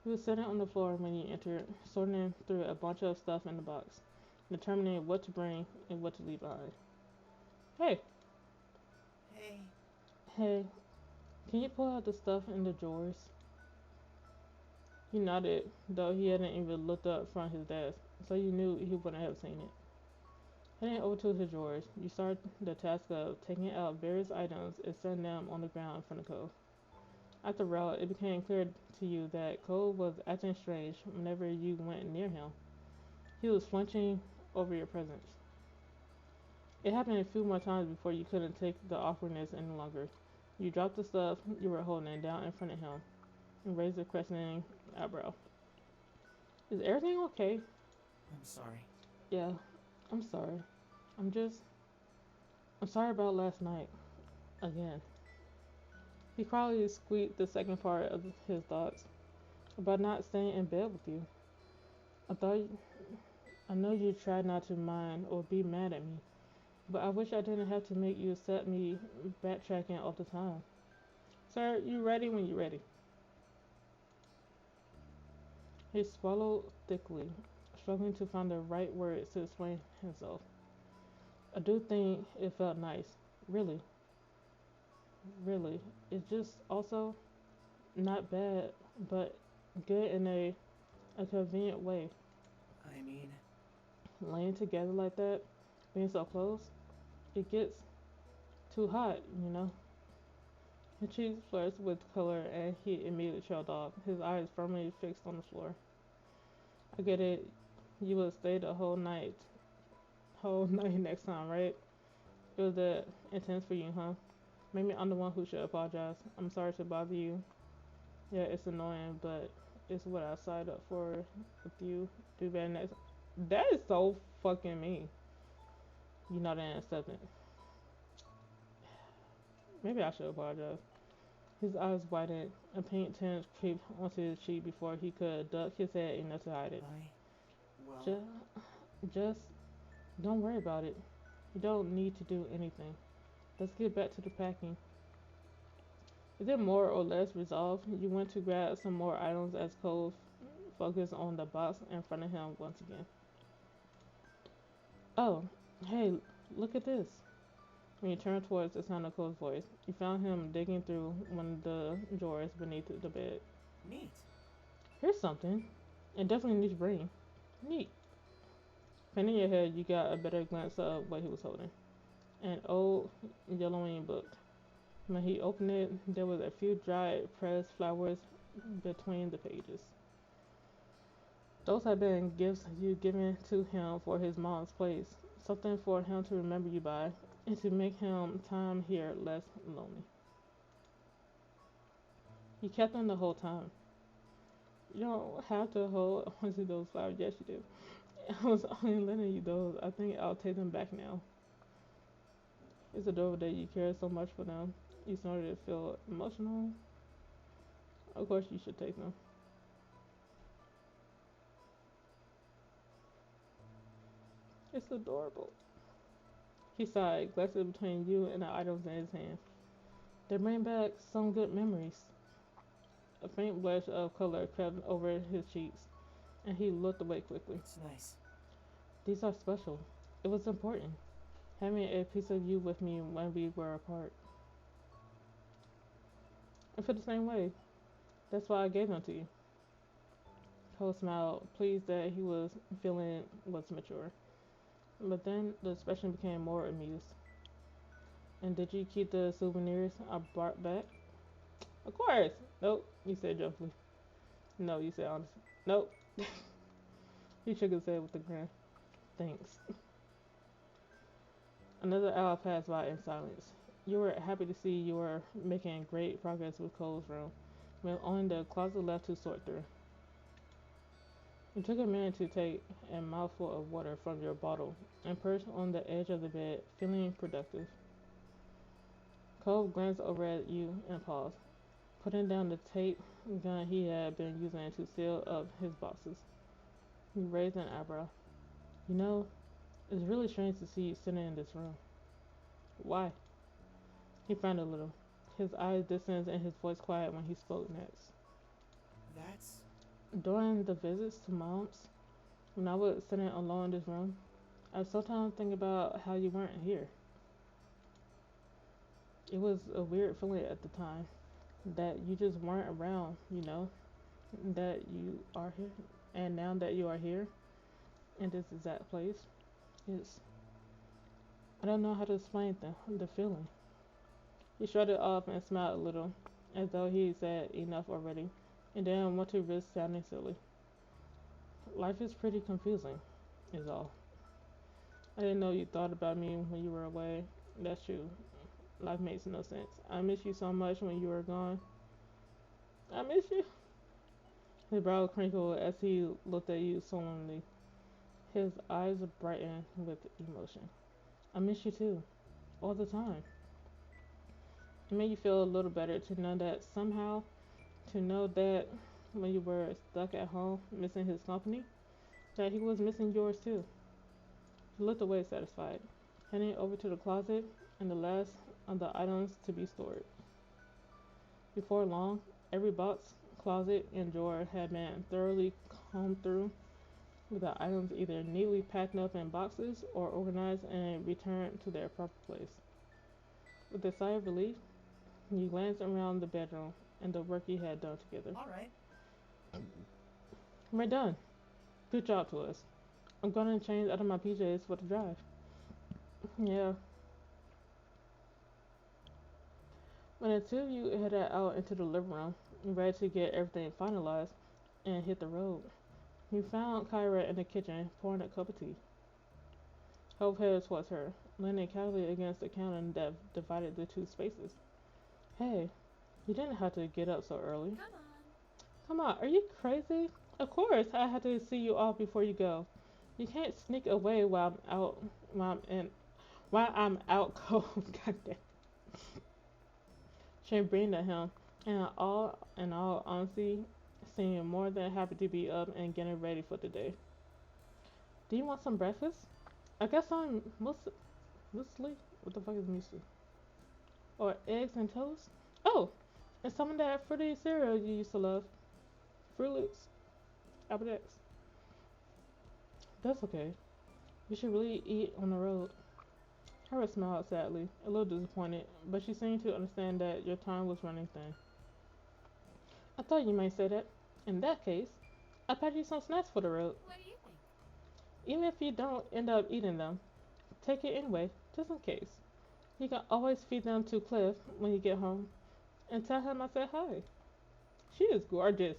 He was sitting on the floor when you entered, sorting through a bunch of stuff in the box, determining what to bring and what to leave behind. Hey, Hey. hey, can you pull out the stuff in the drawers? He nodded, though he hadn't even looked up from his desk, so you knew he wouldn't have seen it. Heading over to his drawers, you started the task of taking out various items and setting them on the ground in front of Cole. After all, it became clear to you that Cole was acting strange whenever you went near him. He was flinching over your presence. It happened a few more times before you couldn't take the awkwardness any longer. You dropped the stuff you were holding down in front of him and raised a questioning eyebrow. Is everything okay? I'm sorry. Yeah, I'm sorry. I'm just. I'm sorry about last night. Again. He quietly squeaked the second part of his thoughts about not staying in bed with you. I thought. I know you tried not to mind or be mad at me, but I wish I didn't have to make you accept me backtracking all the time. Sir, you ready when you're ready. He swallowed thickly, struggling to find the right words to explain himself. I do think it felt nice. Really, really. It's just also not bad, but good in a convenient way. I mean, Laying together like that, being so close, it gets too hot. His cheeks flushed with color and he immediately trailed off, his eyes firmly fixed on the floor. I get it. You would stay the whole night next time, right? It was that intense for you, huh? Maybe I'm the one who should apologize. I'm sorry to bother you. Yeah, it's annoying, but it's what I signed up for with you. Do better next. That is so fucking mean. You know that ain't accepting. Maybe I should apologize. His eyes widened. A pink tinge creeped onto his cheek before he could duck his head enough to hide it. well, Just, just don't worry about it. You don't need to do anything. Let's get back to the packing. Is it more or less resolved? You went to grab some more items as Cole focused on the box in front of him once again. Oh, hey, look at this. When you turned towards the sound of Cole's voice, you found him digging through one of the drawers beneath the bed. neat. Here's something. It definitely needs brain. Neat. Pinning your head, you got a better glance of what he was holding. An old yellowing book. When he opened it, there was a few dried pressed flowers between the pages. Those had been gifts you given to him for his mom's place, something for him to remember you by, and to make him time here less lonely. You kept them the whole time. You don't have to hold onto those flowers. Yes, you do. I was only lending you those. I think I'll take them back now. It's adorable that you care so much for them. You started to feel emotional. Of course, you should take them. It's adorable. He sighed, glancing between you and the items in his hand. They bring back some good memories. A faint blush of color crept over his cheeks, and he looked away quickly. It's nice. These are special. It was important, having a piece of you with me when we were apart. I feel the same way. That's why I gave them to you. Cole smiled, pleased that he was feeling was mature. But then the expression became more amused. And did you keep the souvenirs I brought back? Of course. Nope, you said jokingly. No, you said honestly. Nope. He shook his head with a grin. Thanks. Another hour passed by in silence. You were happy to see you were making great progress with Cole's room, with only the closet left to sort through. It took a minute to take a mouthful of water from your bottle and perch on the edge of the bed, feeling productive. Cole glanced over at you and paused, putting down the tape gun he had been using to seal up his boxes. He raised an eyebrow. You know, it's really strange to see you sitting in this room. Why? He frowned a little, his eyes distant and his voice quiet when he spoke next. That's. During the visits to Mom's, when I was sitting alone in this room, I sometimes think about how you weren't here. It was a weird feeling at the time that you just weren't around, that you are here. And now that you are here in this exact place, it's, I don't know how to explain the feeling. He shrugged it off and smiled a little. as though he said enough already, and didn't want to risk sounding silly. Life is pretty confusing, is all. I didn't know you thought about me when you were away. That's true. Life makes no sense. I miss you so much when you were gone. I miss you. His brow crinkled as he looked at you solemnly. His eyes brightened with emotion. I miss you too, all the time. It made you feel a little better to know that somehow, to know that when you were stuck at home, missing his company, that he was missing yours too. He looked away satisfied, heading over to the closet and the last of the items to be stored. Before long, every box, closet, and drawer had been thoroughly combed through, with the items either neatly packed up in boxes or organized and returned to their proper place. With a sigh of relief, you glanced around the bedroom and the work you had done together. All right. We're done. Good job to us. I'm gonna change out of my PJs for the drive. Yeah. When the two of you headed out into the living room, ready to get everything finalized and hit the road, you found Kyra in the kitchen pouring a cup of tea. Hope headed towards her, leaning casually against the counter that divided the two spaces. Hey, you didn't have to get up so early. Come on. Come on, are you crazy? Of course, I had to see you off before you go. You can't sneak away while I'm in while I'm out cold. Goddamn. She breathed at him, and in all honesty, seemed more than happy to be up and getting ready for the day. Do you want some breakfast? I guess I'm muesli. What the fuck is muesli? Or eggs and toast? Oh, and some of that fruity cereal you used to love. Fruit Loops, Albert X. That's okay. We should really eat on the road. Hera smiled sadly, a little disappointed, but she seemed to understand that your time was running thin. I thought you might say that. In that case, I'll pack you some snacks for the road. What do you think? Even if you don't end up eating them, take it anyway, just in case. You can always feed them to Cliff when you get home and tell him I said hi. She is gorgeous.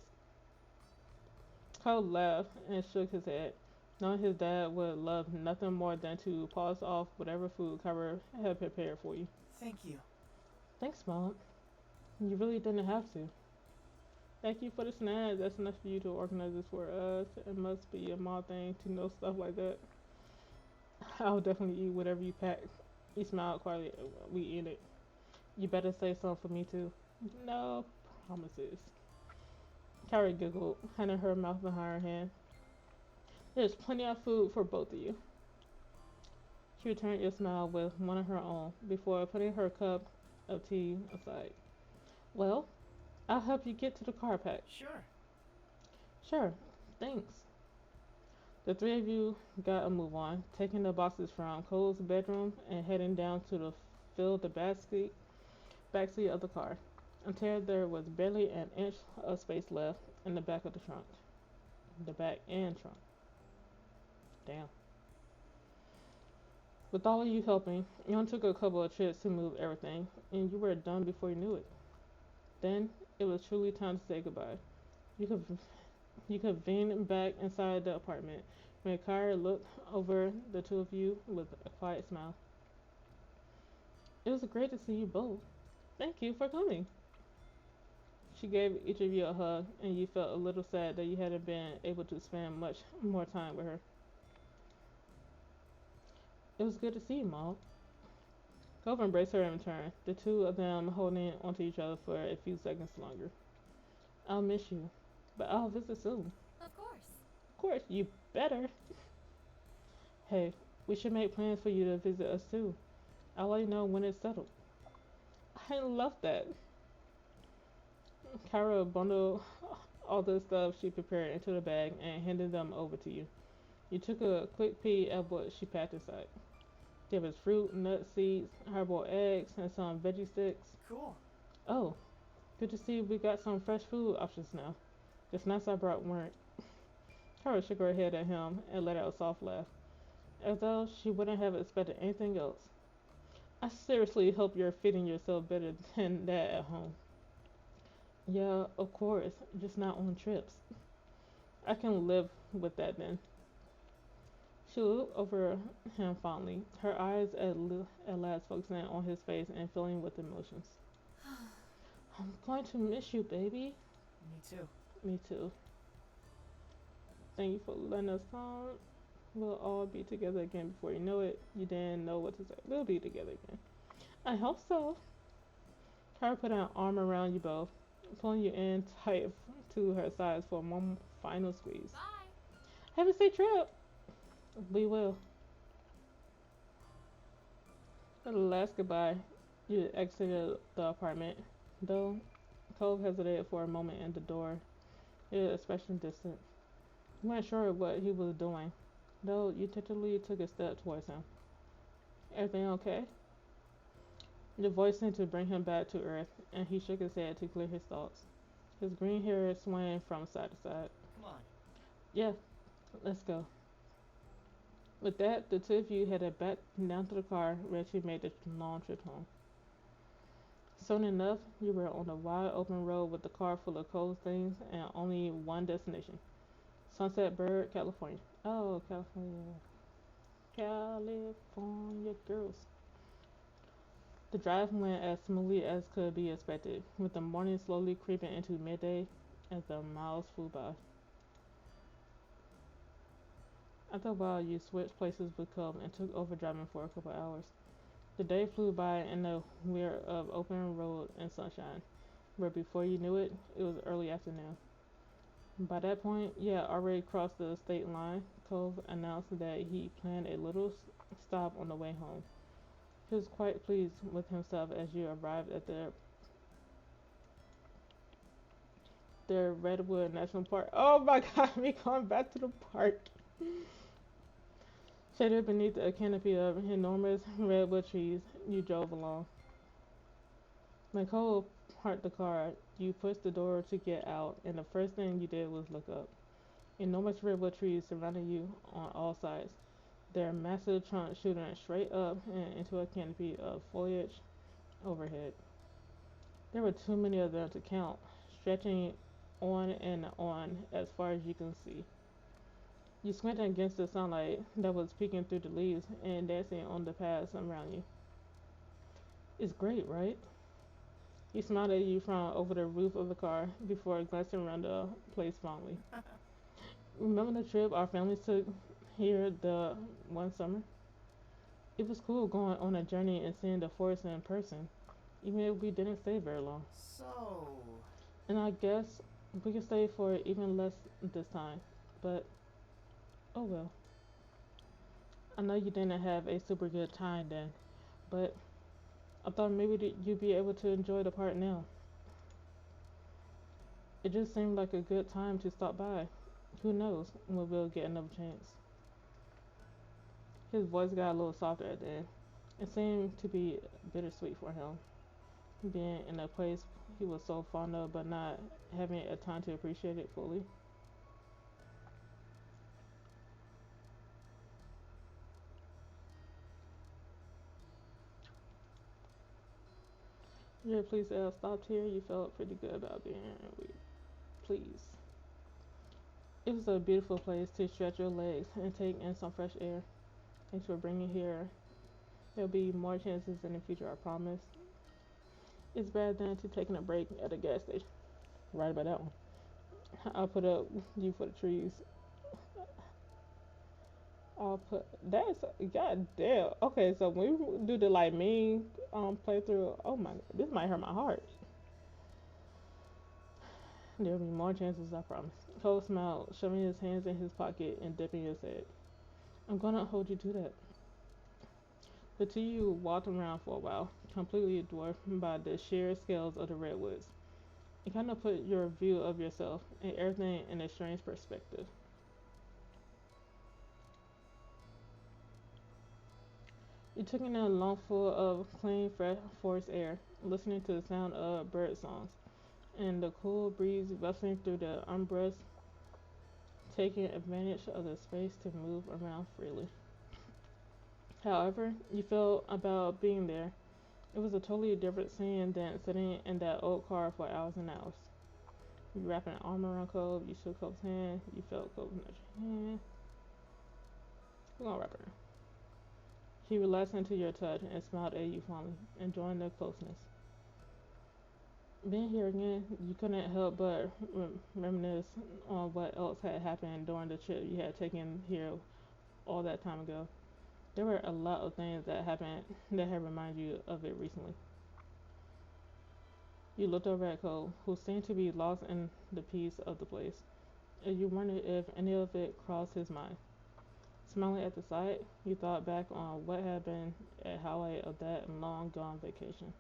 Cole laughed and shook his head, knowing his dad would love nothing more than to pass off whatever food Kyra had prepared for you. Thank you. Thanks, Mom. You really didn't have to. Thank you for the snacks. That's enough for you to organize this for us. It must be a mom thing to know stuff like that. I'll definitely eat whatever you pack. He smiled quietly. We eat it. You better say something for me too. No promises. Carrie giggled, handing her mouth behind her hand. There's plenty of food for both of you. She returned your smile with one of her own before putting her cup of tea aside. Well, I'll help you get to the car pack. Sure. Sure, thanks. The three of you got a move on, taking the boxes from Cole's bedroom and heading down to fill the backseat of the car, until there was barely an inch of space left in the back of the trunk. The back and trunk. Damn. With all of you helping, it only took a couple of trips to move everything, and you were done before you knew it. Then it was truly time to say goodbye. You could you convened back inside the apartment when Kyra looked over the two of you with a quiet smile. It was great to see you both. Thank you for coming. She gave each of you a hug, and you felt a little sad that you hadn't been able to spend much more time with her. It was good to see you, Maud. Cove embraced her in return, the two of them holding onto each other for a few seconds longer. I'll miss you, but I'll visit soon. Of course. Of course, you better. Hey, we should make plans for you to visit us too. I'll let you know when it's settled. I love that. Kyra bundled all the stuff she prepared into the bag and handed them over to you. You took a quick peek at what she packed inside. There was fruit, nuts, seeds, hard-boiled eggs, and some veggie sticks. Cool. Oh, good to see we got some fresh food options now. The snacks I brought weren't. Kyra shook her head at him and let out a soft laugh, as though she wouldn't have expected anything else. I seriously hope you're feeding yourself better than that at home. Yeah, of course, just not on trips. I can live with that then. She looked over him fondly, her eyes at last focusing on his face and filling with emotions. I'm going to miss you, baby. Me too. Me too. Thank you for letting us come. We'll all be together again before you know it. You didn't know what to say. We'll be together again. I hope so. Her put an arm around you both, pulling you in tight to her sides for one final squeeze. Bye. Have a safe trip. We will. At the last goodbye, you exited the apartment. Though Cove hesitated for a moment in the door, his expression distant. You weren't sure what he was doing, though you tentatively took a step towards him. Everything okay? The voice seemed to bring him back to earth, and he shook his head to clear his thoughts. His green hair swaying from side to side. Come on. Yeah, let's go. With that, the two of you headed back down to the car, ready to make the long trip home. Soon enough, you were on a wide open road with the car full of cold things and only one destination. Sunset Bird, California. Oh, California. California girls. The drive went as smoothly as could be expected, with the morning slowly creeping into midday as the miles flew by. After a while, you switched places with Cub and took over driving for a couple hours. The day flew by in a weir of open road and sunshine, where before you knew it, it was early afternoon. By that point, you had already crossed the state line. Cove announced that he planned a little stop on the way home. He was quite pleased with himself as you arrived at the Redwood National Park. Oh my god, we going back to the park. Shaded beneath a canopy of enormous redwood trees, you drove along. When Cole parked the car, you pushed the door to get out, and the first thing you did was look up. Enormous redwood trees surrounded you on all sides, their massive trunks shooting straight up and into a canopy of foliage overhead. There were too many of them to count, stretching on and on as far as you can see. You squinted against the sunlight that was peeking through the leaves and dancing on the paths around you. It's great, right? He smiled at you from over the roof of the car before glancing around the place fondly. Remember the trip our families took here the one summer? It was cool going on a journey and seeing the forest in person, even if we didn't stay very long. So, And I guess we could stay for even less this time. But, oh well. I know you didn't have a super good time then, but I thought maybe you'd be able to enjoy the park now. It just seemed like a good time to stop by. Who knows when we'll get another chance. His voice got a little softer at the end. It seemed to be bittersweet for him, being in a place he was so fond of but not having a time to appreciate it fully. Yeah, please stopped here. You felt pretty good about being here. Please. It was a beautiful place to stretch your legs and take in some fresh air. Thanks for bringing here. There'll be more chances in the future, I promise. It's better than to taking a break at a gas station. Right about that one. I'll put up you for the trees. I'll put that's god damn. Okay, so when we do the like mean playthrough, oh my, this might hurt my heart. There'll be more chances, I promise. Cole smiled, shoving his hands in his pocket and dipping his head. I'm gonna hold you to that. The two of you walked around for a while, completely dwarfed by the sheer scales of the redwoods. It kind of put your view of yourself and everything in a strange perspective. You took in a lungful of clean, fresh forest air, listening to the sound of bird songs and the cool breeze rustling through the umbrellas, taking advantage of the space to move around freely. However, you felt about being there. It was a totally different scene than sitting in that old car for hours and hours. You wrapped an arm around Cove. You shook Cove's hand. You felt Cove nudge your hand. We're gonna wrap it around. He relaxed into your touch and smiled at you fondly, enjoying their closeness. Being here again, you couldn't help but reminisce on what else had happened during the trip you had taken here all that time ago. There were a lot of things that happened that had reminded you of it recently. You looked over at Cole, who seemed to be lost in the peace of the place, and you wondered if any of it crossed his mind. Smiling at the sight, you thought back on what had been a highlight of that long gone vacation.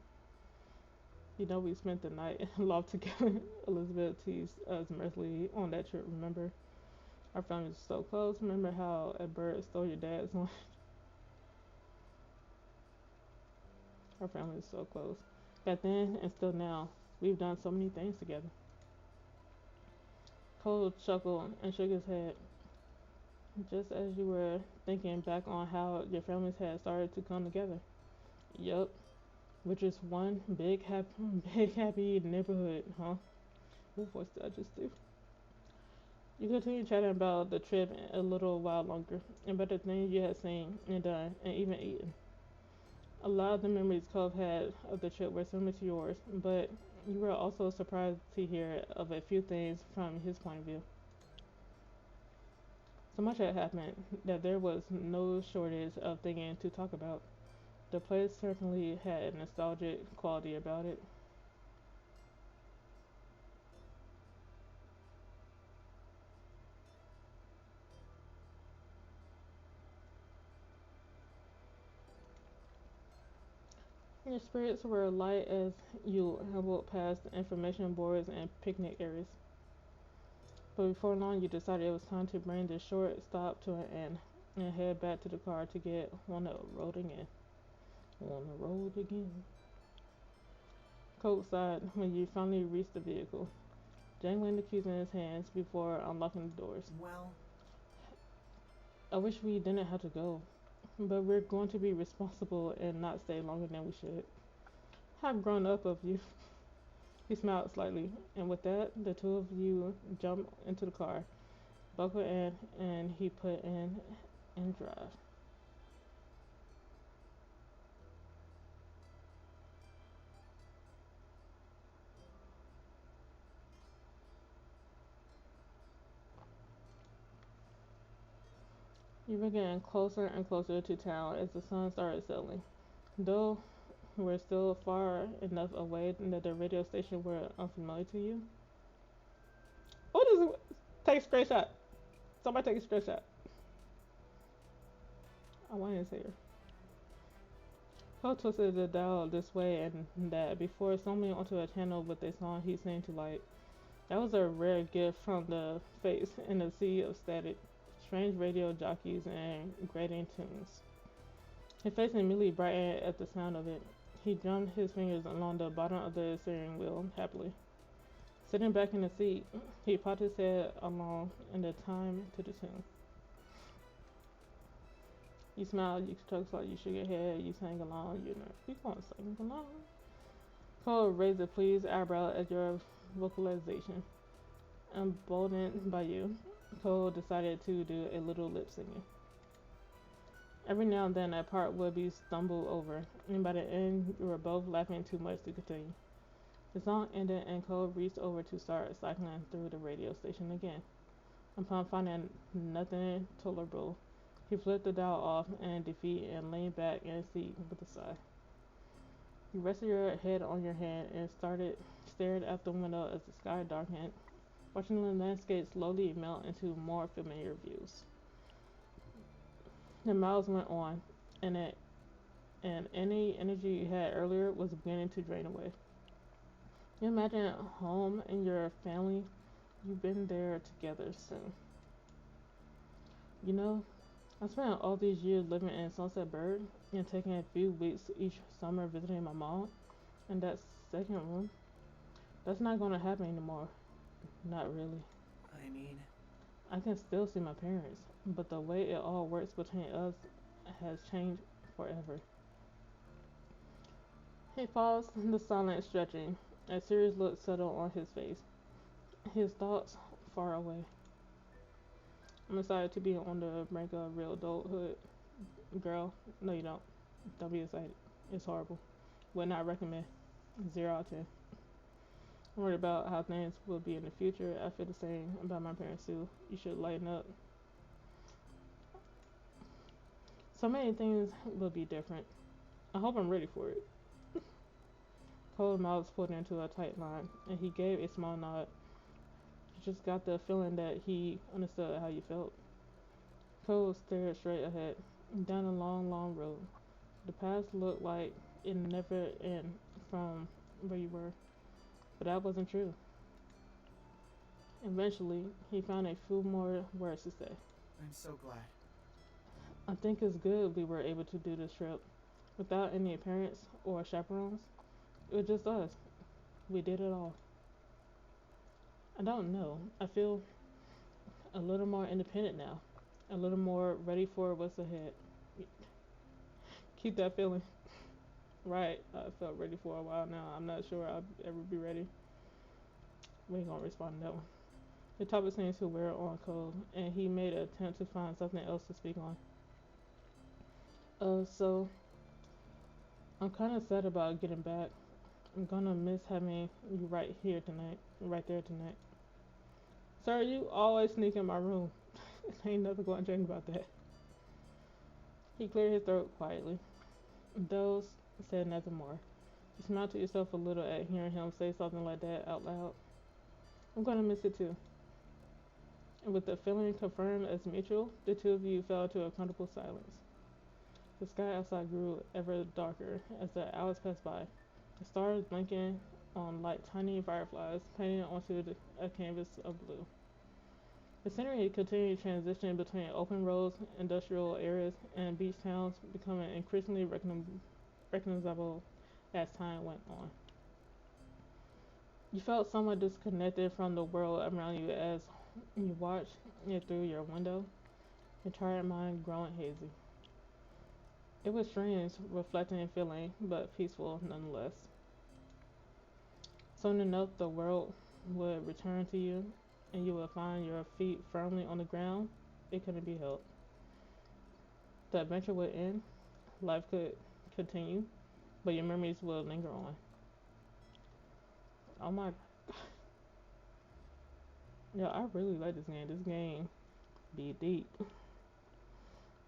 You know, we spent the night locked together. Elizabeth teased us mercilessly on that trip, remember? Our family was so close. Remember how a bird stole your dad's one? Our family is so close. Back then and still now, we've done so many things together. Cole chuckled and shook his head, just as you were thinking back on how your families had started to come together. Yup, which is one big happy, big happy neighborhood, huh? What voice did I just do? You continued chatting about the trip a little while longer, and about the things you had seen and done, and even eaten. A lot of the memories Cove had of the trip were similar to yours, but you were also surprised to hear of a few things from his point of view. So much had happened that there was no shortage of things to talk about. The place certainly had a nostalgic quality about it. Your spirits were light as you ambled past information boards and picnic areas. But before long, you decided it was time to bring this short stop to an end and head back to the car to get on the road again. On the road again. Colt sighed when you finally reached the vehicle, jangling the keys in his hands before unlocking the doors. Well, I wish we didn't have to go, but we're going to be responsible and not stay longer than we should. How grown up of you. He smiled slightly, and with that, the two of you jumped into the car, buckled in, and he put in and drive. You were getting closer and closer to town as the sun started settling. Though we're still far enough away that the radio station were unfamiliar to you. What is it? Take a screenshot. Somebody take a screenshot. I want to see her. Cole twisted the dial this way and that before stumbling onto a channel with a song he seemed to like. That was a rare gift from the face in a sea of static, strange radio jockeys, and grating tunes. His face immediately brightened at the sound of it. He drummed his fingers along the bottom of the steering wheel happily. Sitting back in the seat, he popped his head along in the time to the tune. You smiled, you chuckled slightly, you shook your head, you sang along, you gonna sing along. Cole raised a pleased eyebrow at your vocalization. Emboldened by you, Cole decided to do a little lip singing. Every now and then a part would be stumbled over, and by the end you were both laughing too much to continue. The song ended and Cole reached over to start cycling through the radio station again. Upon finding nothing tolerable, he flipped the dial off in defeat and leaned back in his seat with a sigh. You rested your head on your hand and stared out the window as the sky darkened, watching the landscape slowly melt into more familiar views. The miles went on, and any energy you had earlier was beginning to drain away. You imagine home and your family. You've been there together soon. You know, I spent all these years living in Sunset Bird and taking a few weeks each summer visiting my mom in that second room. That's not gonna happen anymore. Not really. I mean, I can still see my parents, but the way it all works between us has changed forever. He paused, the silent stretching. A serious look settled on his face. his thoughts far away. I'm excited to be on the brink of real adulthood. Girl, no, you don't. Don't be excited. It's horrible. Would not recommend. 0 out of 10. I'm worried about how things will be in the future. I feel the same about my parents too. You should lighten up. So many things will be different. I hope I'm ready for it. Cole's mouth pulled into a tight line, and he gave a small nod. You just got the feeling that he understood how you felt. Cole stared straight ahead, down a long, long road. The past looked like it never end from where you were, but that wasn't true. Eventually, he found a few more words to say. I'm so glad. I think it's good we were able to do this trip without any parents or chaperones. It was just us. We did it all. I don't know. I feel a little more independent now, a little more ready for what's ahead. Keep that feeling. Right. I felt ready for a while now. I'm not sure I'll ever be ready. We ain't gonna respond to that one. The topic seems to wear on Cole, and he made an attempt to find something else to speak on. So I'm kind of sad about getting back. I'm gonna miss having you right here tonight, right there tonight. Sir, you always sneak in my room. Ain't nothing going to change about that. He cleared his throat quietly. Those said nothing more. You smiled to yourself a little at hearing him say something like that out loud. I'm gonna miss it too. And with the feeling confirmed as mutual, the two of you fell into a comfortable silence. The sky outside grew ever darker as the hours passed by, the stars blinking on like tiny fireflies painted onto a canvas of blue. The scenery continued to transition between open roads, industrial areas, and beach towns, becoming increasingly recognizable as time went on. You felt somewhat disconnected from the world around you as you watched it through your window, your tired mind growing hazy. It was strange, reflecting and feeling, but peaceful nonetheless. Soon enough, the world would return to you, and you would find your feet firmly on the ground. It couldn't be helped. The adventure would end, life could continue, but your memories will linger on. Oh my, yeah, I really like this game. This game be deep,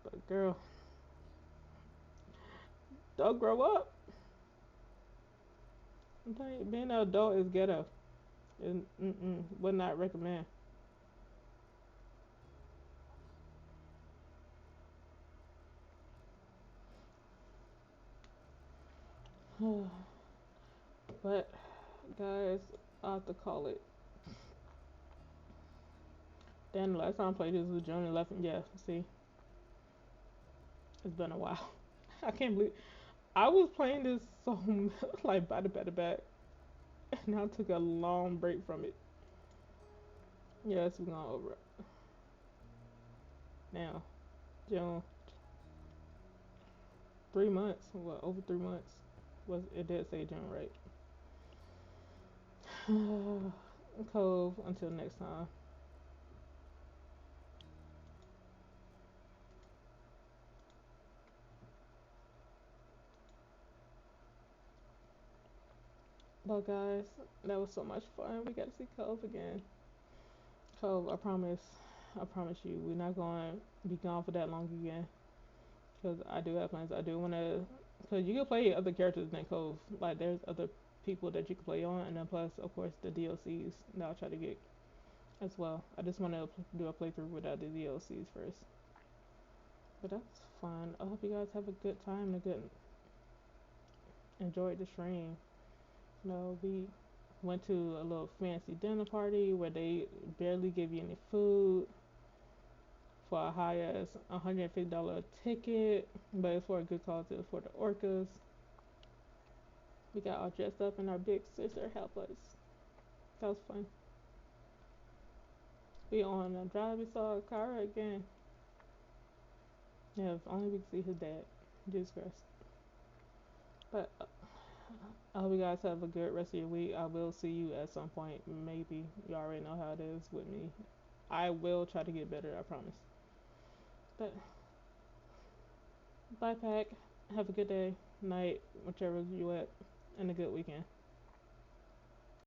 but girl, don't grow up. I'm telling you, being an adult is ghetto. And would not recommend. But guys, I have to call it. Then the last time I played this was June 11th. Yeah, see, it's been a while. I can't believe I was playing this so like back to back, and I took a long break from it. Yes, we're going over it now. June, 3 months. What, over 3 months? Was it did say June, right? Cove. Until next time. But guys, that was so much fun. We got to see Cove again. Cove, I promise you, we're not going to be gone for that long again. Cause I do have plans. I do want to, cause you can play other characters than Cove. Like there's other people that you can play on, and then plus, of course, the DLCs that I'll try to get as well. I just want to do a playthrough without the DLCs first. But that's fun. I hope you guys have a good time and a good enjoyed the stream. You know, we went to a little fancy dinner party where they barely give you any food for a high as $150 ticket, but it's for a good cause. It was for the orcas. We got all dressed up and our big sister helped us. That was fun. We on a drive. We saw Kara again. Yeah, if only we could see his dad. Jesus Christ. But I hope you guys have a good rest of your week. I will see you at some point. Maybe you already know how it is with me. I will try to get better. I promise. But bye, pack. Have a good day, night, whichever you at, and a good weekend.